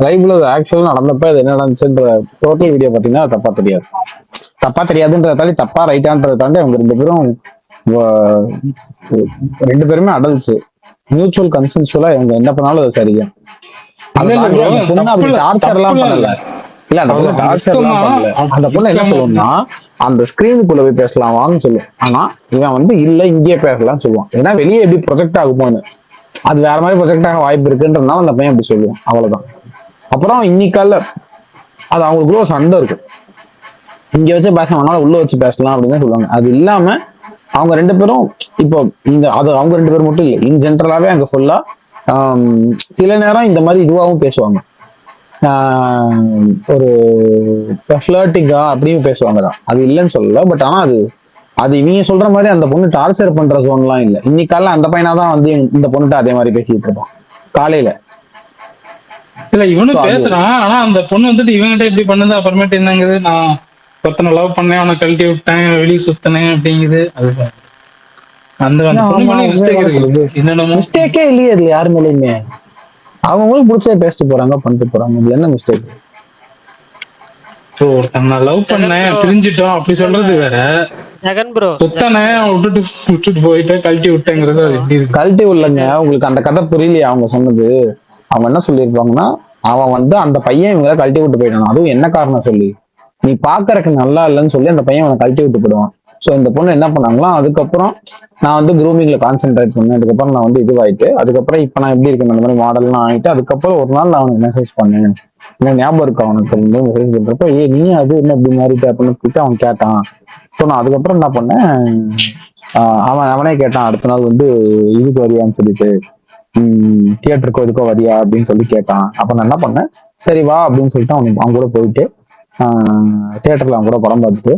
லைவ்ல ஆக்சுவலா நடந்தப்ப அது என்ன நடந்துச்சுன்ற டோட்டல் வீடியோ பாத்தீங்கன்னா தப்பா தெரியாதுன்றத தாண்டி தப்பா ரைட்டான்றத தாண்டி அவங்க ரெண்டு பேருமே அடல்ட்ஸ், மியூச்சுவல் கன்சென்சுவலா இவங்க என்ன பண்ணாலும் அது சரியா. டார்ச்சர் எல்லாம் பண்ணல, இல்ல அந்த பொண்ணு டார்ச்சர் எல்லாம் பண்ணல. அந்த பொண்ணு என்ன சொல்லுவோம்னா அந்த ஸ்கிரீனுக்குள்ள போய் பேசலாம் வாங்க சொல்லுவோம், ஆனா இவன் வந்து இல்ல இங்கேயே பேசலாம்னு சொல்லுவான். ஏன்னா வெளியே எப்படி ப்ரொஜெக்ட் ஆகுமோன்னு, அது வேற மாதிரி ப்ரொஜெக்ட் ஆக வாய்ப்பு இருக்குன்றதுனால அந்த பையன் அப்படி சொல்லுவான், அவ்வளவுதான். அப்புறம் இன்னைக்கால அது அவங்களுக்குள்ள ஒரு சண்டை இருக்கும், இங்க வச்சு பேச வேணாலும் உள்ள வச்சு பேசலாம் அப்படின்னு சொல்லுவாங்க. அது இல்லாம அவங்க ரெண்டு பேரும் இப்போ அது அவங்க ரெண்டு பேரும் மட்டும் இல்லை, இன் ஜென்ரலாவே அங்க ஃபுல்லா சில நேரம் இந்த மாதிரி இதுவாகவும் பேசுவாங்க, ஒரு ஃபிளர்ட்டிங்கா அப்படியும் பேசுவாங்க தான், அது இல்லைன்னு சொல்லல. பட் ஆனா அது இவங்க சொல்ற மாதிரி அந்த பொண்ணு டார்ச்சர் பண்ற ஜோன்லாம் இல்லை. இன்னைக்கு காலைல அந்த பையனாதான் வந்து இந்த பொண்ணுகிட்ட அதே மாதிரி பேசிட்டு இருப்பான் காலையில. இல்ல இவனும் பேசுறான், ஆனா அந்த பொண்ணு வந்துட்டு இவங்கிட்ட இப்படி பண்ணது, அப்புறமேட்டு என்னங்குது, நான் ஒருத்தனை லவ் பண்ணேன், அவனை கழட்டி விட்டேன், வெளியே சுத்தினேன் அப்படிங்குது. அதுதான் அந்த மிஸ்டேக்கே இல்லையே அது யாரு மேலேயுமே, அவங்களும் பிடிச்சே பேசிட்டு போறாங்க பண்ணிட்டு போறாங்க, இதுல என்ன மிஸ்டேக்? ஒருத்தனை லவ் பண்ணேன் பிரிஞ்சிட்டோம் அப்படி சொல்றது வேற, ஜெகன் ப்ரோ சுத்தனை விட்டுட்டு போயிட்டு கழட்டி விட்டேங்கிறது அது எப்படி இருக்கு? கழட்டி விடலங்க, உங்களுக்கு அந்த கதை புரியலையா அவங்க சொன்னது? அவங்க என்ன சொல்லியிருப்பாங்கன்னா, அவன் வந்து அந்த பையன் இவங்க கழட்டி விட்டு போயிட்டான், அதுவும் என்ன காரணம் சொல்லி, நீ பாக்குறதுக்கு நல்லா இல்லைன்னு சொல்லி அந்த பையன் அவனை கழட்டி விட்டு போயிடுவான். ஸோ இந்த பொண்ணு என்ன பண்ணாங்களா, அதுக்கப்புறம் நான் வந்து க்ரூமிங்ல கான்சென்ட்ரேட் பண்ணேன், அதுக்கப்புறம் நான் வந்து இதுவாயிட்டு, அதுக்கப்புறம் இப்ப நான் எப்படி இருக்கேன் அந்த மாதிரி மாடல்லாம் ஆயிட்டு, அதுக்கப்புறம் ஒரு நாள் நான் அவனுக்கு மெசேஜ் பண்ணேன், என்ன ஞாபகம் இருக்கு அவனுக்கு மெசேஜ் பண்றப்ப, நீ அது என்ன இப்படி மாதிரி அப்படின்னு அவன் கேட்டான். ஸோ நான் அதுக்கப்புறம் என்ன பண்ணேன், அவனே கேட்டான் அடுத்த நாள் வந்து இதுக்கு வரியான்னு சொல்லிட்டு, தியேட்டருக்கோ இதுக்கோ வரியா அப்படின்னு சொல்லி கேட்டான். அப்ப நான் என்ன பண்ணேன், சரி வா அப்படின்னு சொல்லிட்டு அவன் கூட போயிட்டு தியேட்டர்ல அவன் கூட படம் பார்த்துட்டு,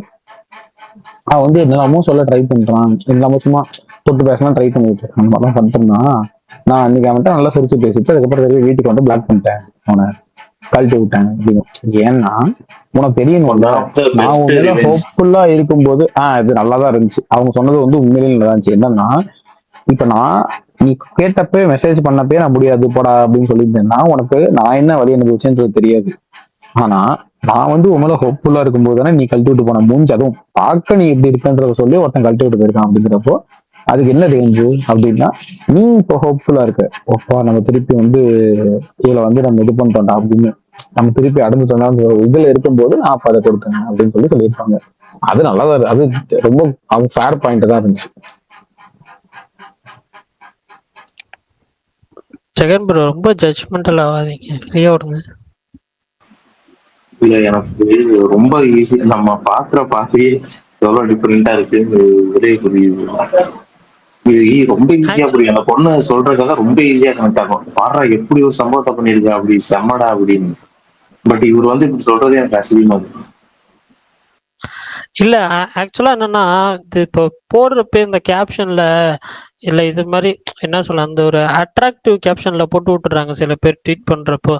அவன் வந்து என்னெல்லாமோ சொல்ல ட்ரை பண்றான், எல்லாமோ சும்மா தொட்டு பேசலாம் ட்ரை பண்ணிட்டு அந்த மாதிரிலாம் பண்ணிட்டு இருந்தான். நான் அன்னைக்கு அவன்கிட்ட நல்லா சிரிச்சு பேசிட்டு அதுக்கப்புறம் வீட்டுக்கு வந்து பிளாக் பண்ணிட்டேன், அவனை கழட்டி விட்டேன் அப்படின்னு. ஏன்னா உனக்கு தெரியணும், நான் உண்மையில ஹோப்ஃபுல்லா இருக்கும்போது இது நல்லாதான் இருந்துச்சு, அவங்க சொன்னது வந்து உண்மையிலேயே நல்லா இருந்துச்சு. என்னன்னா இப்ப நீ கேட்டப்ப மெசேஜ் பண்ணப்பே நான் முடியாது போடா அப்படின்னு சொல்லியிருந்தேன்னா உனக்கு நான் என்ன வழி அனுபவிச்சேன்றது தெரியாது. ஆனா நான் வந்து உண்மையில ஹோப்ஃபுல்லா இருக்கும்போது தானே நீ கழட்டி விட்டு போன மூஞ்சி, அதுவும் பார்க்க நீ இப்படி இருக்கன்றத சொல்லி ஒருத்தன் கழட்டி விட்டு போயிருக்கான். அப்படிங்கிறப்போ அதுக்கு என்ன ரேஞ்சு அப்படின்னா, நீ இப்போ ஹோப்ஃபுல்லா இருக்க, ஓப்பா நம்ம திருப்பி வந்து இதுல வந்து நம்ம இது பண்ணிட்டோம்டா அப்படின்னு, நம்ம திருப்பி அடைஞ்சிட்டோம்னா இதுல இருக்கும்போது நான் அப்ப அதை கொடுத்தேன் அப்படின்னு சொல்லியிருப்பாங்க. அது நல்லாதான், அது ரொம்ப அவங்க ஃபேர் பாயிண்ட் தான் இருந்துச்சு. ஜெகன் ப்ரோ ரொம்ப ஜட்ஜ்மெண்டல் ஆகாதீங்க, ஃப்ரீயா விடுங்க. இல்ல எனக்கு ரொம்ப ஈஸி, நம்ம பாக்குற பார்வையே எவ்வளவு டிஃபரெண்டா இருக்கு ஒரே புரியுது. இது ரொம்ப ஈஸியா புரியும், அந்த பொண்ணு சொல்றதுக்காக ரொம்ப ஈஸியா கனெக்ட் ஆகும், பாடுறா எப்படி ஒரு சம்பவத்தை பண்ணிருக்கா அப்படி செம்மடா அப்படின்னு. பட் இவர் வந்து இப்படி சொல்றது எனக்கு அசிங்கமா இருக்கு. இல்ல ஆக்சுவலா என்னன்னா, இது இப்போ போடுறப்ப இந்த கேப்ஷன்ல இல்ல இது மாதிரி என்ன சொல்ல, அந்த ஒரு அட்ராக்டிவ் கேப்ஷன்ல போட்டு விட்டுறாங்க சில பேர் ட்வீட் பண்றப்போ.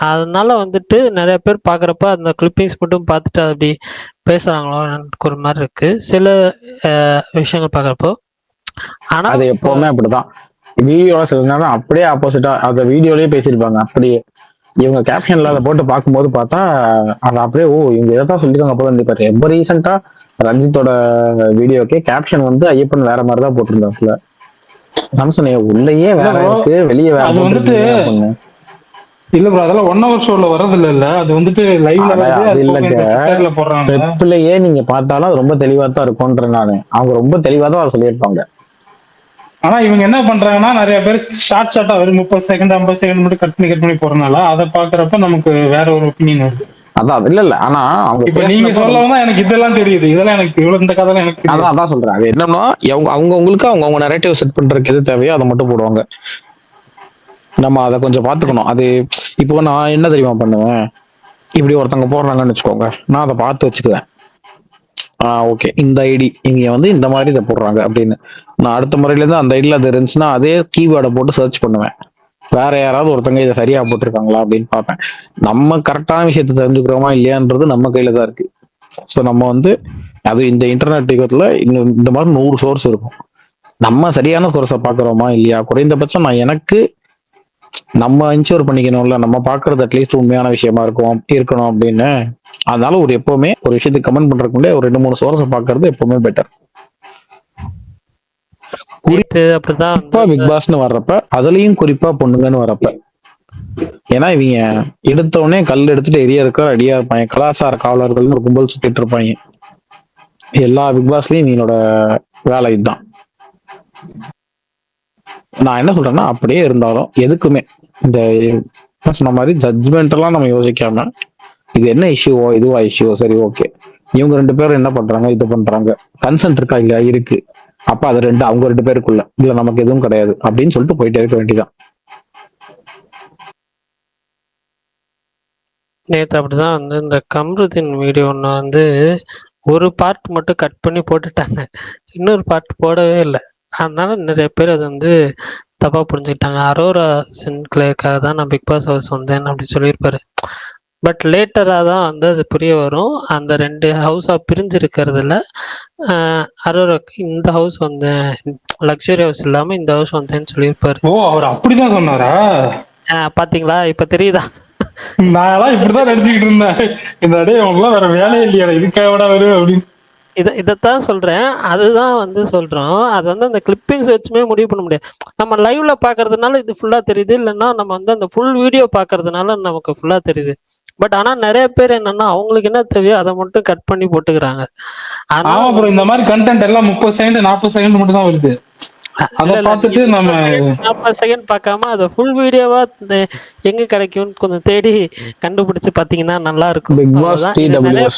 அதனால வந்துட்டு நிறைய பேர் பாக்குறப்ப அந்த கிளிப்பிங்ஸ் மட்டும் பார்த்துட்டு அப்படி பேசுறாங்களோ எனக்கு ஒரு மாதிரி இருக்கு சில விஷயங்கள் பாக்குறப்போ. ஆனா அது எப்பவுமே அப்படிதான், வீடியோல சில நேரம் அப்படியே ஆப்போசிட்டா அந்த வீடியோலயே பேசியிருப்பாங்க. அப்படியே இவங்க கேப்ஷன்ல அதை போட்டு பார்க்கும்போது பார்த்தா அது அப்படியே இவங்க இதைத்தான் சொல்லிருக்காங்க போல இருந்து. பார்த்தேன் ரொம்ப ரீசெண்டா ரஞ்சித்தோட வீடியோக்கே கேப்ஷன் வந்து ஐயப்பன் வேற மாதிரிதான் போட்டிருந்தாப்புல. ரம்சனே உள்ளேயே வேற இருக்கு வெளியே வேற வந்துட்டு இல்ல ப்ரோ, அதெல்லாம் 1 hour ஷோல வரது இல்ல, அது வந்துட்டு லைவ்ல வருது, அது இல்லங்க போடுறாங்க. வெப்லயே நீங்க பார்த்தாலும் அது ரொம்ப தெளிவா தான் இருக்கும்ன்ற நானு, அவங்க ரொம்ப தெளிவா தான் சொல்லியிருப்பாங்க. ஆனா இவங்க என்ன பண்றாங்கன்னா நிறைய பேர் ஷார்ட்டா வெறும் 30 செகண்ட் 50 செகண்ட் மட்டும் கட் பண்ணி போறதுனால அதை பாக்குறப்ப நமக்கு வேற ஒரு ஒப்பீனியன் வருது. அதான் இல்ல ஆனா அவங்க இப்ப நீங்க பேசினப்ப சொல்லவும் தான் எனக்கு இதெல்லாம் தெரியுது. இதெல்லாம் எனக்கு இவ்வளவு இந்த கதைலாம் எனக்கு தெரியாது. அதான் சொல்றேன். அது என்னன்னா அவங்களுக்கு அவங்க நரேட்டிவ் செட் பண்றதுக்கு எது தேவையோ அதை மட்டும் போடுவாங்க. நம்ம அதை கொஞ்சம் பாத்துக்கணும். அது இப்போ நான் என்ன தெரியுமா பண்ணுவேன், இப்படி ஒருத்தவங்க போடுறாங்கன்னு வச்சுக்கோங்க, நான் அதை பார்த்து வச்சுக்குவேன். ஓகே, இந்த ஐடி இங்க வந்து இந்த மாதிரி இதை போடுறாங்க அப்படின்னு. நான் அடுத்த முறையில இருந்து அந்த ஐடியில அது இருந்துச்சுன்னா அதே கீவேர்டை போட்டு சர்ச் பண்ணுவேன். வேற யாராவது ஒருத்தங்க இதை சரியா போட்டிருக்காங்களா அப்படின்னு பார்ப்பேன். நம்ம கரெக்டான விஷயத்தை தெரிஞ்சுக்கிறோமா இல்லையான்றது நம்ம கையில தான் இருக்கு. ஸோ நம்ம வந்து அது இந்த இன்டர்நெட் யுகத்துல இந்த மாதிரி 100 சோர்ஸ் இருக்கும். நம்ம சரியான சோர்ஸை பாக்குறோமா இல்லையா, குறைந்தபட்சம் நான் எனக்கு நம்ம இன்ஷூர் பண்ணிக்கணும்ல, நம்ம பாக்குறது அட்லீஸ்ட் உண்மையான விஷயமா இருக்கணும் அப்படின்னு. அதனால எப்பவுமே ஒரு விஷயத்துக்கு கமெண்ட் பண்றதுக்கு முன்னாடி ஒரு 2-3 சோர்ஸை பாக்குறது எப்பவுமே பெட்டர். அப்படிதான் பிக் பாஸ்னு வர்றப்ப அதுலயும் குறிப்பா பொண்ணுங்கன்னு வரப்ப, ஏன்னா இவங்க எடுத்த உடனே கல் எடுத்துட்டு எரியறதுக்கு ரெடியா இருப்பாங்க. கலாச்சார காவலர்கள் ஒரு கும்பல் சுத்திட்டு இருப்பாங்க. எல்லா பிக் பாஸ்லயும் இவங்களோட வேலை இதுதான். நான் என்ன சொல்றேன்னா, அப்படியே இருந்தாலும் எதுக்குமே இந்த சொன்ன மாதிரி ஜட்ஜ்மெண்ட் எல்லாம் நம்ம யோசிக்காம, இது என்ன இஷ்யூவோ இதுவா இஷ்யூவோ சரி ஓகே, இவங்க 2 பேரும் என்ன பண்றாங்க இது பண்றாங்க, கன்சென்ட் இருக்கா இல்லையா இருக்கு, அப்ப அது அவங்க 2 பேருக்குள்ள இல்ல நமக்கு எதுவும் கிடையாது அப்படின்னு சொல்லிட்டு போயிட்டே இருக்க வேண்டியதான். நேற்று அப்படிதான் வந்து இந்த கம்ருதீன் வீடியோ ஒன்று வந்து ஒரு பார்ட் மட்டும் கட் பண்ணி போட்டுட்டாங்க, இன்னொரு பார்ட் போடவே இல்லை. அதனால நிறைய பேர் அது வந்து தப்பா புரிஞ்சுக்கிட்டாங்க. அரோரா சின்க்ளேருக்காக தான் நான் பிக் பாஸ் ஹவுஸ் வந்தேன் அப்படி சொல்லியிருப்பாரு. பட் லேட்டராக தான் வந்து அது புரிய வரும். அந்த 2 ஹவுஸாக பிரிஞ்சிருக்கிறதுல அரோராக்கு இந்த ஹவுஸ் வந்தேன், லக்ஸுரி ஹவுஸ் இல்லாமல் இந்த ஹவுஸ் வந்தேன்னு சொல்லியிருப்பாரு. ஓ, அவர் அப்படிதான் சொன்னாரா? பாத்தீங்களா, இப்ப தெரியுதா? நான் இப்படிதான் நினைச்சுக்கிட்டு இருந்தேன். இந்த அடைய அவங்களாம் வேற வேலையே இல்லையா, இதுக்காக விட வரும் அப்படின்னு. இதைத்தான் சொல்றேன். அதுதான் வந்து சொல்றோம். அது வந்து அந்த கிளிப்பிங்ஸ் வச்சுமே முடிவு பண்ண முடியாது. நம்ம லைவ்ல பாக்குறதுனால இது ஃபுல்லா தெரியுது, இல்லைன்னா நம்ம வந்து அந்த ஃபுல் வீடியோ பாக்குறதுனால நமக்கு ஃபுல்லா தெரியுது. பட் ஆனா நிறைய பேர் என்னன்னா அவங்களுக்கு என்ன தேவையோ அதை மட்டும் கட் பண்ணி போட்டுக்கிறாங்க. ஆமா ப்ரோ, இந்த மாதிரி கண்டென்ட் எல்லாம் 30 செகண்ட் 40 செகண்ட் மட்டும் தான் வருது. அதை பார்த்துட்டு நம்ம 40 செகண்ட் பார்க்காம அதை ஃபுல் வீடியோவா எங்க கிடைக்கும்னு கொஞ்சம் தேடி கண்டுபிடிச்சு பாத்தீங்கன்னா நல்லா இருக்கும். பிக் பாஸ் TWS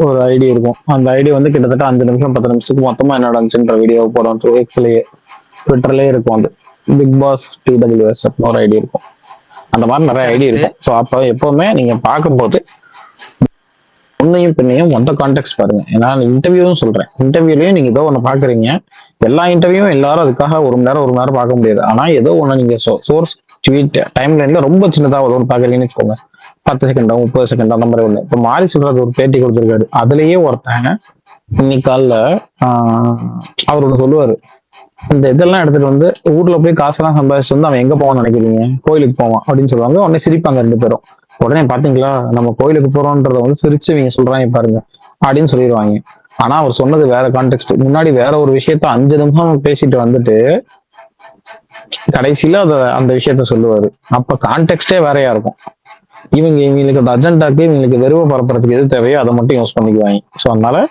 ஒரு ஐடி இருக்கும். அந்த ஐடி வந்து கிட்டத்தட்ட 5 நிமிஷம் 10 நிமிஷத்துக்கு மொத்தமா என்ன நடந்துச்சுன்ற வீடியோ போடும். எக்ஸ்லயே ட்விட்டர்லயே இருக்கும். அது பிக் பாஸ் TWS ஒரு ஐடி இருக்கும். அந்த மாதிரி நிறைய ஐடி இருக்கும். ஸோ அப்போ எப்பவுமே நீங்க பார்க்கும்போது உன்னையும் பின்னையும் மொத்த கான்டெக்ட் பாருங்க. ஏன்னா இன்டர்வியூவும் சொல்றேன், இன்டர்வியூலயும் நீங்க ஏதோ ஒண்ணு பாக்குறீங்க. எல்லா இன்டர்வியூவும் எல்லாரும் அதுக்காக 1 மணி நேரம் பார்க்க முடியாது. ஆனா ஏதோ ஒண்ணு நீங்க சோர்ஸ் ட்வீட் டைம் லைன்ல ரொம்ப சின்னதா ஒன்று பாக்குறீங்கன்னு வச்சுக்கோங்க, 10 செகண்டா 30 செகண்டா அந்த மாதிரி ஒண்ணு. இப்போ மாறி சொல்றது ஒரு பேட்டி கொடுத்துருக்காரு. அதுலயே ஒருத்தங்க இன்னைக்கு காலைல அவர் ஒண்ணு சொல்லுவாரு, இந்த இதெல்லாம் எடுத்துட்டு வந்து ஊர்ல போய் காசெல்லாம் சம்பாதிச்சு வந்து அவன் எங்க போவான்னு நினைக்கிறீங்க, கோயிலுக்கு போவான் அப்படின்னு சொல்லுவாங்க. உடனே சிரிப்பாங்க 2 பேரும். உடனே பாத்தீங்களா நம்ம கோயிலுக்கு போறோம்ன்றத வந்து சிரிச்சு இவங்க சொல்றாங்க பாருங்க அப்படின்னு சொல்லிடுவாங்க. ஆனா அவர் சொன்னது வேற கான்டெக்ட். முன்னாடி வேற ஒரு விஷயத்த 5 நிமிஷம் பேசிட்டு வந்துட்டு கடைசியில அந்த விஷயத்த சொல்லுவாரு. அப்ப கான்டெக்டே வேறையா இருக்கும். இவங்களுக்கு அஜெண்டாக்கு இவங்களுக்கு வெறுவை பரப்புறதுக்கு எது தேவையோ அதை மட்டும் யூஸ் பண்ணிக்குவாங்க. ஸோ அதனால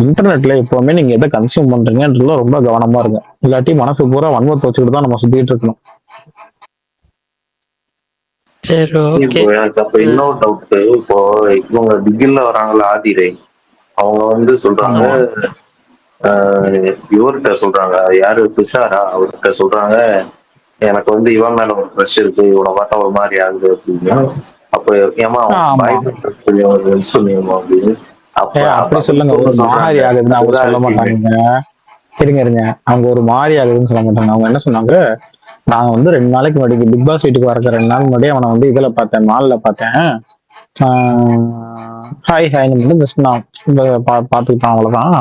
இன்டர்நெட்ல எப்பவுமே நீங்க எதை கன்சியூம் பண்றீங்கன்றதுல ரொம்ப கவனமா இருங்க. இல்லாட்டி மனசு பூரா வன்மத்தை வச்சுக்கிட்டு தான் நம்ம சுத்திட்டு இருக்கணும். எனக்கு அப்ப இன்னொரு டவுட். இப்போ இவங்க பிகில்ல வராங்களா ஆதிரை, அவங்க வந்து சொல்றாங்க இவர்கிட்ட சொல்றாங்க, யாரு துஷாரா, அவர்கிட்ட சொல்றாங்க எனக்கு வந்து இவன் மேல ஒரு க்ரஷ் இருக்கு, இவனை பார்த்தா ஒரு மாதிரி ஆகுது அப்படின்னு. அப்ப ஏமா சொன்னீங்க அப்படின்னு. அப்படி சொல்லுங்க, ஒரு மாதிரி ஆகுதுன்னு அவங்க சொல்ல மாட்டாங்க. இருங்க, அவங்க ஒரு மாதிரி ஆகுதுன்னு சொல்ல மாட்டாங்க. அவங்க என்ன சொன்னாங்க, நான் வந்து 2 நாளைக்கு முன்னாடி பிக் பாஸ் வீட்டுக்கு வரக்க 2 நாள் முன்னாடி அவனை வந்து இதுல பார்த்தேன், மால்ல பார்த்தேன். ஹாய்னு வந்து ஜஸ்ட் நான் பார்த்துக்கிட்டேன், அவ்வளவுதான்.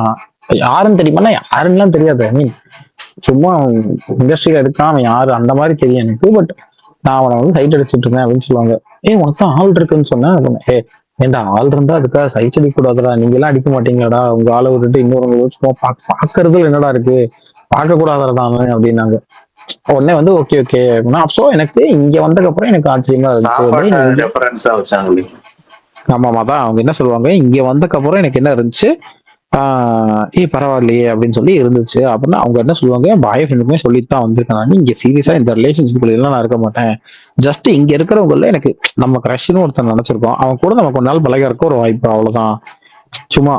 யாருன்னு தெரியுமா, யாருன்னு தெரியாது. ஐ மீன் சும்மா இண்டஸ்ட்ரியில இருக்கான் அவன் யாரு அந்த மாதிரி தெரியும் எனக்கு. பட் நான் அவனை வந்து சைட் அடிச்சுட்டு இருக்கேன் அப்படின்னு சொல்லுவாங்க. மொத்தம் ஆள் இருக்குன்னு சொன்னேன். ஏன்டா ஆள் இருந்தா அதுக்காக சைட் அடிக்க கூடாதுடா, நீங்க எல்லாம் அடிக்க மாட்டீங்களாடா, உங்க ஆளை விட்டுட்டு இன்னொரு சும்மா பாக்குறதுல என்னடா இருக்கு, பார்க்க கூடாதானே அப்படின்னாங்க. உடனே வந்து ஓகே ஸோ எனக்கு இங்க வந்ததுக்கு அப்புறம் எனக்கு ஆச்சரியமா இருந்துச்சு. ஆமாமா தான் அவங்க என்ன சொல்லுவாங்க, இங்க வந்ததுக்கு அப்புறம் எனக்கு என்ன இருந்துச்சு, பரவாயில்லையே அப்படின்னு சொல்லி இருந்துச்சு அப்படின்னா அவங்க என்ன சொல்லுவாங்க, பாய் ஃப்ரெண்டுக்குமே சொல்லிட்டு தான் வந்திருக்கேன் நான். இங்க சீரியஸா இந்த ரிலேஷன்ஷிப்ல எல்லாம் நான் இருக்க மாட்டேன். ஜஸ்ட் இங்க இருக்கிறவங்கள எனக்கு நம்ம கிரஷ்னு ஒருத்தன் நினைச்சிருக்கோம், அவன் கூட நம்ம கொஞ்ச நாள் பழக இருக்க ஒரு வாய்ப்பு, அவ்வளவுதான். சும்மா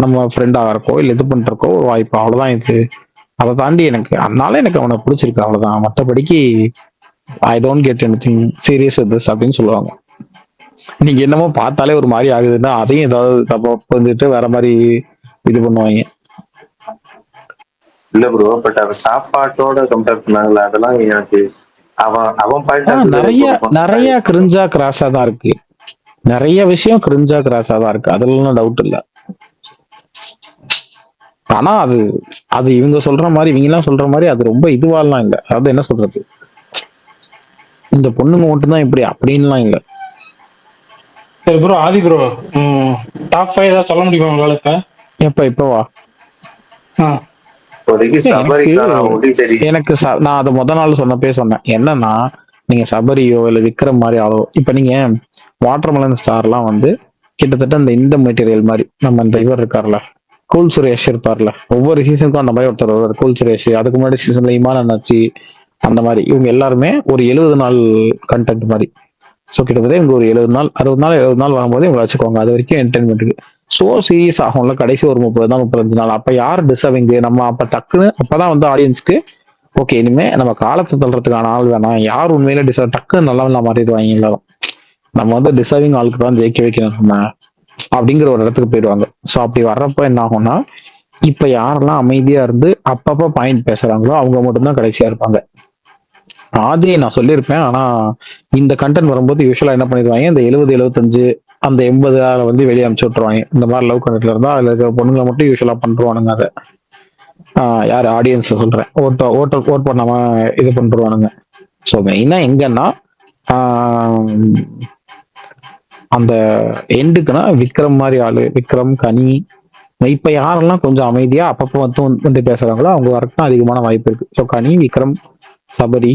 நம்ம ஃப்ரெண்ட் ஆகிறக்கோ இல்ல இது பண்றக்கோ ஒரு வாய்ப்பு, அவ்வளவுதான் இது. அதை தாண்டி எனக்கு அதனால எனக்கு அவனை பிடிச்சிருக்கு, அவ்வளவுதான். மற்றபடிக்கு I don't get anything serious with this அப்படின்னு சொல்லுவாங்க. நீங்க என்னமோ பார்த்தாலே ஒரு மாதிரி ஆகுதுன்னா அதையும் ஏதாவது தப்பா வந்துட்டு வேற மாதிரி இது பண்ணுவாங்க. இல்ல ப்ரோ, பட் அவன் சாப்பாட்டோட கம்பேர் பண்ணாங்கல்ல, அதெல்லாம் எனக்கு அவன் நிறைய கிரிஞ்சா கிராஸா தான் இருக்கு. நிறைய விஷயம் கிரிஞ்சா கிராஸா தான் இருக்கு, அதுல டவுட் இல்ல. ஆனா அது இவங்க சொல்ற மாதிரி, இவங்க எல்லாம் சொல்ற மாதிரி அது ரொம்ப இதுவாலாம் இல்ல. அதாவது என்ன சொல்றது, இந்த பொண்ணுங்க மட்டும் தான் இப்படி அப்படின்லாம் இல்ல. சரி ப்ரோ, ஆதி ப்ரோ, டாப் 5 ஏதாவது சொல்ல முடியுமா உங்களால? இப்பவா? எனக்கு நான் அதை முத நாள் சொன்னேன் என்னன்னா, நீங்க சபரியோ இல்ல விக்ரம் மாதிரி ஆளோ, இப்ப நீங்க வாட்டர்மெலன் ஸ்டார்லாம் வந்து கிட்டத்தட்ட இந்த மெட்டீரியல் மாதிரி, நம்ம இந்த இவர் இருக்கார்ல கூல் சுரேஷ் இருப்பார்ல, ஒவ்வொரு சீசனுக்கும் அந்த மாதிரி ஒருத்தர் கூல் சுரேஷ், அதுக்கு முன்னாடி சீசன்ல இமான நச்சி, அந்த மாதிரி இவங்க எல்லாருமே ஒரு 70 நாள் கண்டென்ட் மாதிரி. ஸோ கிட்டத்தட்ட இவங்க ஒரு 70 நாள் 60 நாள் 70 நாள் வரும்போது இவங்க வச்சுக்கோங்க, அது வரைக்கும் என்டர்டைன்மெண்ட்டுக்கு. ஸோ சீரியஸ் ஆகும்ல கடைசி ஒரு 30 நாள் 35 நாள், அப்ப யார் டிசர்விங்? நம்ம அப்ப டக்குன்னு அப்பதான் வந்து ஆடியன்ஸ்க்கு ஓகே, இனிமே நம்ம காலத்தை தள்ளுறதுக்கான ஆள் வேணாம், யார் உண்மையில டிசர்வ் டக்குன்னு நல்லா மாறிடுவாங்க எல்லாரும், நம்ம வந்து டிசர்விங் ஆளுக்கு தான் ஜெயிக்க வைக்கணும் நம்ம அப்படிங்கிற ஒரு இடத்துக்கு போயிடுவாங்க. ஸோ அப்படி வர்றப்ப என்ன ஆகும்னா, இப்ப யாரெல்லாம் அமைதியா இருந்து அப்பப்ப பாயிண்ட் பேசுறாங்களோ அவங்க மட்டும்தான் கடைசியா இருப்பாங்க. ஆதியை நான் சொல்லியிருப்பேன், ஆனா இந்த கண்டென்ட் வரும்போது யூஸ்வலா என்ன பண்ணிடுவாங்க, இந்த 70 75 அந்த 80 வந்து வெளியே அனுப்பிச்சு விட்டுருவாங்க. இந்த மாதிரி லவ் கண்டென்ட்ல இருந்தா அதுல இருக்கிற பொண்ணுங்களை மட்டும் யூஸ்வலா பண்றானுங்க. அதை யாரு ஆடியன்ஸ் சொல்றேன், ஓட் பண்ணாம இது பண்றானுங்க. ஸோ மெயினா எங்கன்னா அந்த எண்டுக்குன்னா விக்ரம் மாதிரி ஆளு, விக்ரம், கனி, இப்ப யாரெல்லாம் கொஞ்சம் அமைதியா அப்பப்போ வந்து பேசுறாங்களோ அவங்க வரக்கும் அதிகமான வாய்ப்பு இருக்கு. ஸோ கனி, விக்ரம், சபரி,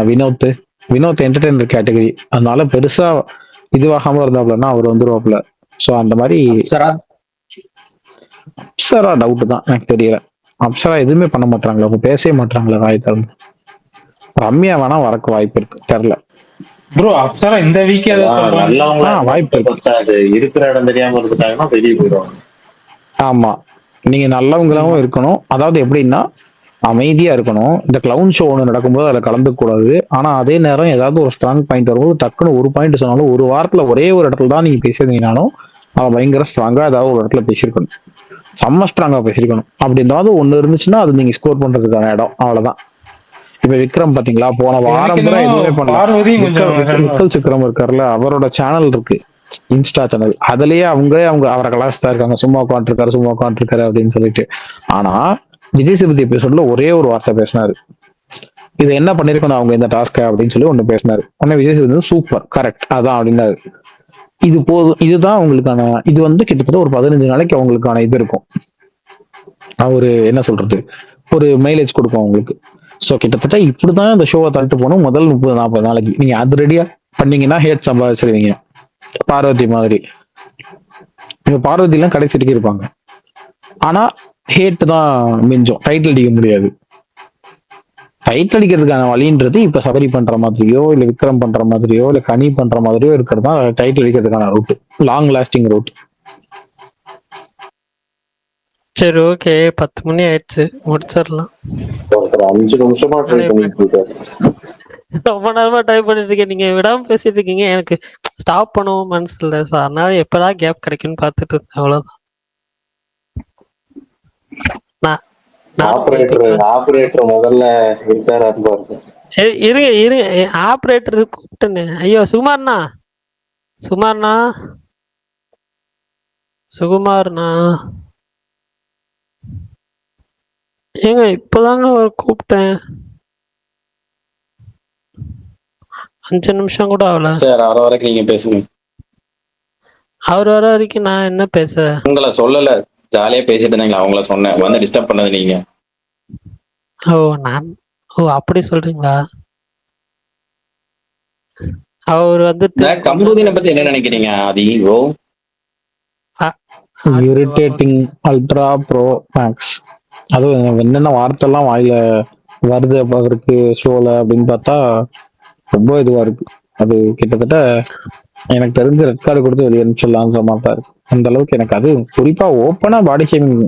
வினோத் என்டர்டைனர் கேட்டகரி, அதனால பெருசா இதுவாகாம இருந்தாப்லன்னா அவர் வந்துருவாப்ல. ஸோ அந்த மாதிரி அப்சரா டவுட் தான், எனக்கு தெரியல. அப்சரா எதுவுமே பண்ண மாட்டாங்களா, அவங்க பேசவே மாட்டாங்களா வாய் திறந்து. ரம்யா வேணா வரக்கு வாய்ப்பு இருக்கு, தெரியல ப்ரோ. அப்சரா இந்த வீக்கே வாய்ப்பு இருக்கு, இருக்கிற இடம் தெரியாம இருந்துட்டாங்கன்னா வெளியே போயிடுவாங்க. ஆமா, நீங்க நல்லவங்களாவும் இருக்கணும், அதாவது எப்படின்னா அமைதியா இருக்கணும். இந்த கிளவுன் ஷோ ஒன்று நடக்கும்போது அதில் கலந்துக்க கூடாது. ஆனா அதே நேரம் ஏதாவது ஒரு ஸ்ட்ராங் பாயிண்ட் வரும்போது டக்குன்னு ஒரு பாயிண்ட் சொன்னாலும், ஒரு வாரத்துல ஒரே ஒரு இடத்துல தான் நீங்க பேசியிருந்தீங்கனாலும் அவன் பயங்கர ஸ்ட்ராங்கா ஏதாவது ஒரு இடத்துல பேசியிருக்கணும், செம்ம ஸ்ட்ராங்கா பேசியிருக்கணும். அப்படி ஏதாவது ஒண்ணு இருந்துச்சுன்னா அது நீங்க ஸ்கோர் பண்றதுக்கான இடம், அவ்வளவுதான். இப்ப விக்ரம் பாத்தீங்களா, போன வாரம் கூட எதுவுமே பண்ணல. விக்கல் சிக்ரம் இருக்காருல்ல, அவரோட சேனல் இருக்கு, இன்ஸ்டா சேனல், அதுலயே அவங்க அவரை கலாஸ் தான் இருக்காங்க, சும்மா உட்காந்துருக்காரு அப்படின்னு சொல்லிட்டு. ஆனா விஜய் சேதுபதி எபிசோட்ல ஒரே ஒரு வார்த்தை பேசினாரு, இது என்ன பண்ணிருக்கணும் அவங்க இந்த டாஸ்க அப்படின்னு சொல்லி ஒண்ணு பேசினாரு. உடனே விஜய் சேதுபதி சூப்பர் கரெக்ட் அதான் அப்படின்னாரு. இது போதும், இதுதான் அவங்களுக்கான இது வந்து கிட்டத்தட்ட ஒரு 15 நாளைக்கு அவங்களுக்கான இது இருக்கும், ஒரு என்ன சொல்றது, ஒரு மைலேஜ் கொடுக்கும் அவங்களுக்கு. ஸோ கிட்டத்தட்ட இப்படிதான் இந்த ஷோவை தள்ளிட்டு போகணும். முதல் 30-40 நாளைக்கு நீங்க அது ரெடியா பண்ணீங்கன்னா ஹேட் சம்பாதிச்சிருவீங்க. பார்வதி மாதிரி, இப்ப பார்வதி எல்லாம் கடைசிக்கு இருப்பாங்க, ஆனா ஹேட் தான் மிஞ்சும், டைட்டில் அடிக்க முடியாது. டைட்டில் அடிக்கிறதுக்கான வழின்றது இப்ப சபரி பண்ற மாதிரியோ இல்ல விக்ரம் பண்ற மாதிரியோ இல்ல கனி பண்ற மாதிரியோ இருக்கிறது தான் டைட்டில் அடிக்கிறதுக்கான ரூட், லாங் லாஸ்டிங் ரூட். சரி ஓகே, 10 மணி ஆயிடுச்சு, முடிச்சிடலாம். 5 நிமிஷமா ட்ரை பண்ணிட்டு இருக்காரு, ரொம்ப நேரமா டைப் பண்ணிட்டு இருக்கேன், நீங்க விடாம பேசிட்டு இருக்கீங்க, எனக்கு ஸ்டாப் பண்ணவும் மனசு இல்லை சார், அதனால எப்பதான் கேப் கிடைக்குன்னு பார்த்துட்டு இருக்கேன், அவ்வளவுதான். ஆபரேட்டர் முதல்ல இருக்காரான்னு பாருங்க. சரி இருங்க ஆபரேட்டர் கூப்பிட்டேன்னு. ஐயோ சுகுமார்ண்ணா ஏங்க இப்பதாங்க கூப்பிட்டேன், 5 நிமிஷம் கூட ஆகல சார். வர வரைக்கும் நீங்க பேசுங்க, அவர் வர வரைக்கும் நான் என்ன பேச? உங்களை சொல்லல, ஜாலியா பேசிட்டு இருந்தாங்களா, அவங்கள சொன்னேன், வந்து டிஸ்டர்ப் பண்ணது நீங்க. அப்படி சொல்றீங்களா? அவர் வந்து கமருதீனை பத்தி என்ன நினைக்கிறீங்க Aadhi bro? Irritating ultra pro max. அதுவும் என்னென்ன வார்த்தைலாம் வாயில வருது அவருக்கு ஷோல அப்படின்னு பார்த்தா ரொம்ப இதுவா இருக்கு. அது கிட்டத்தட்ட எனக்கு தெரிஞ்ச ரெட் கார்டு கொடுத்து வெளியே அனுப்பிச்சிடலான்ற மாதிரி இருக்கு. அந்த அளவுக்கு எனக்கு அது குறிப்பா ஓப்பனா பாடி ஷேமிங்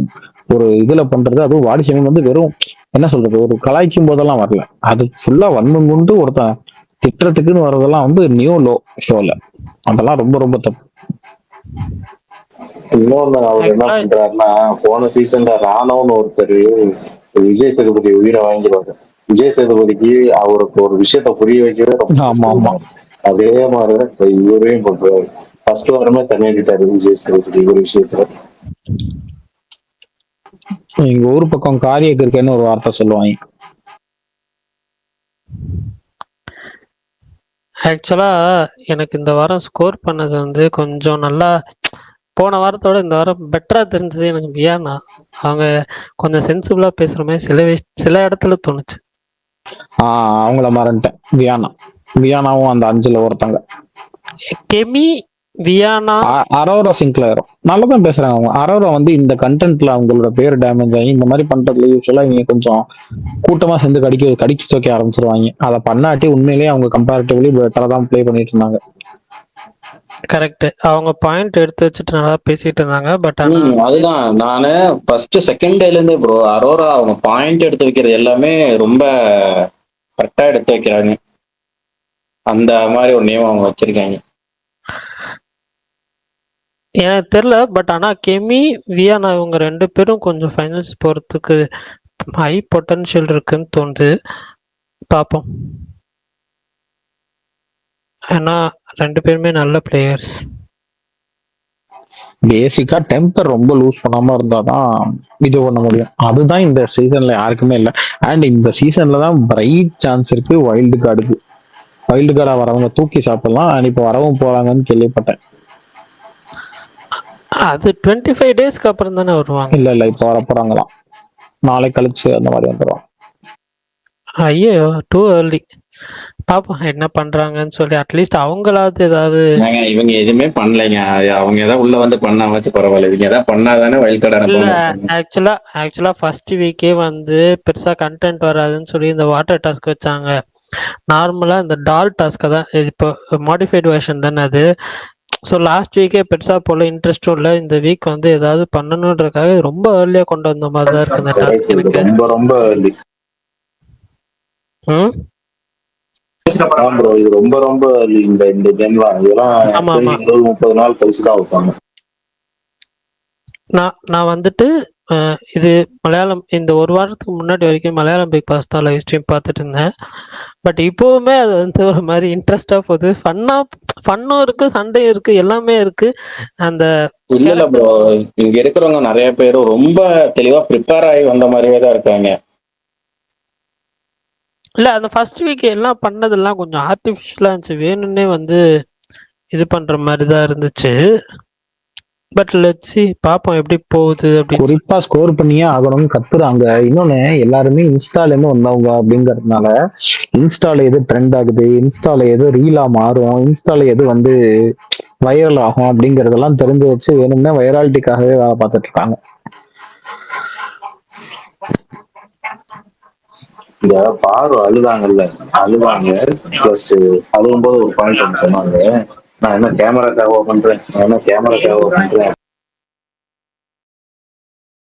ஒரு இதுல பண்றது, அதுவும் பாடி ஷேமிங் வந்து வெறும் என்ன சொல்றது ஒரு கலாய்க்கும் போதெல்லாம் வரல, அது ஃபுல்லா வன்மம் கொண்டு ஒருத்தன் திட்டத்துக்குன்னு வர்றதெல்லாம் வந்து நியூ லோ ஷோல. அதெல்லாம் ரொம்ப ரொம்ப தப்பு. இன்னொன்னு அவர் என்ன பண்றாருன்னா, போன சீசன்ல ராணவன்னு ஒருத்தர் விஜய் சேதுபதி உயிரை வாங்கிடுவாரு. விஜய் சேதுபதிக்கு அவருக்கு ஒரு விஷயத்த புரிய வைக்கவே ரொம்ப கஷ்டப்படுவாரு. அதே மாதிரிதான் இப்ப இவரையும் பண்றாரு. ஃபர்ஸ்ட் வாரமே தண்ணிட்டாரு விஜய் சேதுபதி ஒரு விஷயத்துல. எங்க ஊர் பக்கம் காரியக்கு இருக்கேன்னு ஒரு வார்த்தை சொல்லுவாங்க. ஆக்சுவலா எனக்கு இந்த வாரம் ஸ்கோர் பண்ணது வந்து கொஞ்சம் நல்லா, போன வாரத்தோட இந்த வாரம் பெட்டரா தெரிஞ்சது எனக்கு வியானா. அவங்க கொஞ்சம் சென்சிபிளா பேசுற மாதிரி சில இடத்துல தோணுச்சு. அவங்கள மறந்துட்டேன். வியானாவும் அந்த 5ல ஒருத்தங்க கெமி, வியானா, அரோரா சிங்க்லேரும் நல்லாதான் பேசுறாங்க. அவங்க அரோரா வந்து இந்த கண்டென்ட்ல அவங்களோட பேர் டேமேஜ் ஆகி இந்த மாதிரி பண்றதுல யூஸ்வலா இவங்க கொஞ்சம் கூட்டமா சேர்ந்து கடிச்சு வைக்க ஆரம்பிச்சிருவாங்க. அதை பண்ணாட்டி உண்மையிலேயே அவங்க கம்பேரிட்டிவ்லி பெட்டரா தான் பிளே பண்ணிட்டு இருந்தாங்க. கரெக்ட், அவங்க பாயிண்ட் எடுத்து வச்சுட்டு நல்லா பேசிட்டு இருந்தாங்க. பட் அதுதான் நானு ஃபர்ஸ்ட் செகண்ட் டேல இருந்தே ப்ரோ அரோரா அவங்க பாயிண்ட் எடுத்து வைக்கிறது எல்லாமே ரொம்ப கரெக்டா எடுத்து வைக்கிறாங்க. அந்த மாதிரி ஒரு நேம் அவங்க வச்சிருக்காங்க. எனக்கு தெரியல, பட் ஆனா கெமி, வியானா இவங்க 2 பேரும் கொஞ்சம் ஃபைனல்ஸ் போறதுக்கு ஹை பொட்டன்ஷியல் இருக்குன்னு தோணுது. பார்ப்போம், ஏன்னா 2 பேருமே நல்ல பிளேயர்ஸ். பேசிக்கா டெம்பர் ரொம்ப லூஸ் பண்ணாம இருந்தாதான் இது பண்ண முடியும். அதுதான் இந்த சீசன்ல யாருக்குமே இல்லை. அண்ட் இந்த சீசன்ல தான் பிரைட் சான்ஸ் இருக்கு வைல்டு கார்டுக்கு. வைல்டு கார்டா வரவங்க தூக்கி சாப்பிடலாம். அண்ட் இப்போ வரவும் போறாங்கன்னு கேள்விப்பட்டேன். அது 25 டேஸ்க்கு அப்புறம் தானே வருவாங்க. இல்ல இப்போ வர போறாங்களாம். நாளை கழிச்சு அந்த மாதிரி வந்துடும். ஐயோ, டூ ஏர்லி. பாப்போம் என்ன பண்றாங்கன்னு சொல்லி. அட்லீஸ்ட் அவங்களாவது ஏதாவது. இவங்க எதுவுமே பண்ணலைங்க. அவங்க ஏதாவது உள்ள வந்து பண்ணாமச்சு பரவாயில்ல. இவங்க ஏதாவது பண்ணாதானே வைல்ட் கார்டு இல்ல. ஆக்சுவலா ஃபர்ஸ்ட் வீக்கே வந்து பெருசா கண்டென்ட் வராதுன்னு சொல்லி இந்த வாட்டர் டாஸ்க் வச்சாங்க. நார்மலா இந்த டால் டாஸ்க் தான், இப்போ மாடிஃபைடு வெர்ஷன் தானே அது. ஸோ லாஸ்ட் வீக்கே பெருசா போல இன்ட்ரெஸ்டும் இல்லை. இந்த வீக் வந்து ஏதாவது பண்ணணுன்றதுக்காக ரொம்ப ஏர்லியா கொண்டு வந்த மாதிரி தான் இருக்கு இந்த டாஸ்க் எனக்கு. ரொம்ப ரொம்ப early. ப்ரோ இது ரொம்ப ரொம்ப early. இந்த கேம்லாம் இதெல்லாம் 20-30 நாள் கழிச்சு தான் வைப்பாங்க. நான் வந்துட்டு இது மலையாளம் இந்த ஒரு வாரத்துக்கு முன்னாடி வரைக்கும் மலையாளம் பிக் பாஸ் தான் லைவ் ஸ்ட்ரீம் பார்த்துட்டு இருந்தேன். பட் இப்போவுமே அது வந்து ஒரு மாதிரி இன்ட்ரெஸ்டா போகுது. ஃபன்னும் இருக்கு, சண்டையும் இருக்கு, எல்லாமே இருக்கு. அந்த இல்ல ப்ரோ, இங்க இருக்கிறவங்க நிறைய பேரும் ரொம்ப தெளிவா ப்ரிப்பேர் ஆகி வந்த மாதிரியே தான் இருக்காங்க. இல்ல அந்த ஃபர்ஸ்ட் வீக் எல்லாம் பண்ணதெல்லாம் கொஞ்சம் ஆர்டிஃபிஷியலா இருந்துச்சு. வேணும்னே வந்து இது பண்ற மாதிரி தான் இருந்துச்சு. பட் லெட்ஸ் see, பாப்போம் எப்படி போகுது அப்படின்னு. குறிப்பா ஸ்கோர் பண்ணியே ஆகணும்னு கத்துறாங்க. இன்னொன்னு எல்லாருமே இன்ஸ்டால இருந்து வந்தவங்க அப்படிங்கறதுனால இன்ஸ்டால எது ட்ரெண்ட் ஆகுது, இன்ஸ்டால எது ரீலா மாறும், இன்ஸ்டால எது வந்து வைரல் ஆகும் அப்படிங்கறதெல்லாம் தெரிஞ்சு வச்சு வேணும்னா வைராலிட்டிக்காகவே வேலை பார்த்துட்டு இருக்காங்க. இந்த பாரு அழுதாங்க பிளஸ் அழுகும்போது ஒரு பாயிண்ட் சொன்னாங்க, நான் என்ன கேமராக்காக பண்றேன்